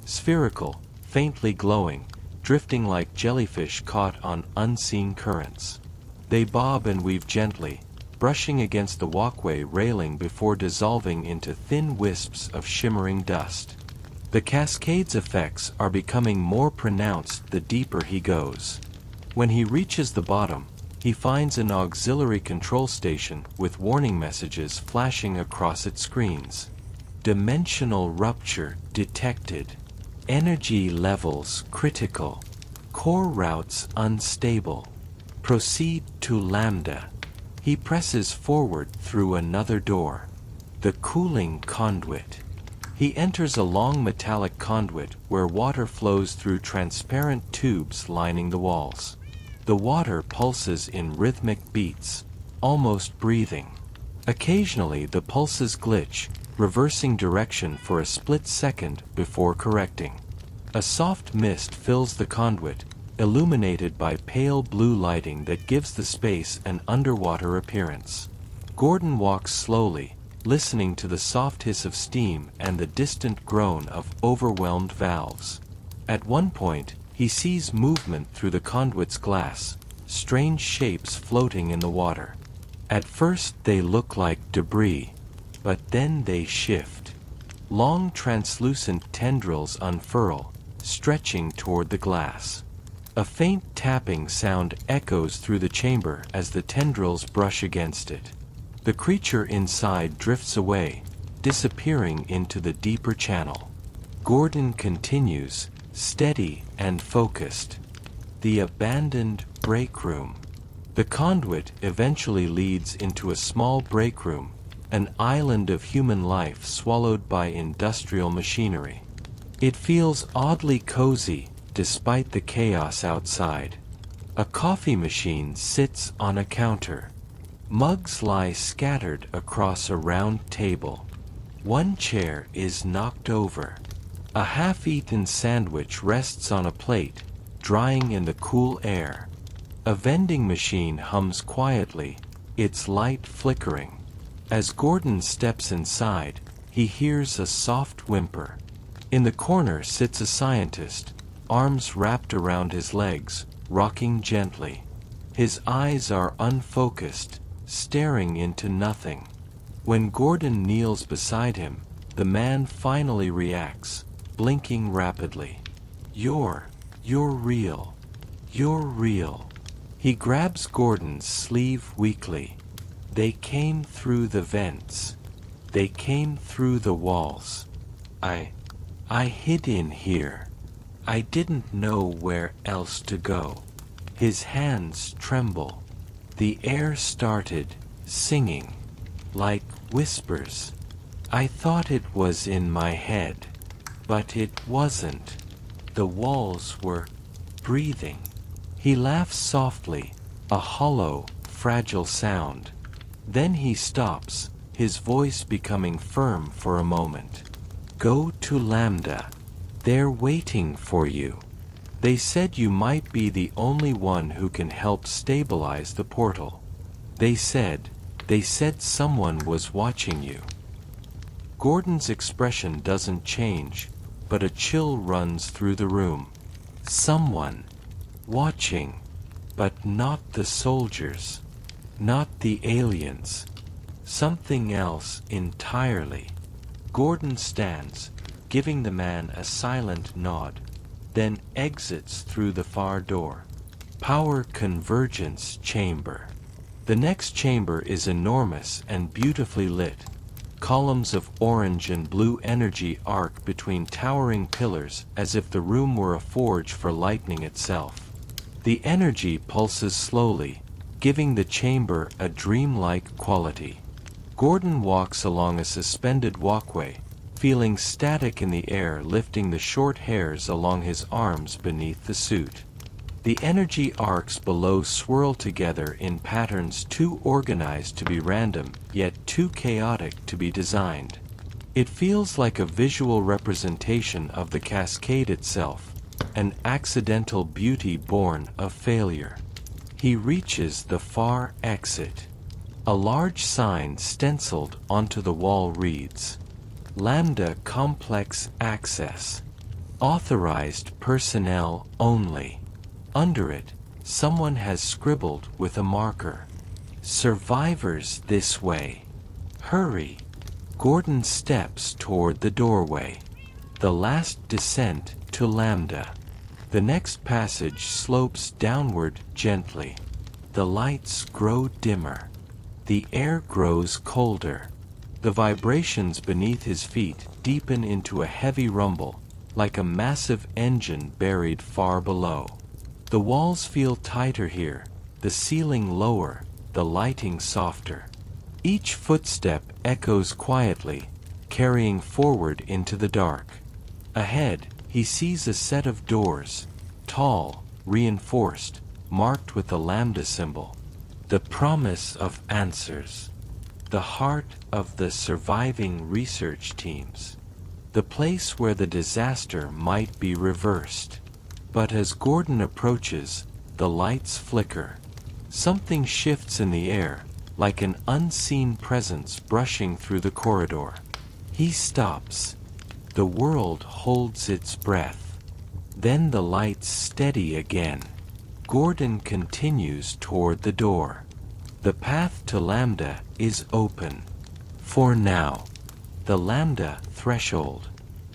Spherical, faintly glowing, drifting like jellyfish caught on unseen currents. They bob and weave gently, brushing against the walkway railing before dissolving into thin wisps of shimmering dust. The cascade's effects are becoming more pronounced the deeper he goes. When he reaches the bottom, he finds an auxiliary control station with warning messages flashing across its screens. Dimensional rupture detected. Energy levels critical. Core routes unstable. Proceed to Lambda. He presses forward through another door. The cooling conduit. He enters a long metallic conduit where water flows through transparent tubes lining the walls. The water pulses in rhythmic beats, almost breathing. Occasionally the pulses glitch, reversing direction for a split second before correcting. A soft mist fills the conduit, illuminated by pale blue lighting that gives the space an underwater appearance. Gordon walks slowly, listening to the soft hiss of steam and the distant groan of overwhelmed valves. At one point, he sees movement through the conduit's glass, strange shapes floating in the water. At first they look like debris, but then they shift. Long translucent tendrils unfurl, stretching toward the glass. A faint tapping sound echoes through the chamber as the tendrils brush against it. The creature inside drifts away, disappearing into the deeper channel. Gordon continues, steady and focused. The abandoned break room. The conduit eventually leads into a small break room, an island of human life swallowed by industrial machinery. It feels oddly cozy, despite the chaos outside. A coffee machine sits on a counter. Mugs lie scattered across a round table. One chair is knocked over. A half-eaten sandwich rests on a plate, drying in the cool air. A vending machine hums quietly, its light flickering. As Gordon steps inside, he hears a soft whimper. In the corner sits a scientist, arms wrapped around his legs, rocking gently. His eyes are unfocused, staring into nothing. When Gordon kneels beside him, the man finally reacts, blinking rapidly. You're real. You're real. He grabs Gordon's sleeve weakly. They came through the vents. They came through the walls. I hid in here. I didn't know where else to go. His hands tremble. The air started singing, like whispers. I thought it was in my head, but it wasn't. The walls were breathing. He laughs softly, a hollow, fragile sound. Then he stops, his voice becoming firm for a moment. Go to Lambda. They're waiting for you. They said you might be the only one who can help stabilize the portal. They said someone was watching you. Gordon's expression doesn't change, but a chill runs through the room. Someone watching, but not the soldiers, not the aliens. Something else entirely. Gordon stands, giving the man a silent nod, then exits through the far door. Power convergence chamber. The next chamber is enormous and beautifully lit. Columns of orange and blue energy arc between towering pillars as if the room were a forge for lightning itself. The energy pulses slowly, giving the chamber a dreamlike quality. Gordon walks along a suspended walkway, feeling static in the air lifting the short hairs along his arms beneath the suit. The energy arcs below swirl together in patterns too organized to be random, yet too chaotic to be designed. It feels like a visual representation of the cascade itself, an accidental beauty born of failure. He reaches the far exit. A large sign stenciled onto the wall reads, Lambda Complex Access. Authorized personnel only. Under it, someone has scribbled with a marker, Survivors this way. Hurry. Gordon steps toward the doorway. The last descent to Lambda. The next passage slopes downward gently. The lights grow dimmer. The air grows colder. The vibrations beneath his feet deepen into a heavy rumble, like a massive engine buried far below. The walls feel tighter here, the ceiling lower, the lighting softer. Each footstep echoes quietly, carrying forward into the dark. Ahead, he sees a set of doors, tall, reinforced, marked with the Lambda symbol. The promise of answers. The heart of the surviving research teams. The place where the disaster might be reversed. But as Gordon approaches, the lights flicker. Something shifts in the air, like an unseen presence brushing through the corridor. He stops. The world holds its breath. Then the lights steady again. Gordon continues toward the door. The path to Lambda is open. For now. The lambda threshold.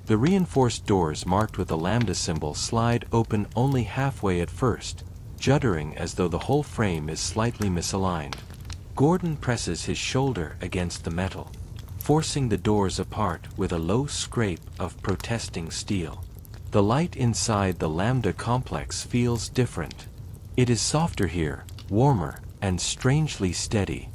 The reinforced doors marked with the lambda symbol slide open only halfway at first, juddering as though the whole frame is slightly misaligned. Gordon presses his shoulder against the metal, forcing the doors apart with a low scrape of protesting steel. The light inside the lambda complex feels different. It is softer here, warmer, and strangely steady.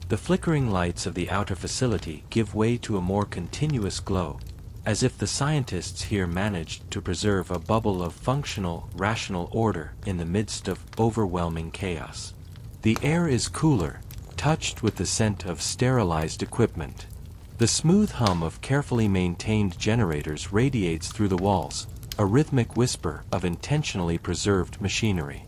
The flickering lights of the outer facility give way to a more continuous glow, as if the scientists here managed to preserve a bubble of functional, rational order in the midst of overwhelming chaos. The air is cooler, touched with the scent of sterilized equipment. The smooth hum of carefully maintained generators radiates through the walls, a rhythmic whisper of intentionally preserved machinery.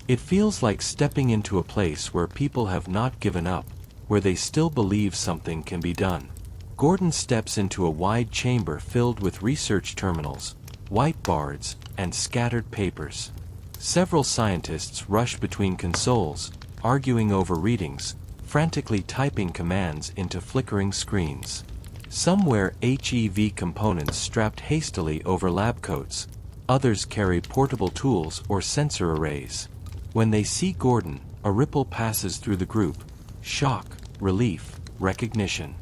It feels like stepping into a place where people have not given up, where they still believe something can be done. Gordon steps into a wide chamber filled with research terminals, whiteboards, and scattered papers. Several scientists rush between consoles, arguing over readings, frantically typing commands into flickering screens. Some wear HEV components strapped hastily over lab coats, others carry portable tools or sensor arrays. When they see Gordon, a ripple passes through the group: shock, relief, recognition.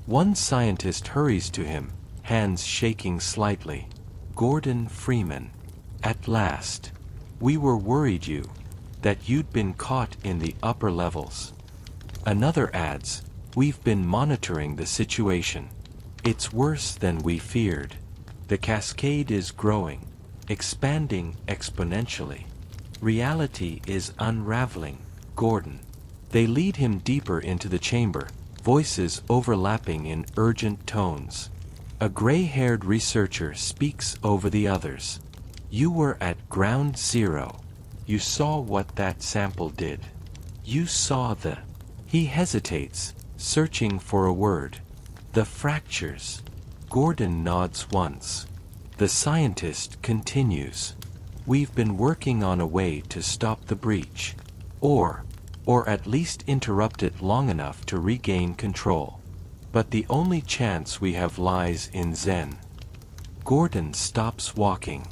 One scientist hurries to him, hands shaking slightly. "Gordon Freeman. At last. We were worried that you'd been caught in the upper levels." Another adds, "We've been monitoring the situation. It's worse than we feared. The cascade is growing, expanding exponentially. Reality is unraveling, Gordon." They lead him deeper into the chamber, voices overlapping in urgent tones. A gray-haired researcher speaks over the others. "You were at ground zero. You saw what that sample did. You saw the..." He hesitates, searching for a word. "The fractures." Gordon nods once. The scientist continues. "We've been working on a way to stop the breach. Or at least interrupt it long enough to regain control. But the only chance we have lies in Zen." Gordon stops walking.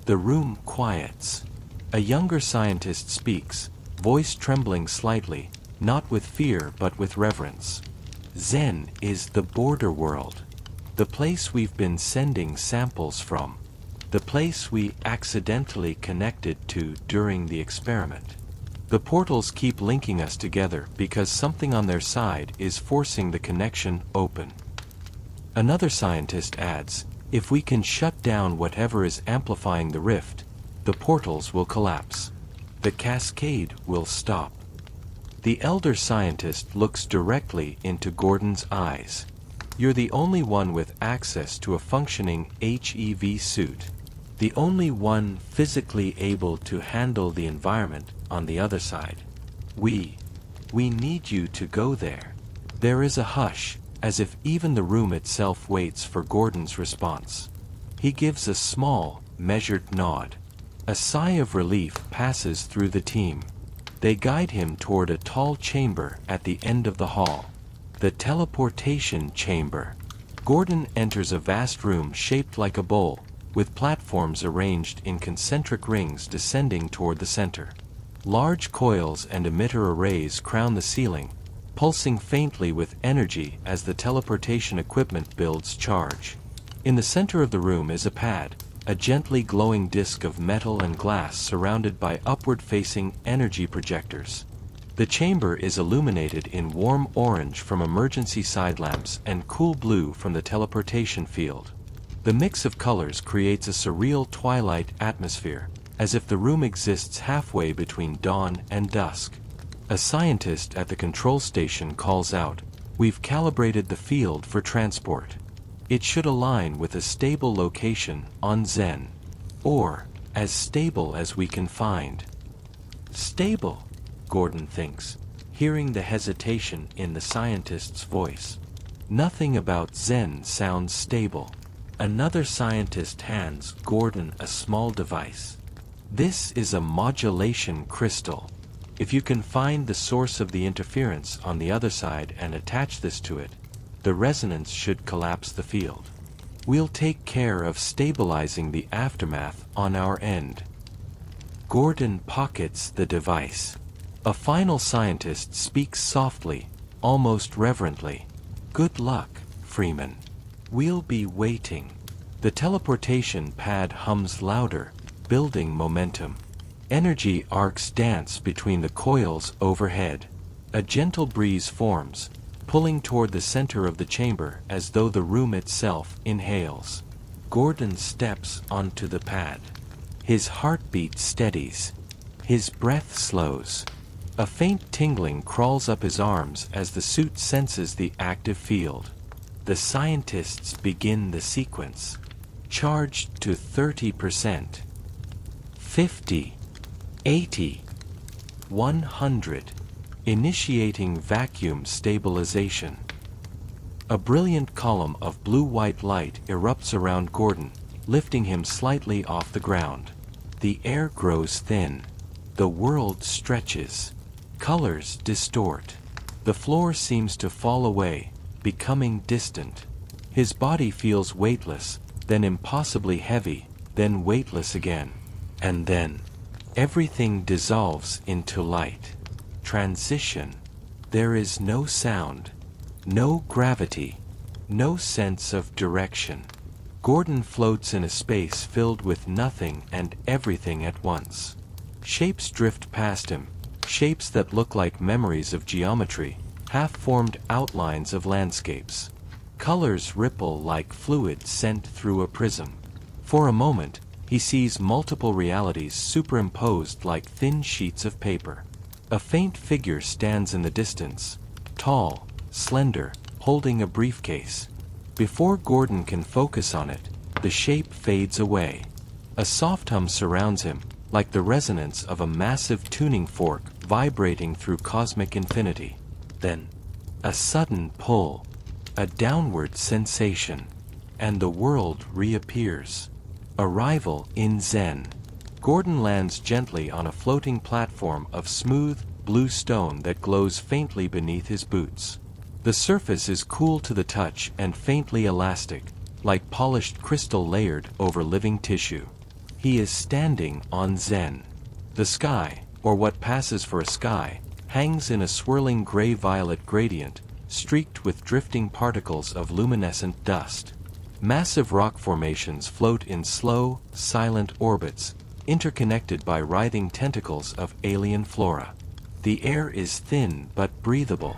The room quiets. A younger scientist speaks, voice trembling slightly, not with fear but with reverence. "Zen is the border world. The place we've been sending samples from. The place we accidentally connected to during the experiment. The portals keep linking us together because something on their side is forcing the connection open." Another scientist adds, "If we can shut down whatever is amplifying the rift, the portals will collapse. The cascade will stop." The elder scientist looks directly into Gordon's eyes. "You're the only one with access to a functioning HEV suit. The only one physically able to handle the environment on the other side. We need you to go there." There is a hush, as if even the room itself waits for Gordon's response. He gives a small, measured nod. A sigh of relief passes through the team. They guide him toward a tall chamber at the end of the hall. The teleportation chamber. Gordon enters a vast room shaped like a bowl, with platforms arranged in concentric rings descending toward the center. Large coils and emitter arrays crown the ceiling, pulsing faintly with energy as the teleportation equipment builds charge. In the center of the room is a pad, a gently glowing disk of metal and glass surrounded by upward-facing energy projectors. The chamber is illuminated in warm orange from emergency side lamps and cool blue from the teleportation field. The mix of colors creates a surreal twilight atmosphere, as if the room exists halfway between dawn and dusk. A scientist at the control station calls out, "We've calibrated the field for transport. It should align with a stable location on Zen. Or, as stable as we can find." "Stable?" Gordon thinks, hearing the hesitation in the scientist's voice. "Nothing about Zen sounds stable." Another scientist hands Gordon a small device. "This is a modulation crystal. If you can find the source of the interference on the other side and attach this to it, the resonance should collapse the field. We'll take care of stabilizing the aftermath on our end. Gordon pockets the device. A final scientist speaks softly, almost reverently. Good luck, Freeman. We'll be waiting. The teleportation pad hums louder, building momentum. Energy arcs dance between the coils overhead. A gentle breeze forms, pulling toward the center of the chamber as though the room itself inhales. Gordon steps onto the pad. His heartbeat steadies. His breath slows. A faint tingling crawls up his arms as the suit senses the active field. The scientists begin the sequence. Charged to 30%. 50. 80. 100. Initiating vacuum stabilization. A brilliant column of blue-white light erupts around Gordon, lifting him slightly off the ground. The air grows thin. The world stretches. Colors distort. The floor seems to fall away, becoming distant. His body feels weightless, then impossibly heavy, then weightless again. And then, everything dissolves into light. Transition. There is no sound, no gravity, no sense of direction. Gordon floats in a space filled with nothing and everything at once. Shapes drift past him, shapes that look like memories of geometry, half-formed outlines of landscapes. Colors ripple like fluid sent through a prism. For a moment, he sees multiple realities superimposed like thin sheets of paper. A faint figure stands in the distance, tall, slender, holding a briefcase. Before Gordon can focus on it, the shape fades away. A soft hum surrounds him, like the resonance of a massive tuning fork vibrating through cosmic infinity. Then, a sudden pull, a downward sensation, and the world reappears. Arrival in Zen. Gordon lands gently on a floating platform of smooth, blue stone that glows faintly beneath his boots. The surface is cool to the touch and faintly elastic, like polished crystal layered over living tissue. He is standing on Zen. The sky, or what passes for a sky, hangs in a swirling gray-violet gradient, streaked with drifting particles of luminescent dust. Massive rock formations float in slow, silent orbits, interconnected by writhing tentacles of alien flora. The air is thin but breathable.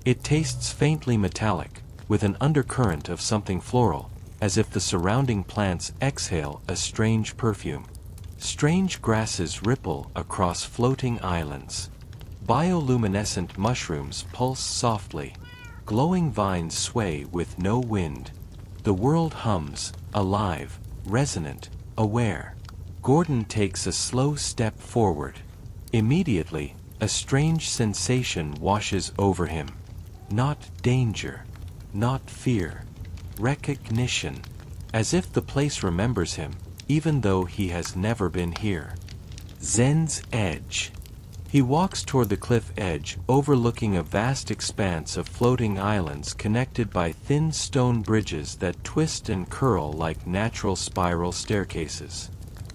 It tastes faintly metallic, with an undercurrent of something floral, as if the surrounding plants exhale a strange perfume. Strange grasses ripple across floating islands. Bioluminescent mushrooms pulse softly. Glowing vines sway with no wind. The world hums, alive, resonant, aware. Gordon takes a slow step forward. Immediately, a strange sensation washes over him. Not danger, not fear. Recognition. As if the place remembers him, even though he has never been here. Zen's edge. He walks toward the cliff edge, overlooking a vast expanse of floating islands connected by thin stone bridges that twist and curl like natural spiral staircases.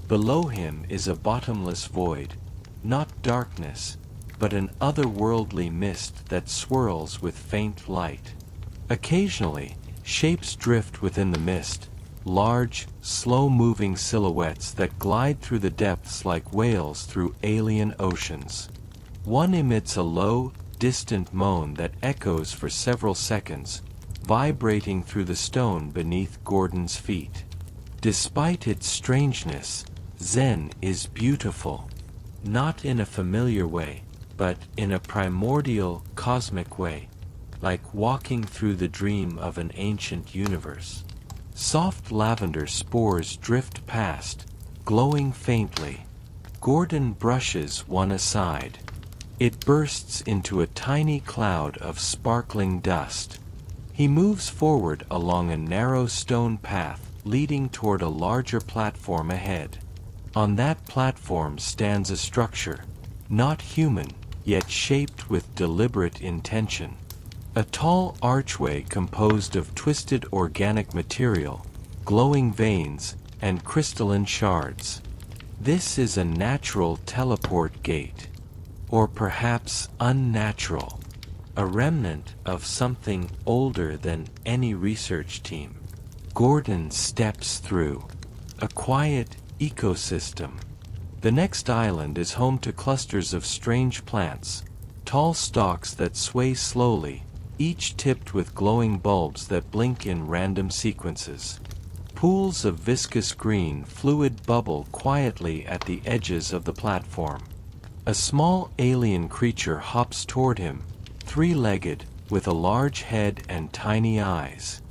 Below him is a bottomless void, not darkness, but an otherworldly mist that swirls with faint light. Occasionally, shapes drift within the mist, large, slow-moving silhouettes that glide through the depths like whales through alien oceans. One emits a low, distant moan that echoes for several seconds, vibrating through the stone beneath Gordon's feet. Despite its strangeness, Zen is beautiful. Not in a familiar way, but in a primordial, cosmic way, like walking through the dream of an ancient universe. Soft lavender spores drift past, glowing faintly. Gordon brushes one aside. It bursts into a tiny cloud of sparkling dust. He moves forward along a narrow stone path leading toward a larger platform ahead. On that platform stands a structure, not human, yet shaped with deliberate intention. A tall archway composed of twisted organic material, glowing veins, and crystalline shards. This is a natural teleport gate. Or perhaps unnatural. A remnant of something older than any research team. Gordon steps through. A quiet ecosystem. The next island is home to clusters of strange plants, tall stalks that sway slowly, each tipped with glowing bulbs that blink in random sequences. Pools of viscous green fluid bubble quietly at the edges of the platform. A small alien creature hops toward him, three-legged, with a large head and tiny eyes.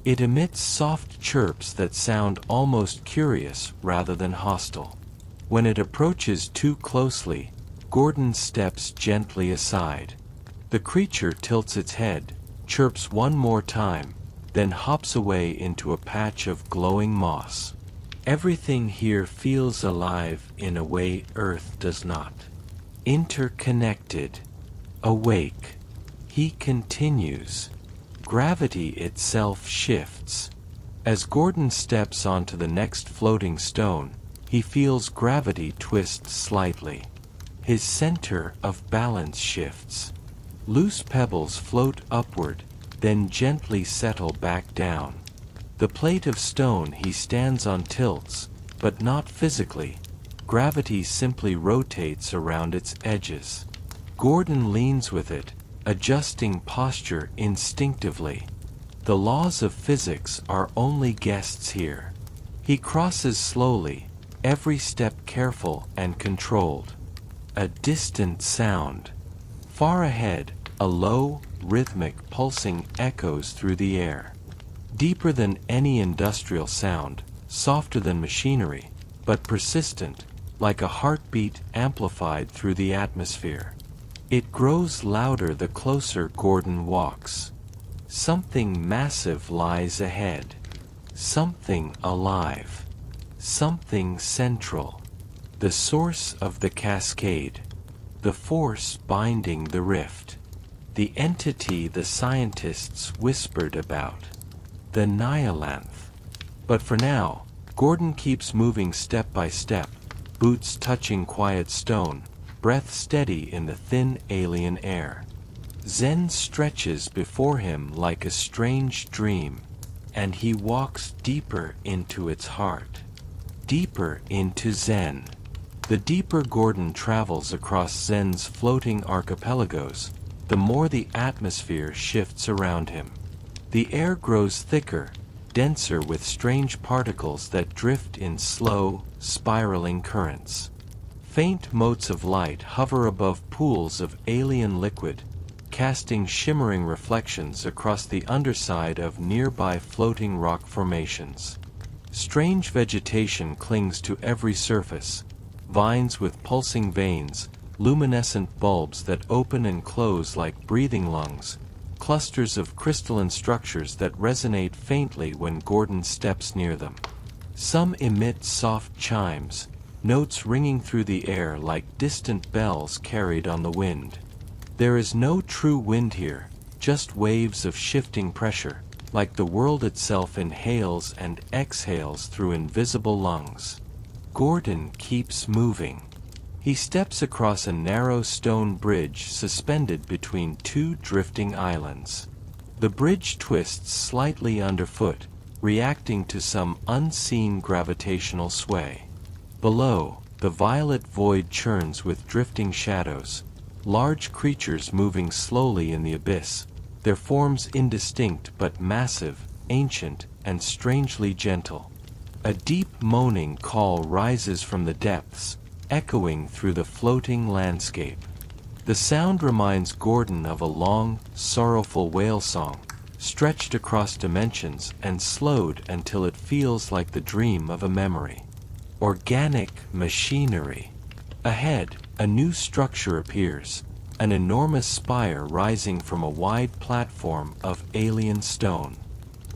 It emits soft chirps that sound almost curious rather than hostile. When it approaches too closely, Gordon steps gently aside. The creature tilts its head, chirps one more time, then hops away into a patch of glowing moss. Everything here feels alive in a way Earth does not. Interconnected. Awake. He continues. Gravity itself shifts. As Gordon steps onto the next floating stone, he feels gravity twist slightly. His center of balance shifts. Loose pebbles float upward, then gently settle back down. The plate of stone he stands on tilts, but not physically. Gravity simply rotates around its edges. Gordon leans with it, adjusting posture instinctively. The laws of physics are only guests here. He crosses slowly, every step careful and controlled. A distant sound. Far ahead, a low, rhythmic pulsing echoes through the air. Deeper than any industrial sound, softer than machinery, but persistent, like a heartbeat amplified through the atmosphere. It grows louder the closer Gordon walks. Something massive lies ahead. Something alive. Something central. The source of the cascade. The force binding the rift. The entity the scientists whispered about. The Nihilanthe. But for now, Gordon keeps moving step by step, boots touching quiet stone, breath steady in the thin alien air. Zen stretches before him like a strange dream, and he walks deeper into its heart. Deeper into Zen. The deeper Gordon travels across Zen's floating archipelagos, the more the atmosphere shifts around him. The air grows thicker, denser with strange particles that drift in slow, spiraling currents. Faint motes of light hover above pools of alien liquid, casting shimmering reflections across the underside of nearby floating rock formations. Strange vegetation clings to every surface, vines with pulsing veins, luminescent bulbs that open and close like breathing lungs, clusters of crystalline structures that resonate faintly when Gordon steps near them. Some emit soft chimes, notes ringing through the air like distant bells carried on the wind. There is no true wind here, just waves of shifting pressure, like the world itself inhales and exhales through invisible lungs. Gordon keeps moving. He steps across a narrow stone bridge suspended between two drifting islands. The bridge twists slightly underfoot, reacting to some unseen gravitational sway. Below, the violet void churns with drifting shadows, large creatures moving slowly in the abyss, their forms indistinct but massive, ancient, and strangely gentle. A deep moaning call rises from the depths, echoing through the floating landscape. The sound reminds Gordon of a long, sorrowful whale song, stretched across dimensions and slowed until it feels like the dream of a memory. Organic machinery. Ahead, a new structure appears, an enormous spire rising from a wide platform of alien stone.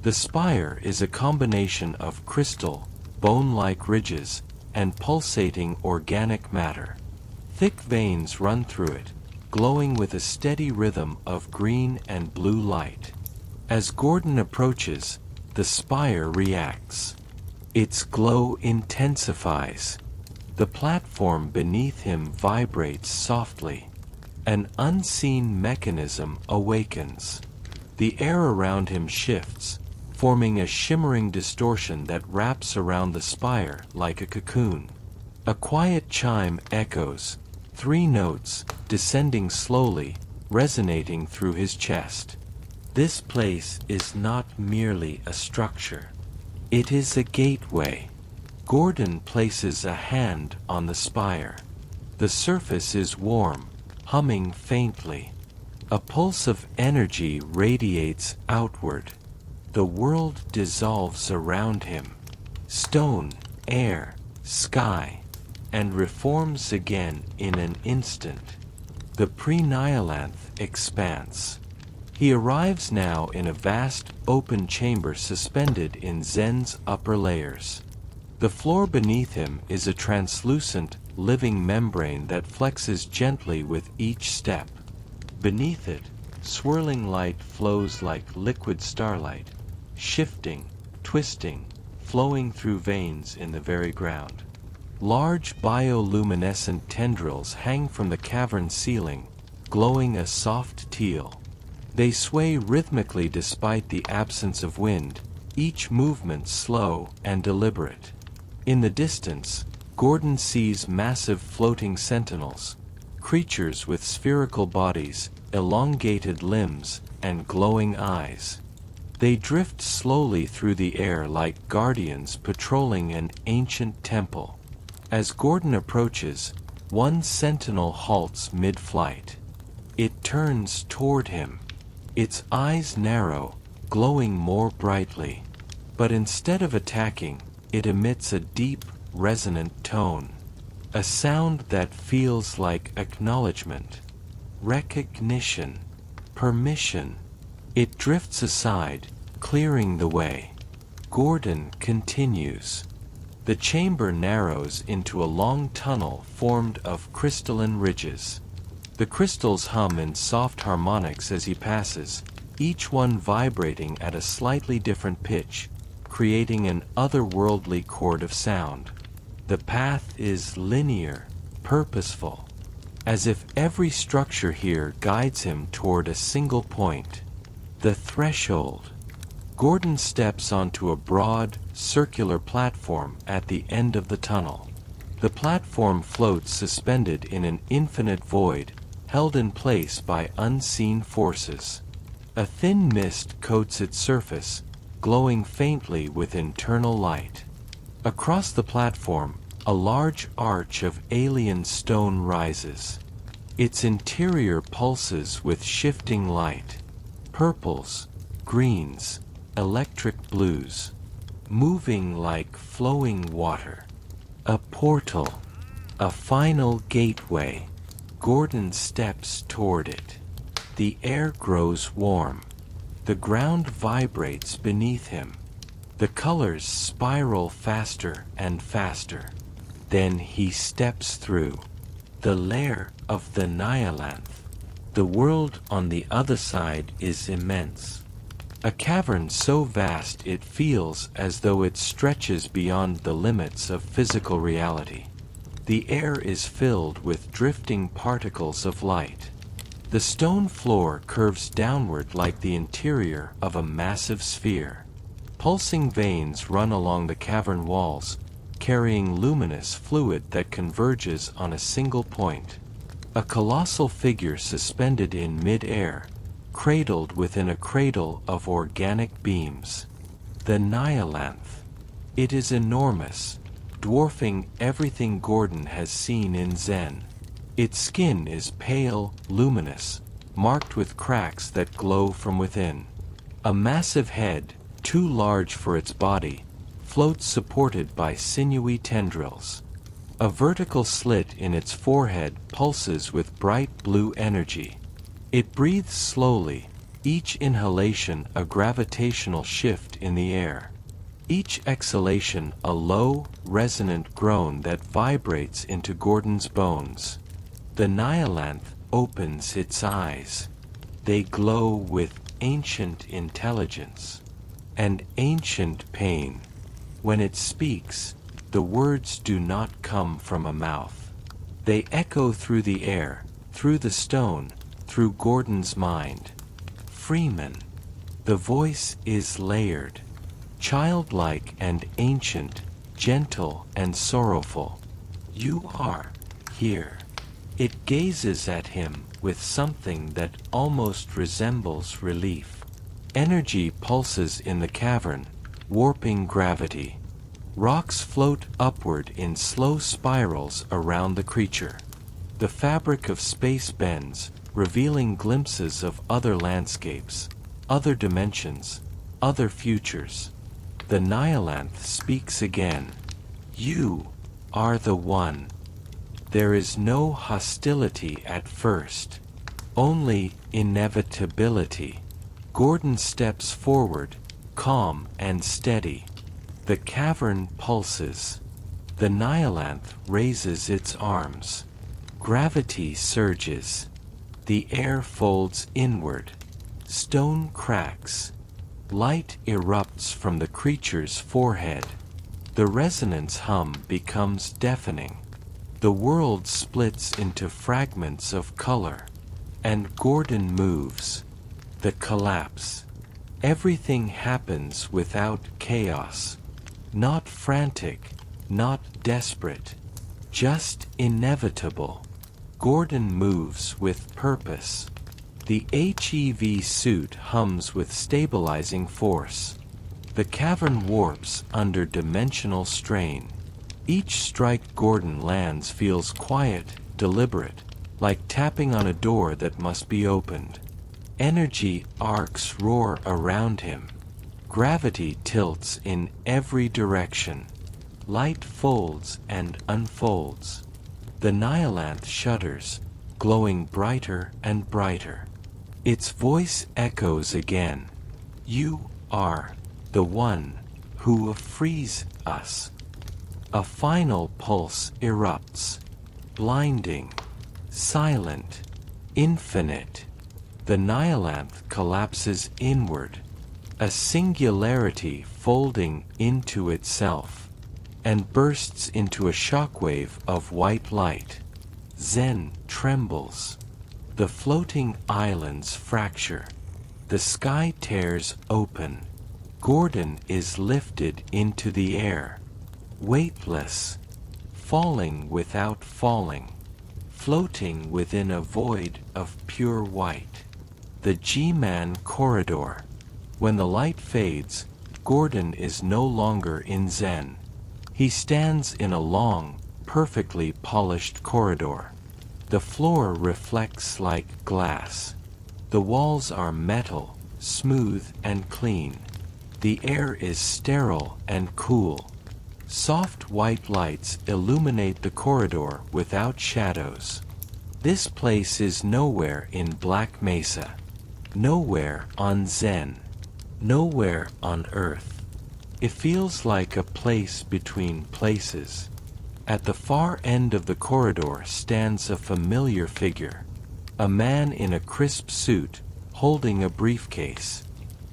The spire is a combination of crystal, bone-like ridges, and pulsating organic matter. Thick veins run through it, glowing with a steady rhythm of green and blue light. As Gordon approaches, the spire reacts. Its glow intensifies. The platform beneath him vibrates softly. An unseen mechanism awakens. The air around him shifts, forming a shimmering distortion that wraps around the spire like a cocoon. A quiet chime echoes, 3 notes, descending slowly, resonating through his chest. This place is not merely a structure. It is a gateway. Gordon places a hand on the spire. The surface is warm, humming faintly. A pulse of energy radiates outward. The world dissolves around him. Stone, air, sky, and reforms again in an instant. The pre-Nihilanth expanse. He arrives now in a vast, open chamber suspended in Zen's upper layers. The floor beneath him is a translucent, living membrane that flexes gently with each step. Beneath it, swirling light flows like liquid starlight, shifting, twisting, flowing through veins in the very ground. Large bioluminescent tendrils hang from the cavern ceiling, glowing a soft teal. They sway rhythmically despite the absence of wind, each movement slow and deliberate. In the distance, Gordon sees massive floating sentinels, creatures with spherical bodies, elongated limbs, and glowing eyes. They drift slowly through the air like guardians patrolling an ancient temple. As Gordon approaches, one sentinel halts mid-flight. It turns toward him. Its eyes narrow, glowing more brightly. But instead of attacking, it emits a deep, resonant tone. A sound that feels like acknowledgement, recognition, permission. It drifts aside, clearing the way. Gordon continues. The chamber narrows into a long tunnel formed of crystalline ridges. The crystals hum in soft harmonics as he passes, each one vibrating at a slightly different pitch, creating an otherworldly chord of sound. The path is linear, purposeful, as if every structure here guides him toward a single point. The threshold. Gordon steps onto a broad, circular platform at the end of the tunnel. The platform floats suspended in an infinite void, held in place by unseen forces. A thin mist coats its surface, glowing faintly with internal light. Across the platform, a large arch of alien stone rises. Its interior pulses with shifting light. Purples, greens, electric blues, moving like flowing water. A portal, a final gateway. Gordon steps toward it. The air grows warm. The ground vibrates beneath him. The colors spiral faster and faster. Then he steps through. The lair of the Nihilanth. The world on the other side is immense. A cavern so vast it feels as though it stretches beyond the limits of physical reality. The air is filled with drifting particles of light. The stone floor curves downward like the interior of a massive sphere. Pulsing veins run along the cavern walls, carrying luminous fluid that converges on a single point. A colossal figure suspended in mid-air, cradled within a cradle of organic beams. The Nihilanth. It is enormous, dwarfing everything Gordon has seen in Zen. Its skin is pale, luminous, marked with cracks that glow from within. A massive head, too large for its body, floats supported by sinewy tendrils. A vertical slit in its forehead pulses with bright blue energy. It breathes slowly, each inhalation a gravitational shift in the air. Each exhalation a low, resonant groan that vibrates into Gordon's bones. The Nihilanth, opens its eyes. They glow with ancient intelligence and ancient pain. When it speaks, the words do not come from a mouth. They echo through the air, through the stone, through Gordon's mind. Freeman. The voice is layered, childlike and ancient, gentle and sorrowful. You are here. It gazes at him with something that almost resembles relief. Energy pulses in the cavern, warping gravity. Rocks float upward in slow spirals around the creature. The fabric of space bends, revealing glimpses of other landscapes, other dimensions, other futures. The Nihilanthe speaks again. You are the one. There is no hostility at first, only inevitability. Gordon steps forward, calm and steady. The cavern pulses. The Nihilanthe raises its arms. Gravity surges. The air folds inward. Stone cracks. Light erupts from the creature's forehead. The resonance hum becomes deafening. The world splits into fragments of color. And Gordon moves. The collapse. Everything happens without chaos. Not frantic, not desperate. Just inevitable. Gordon moves with purpose. The HEV suit hums with stabilizing force. The cavern warps under dimensional strain. Each strike Gordon lands feels quiet, deliberate, like tapping on a door that must be opened. Energy arcs roar around him. Gravity tilts in every direction. Light folds and unfolds. The Nihilanthe shudders, glowing brighter and brighter. Its voice echoes again. You are the one who frees us. A final pulse erupts. Blinding, silent, infinite. The Nihilanthe collapses inward, a singularity folding into itself, and bursts into a shockwave of white light. Zen trembles. The floating islands fracture. The sky tears open. Gordon is lifted into the air, weightless, falling without falling, floating within a void of pure white. The G-Man corridor. When the light fades, Gordon is no longer in Zen. He stands in a long, perfectly polished corridor. The floor reflects like glass. The walls are metal, smooth and clean. The air is sterile and cool. Soft white lights illuminate the corridor without shadows. This place is nowhere in Black Mesa. Nowhere on Zen. Nowhere on Earth. It feels like a place between places. At the far end of the corridor stands a familiar figure. A man in a crisp suit, holding a briefcase.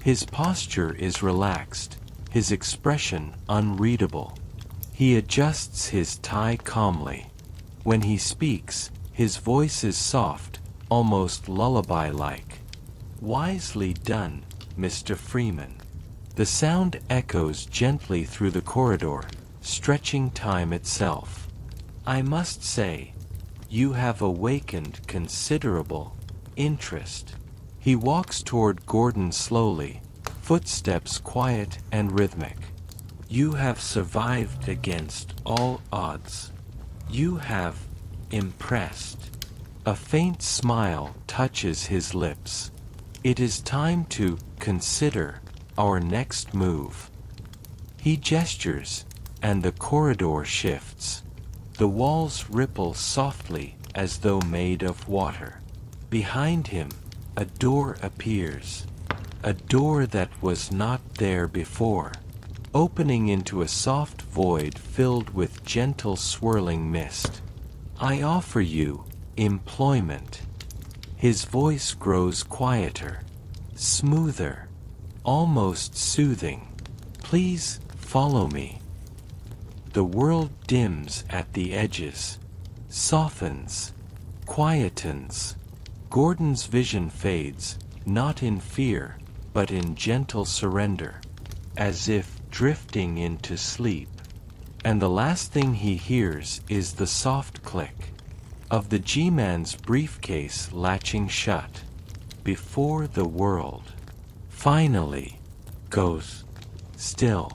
His posture is relaxed, his expression unreadable. He adjusts his tie calmly. When he speaks, his voice is soft, almost lullaby-like. Wisely done, Mr. Freeman. The sound echoes gently through the corridor, stretching time itself. I must say, you have awakened considerable interest. He walks toward Gordon slowly, footsteps quiet and rhythmic. You have survived against all odds. You have impressed. A faint smile touches his lips. It is time to consider our next move. He gestures, and the corridor shifts. The walls ripple softly as though made of water. Behind him, a door appears. A door that was not there before, opening into a soft void filled with gentle swirling mist. I offer you employment. His voice grows quieter, smoother, almost soothing. Please follow me. The world dims at the edges, softens, quietens. Gordon's vision fades, not in fear, but in gentle surrender, as if drifting into sleep. And the last thing he hears is the soft click of the G-Man's briefcase latching shut before the world finally goes still.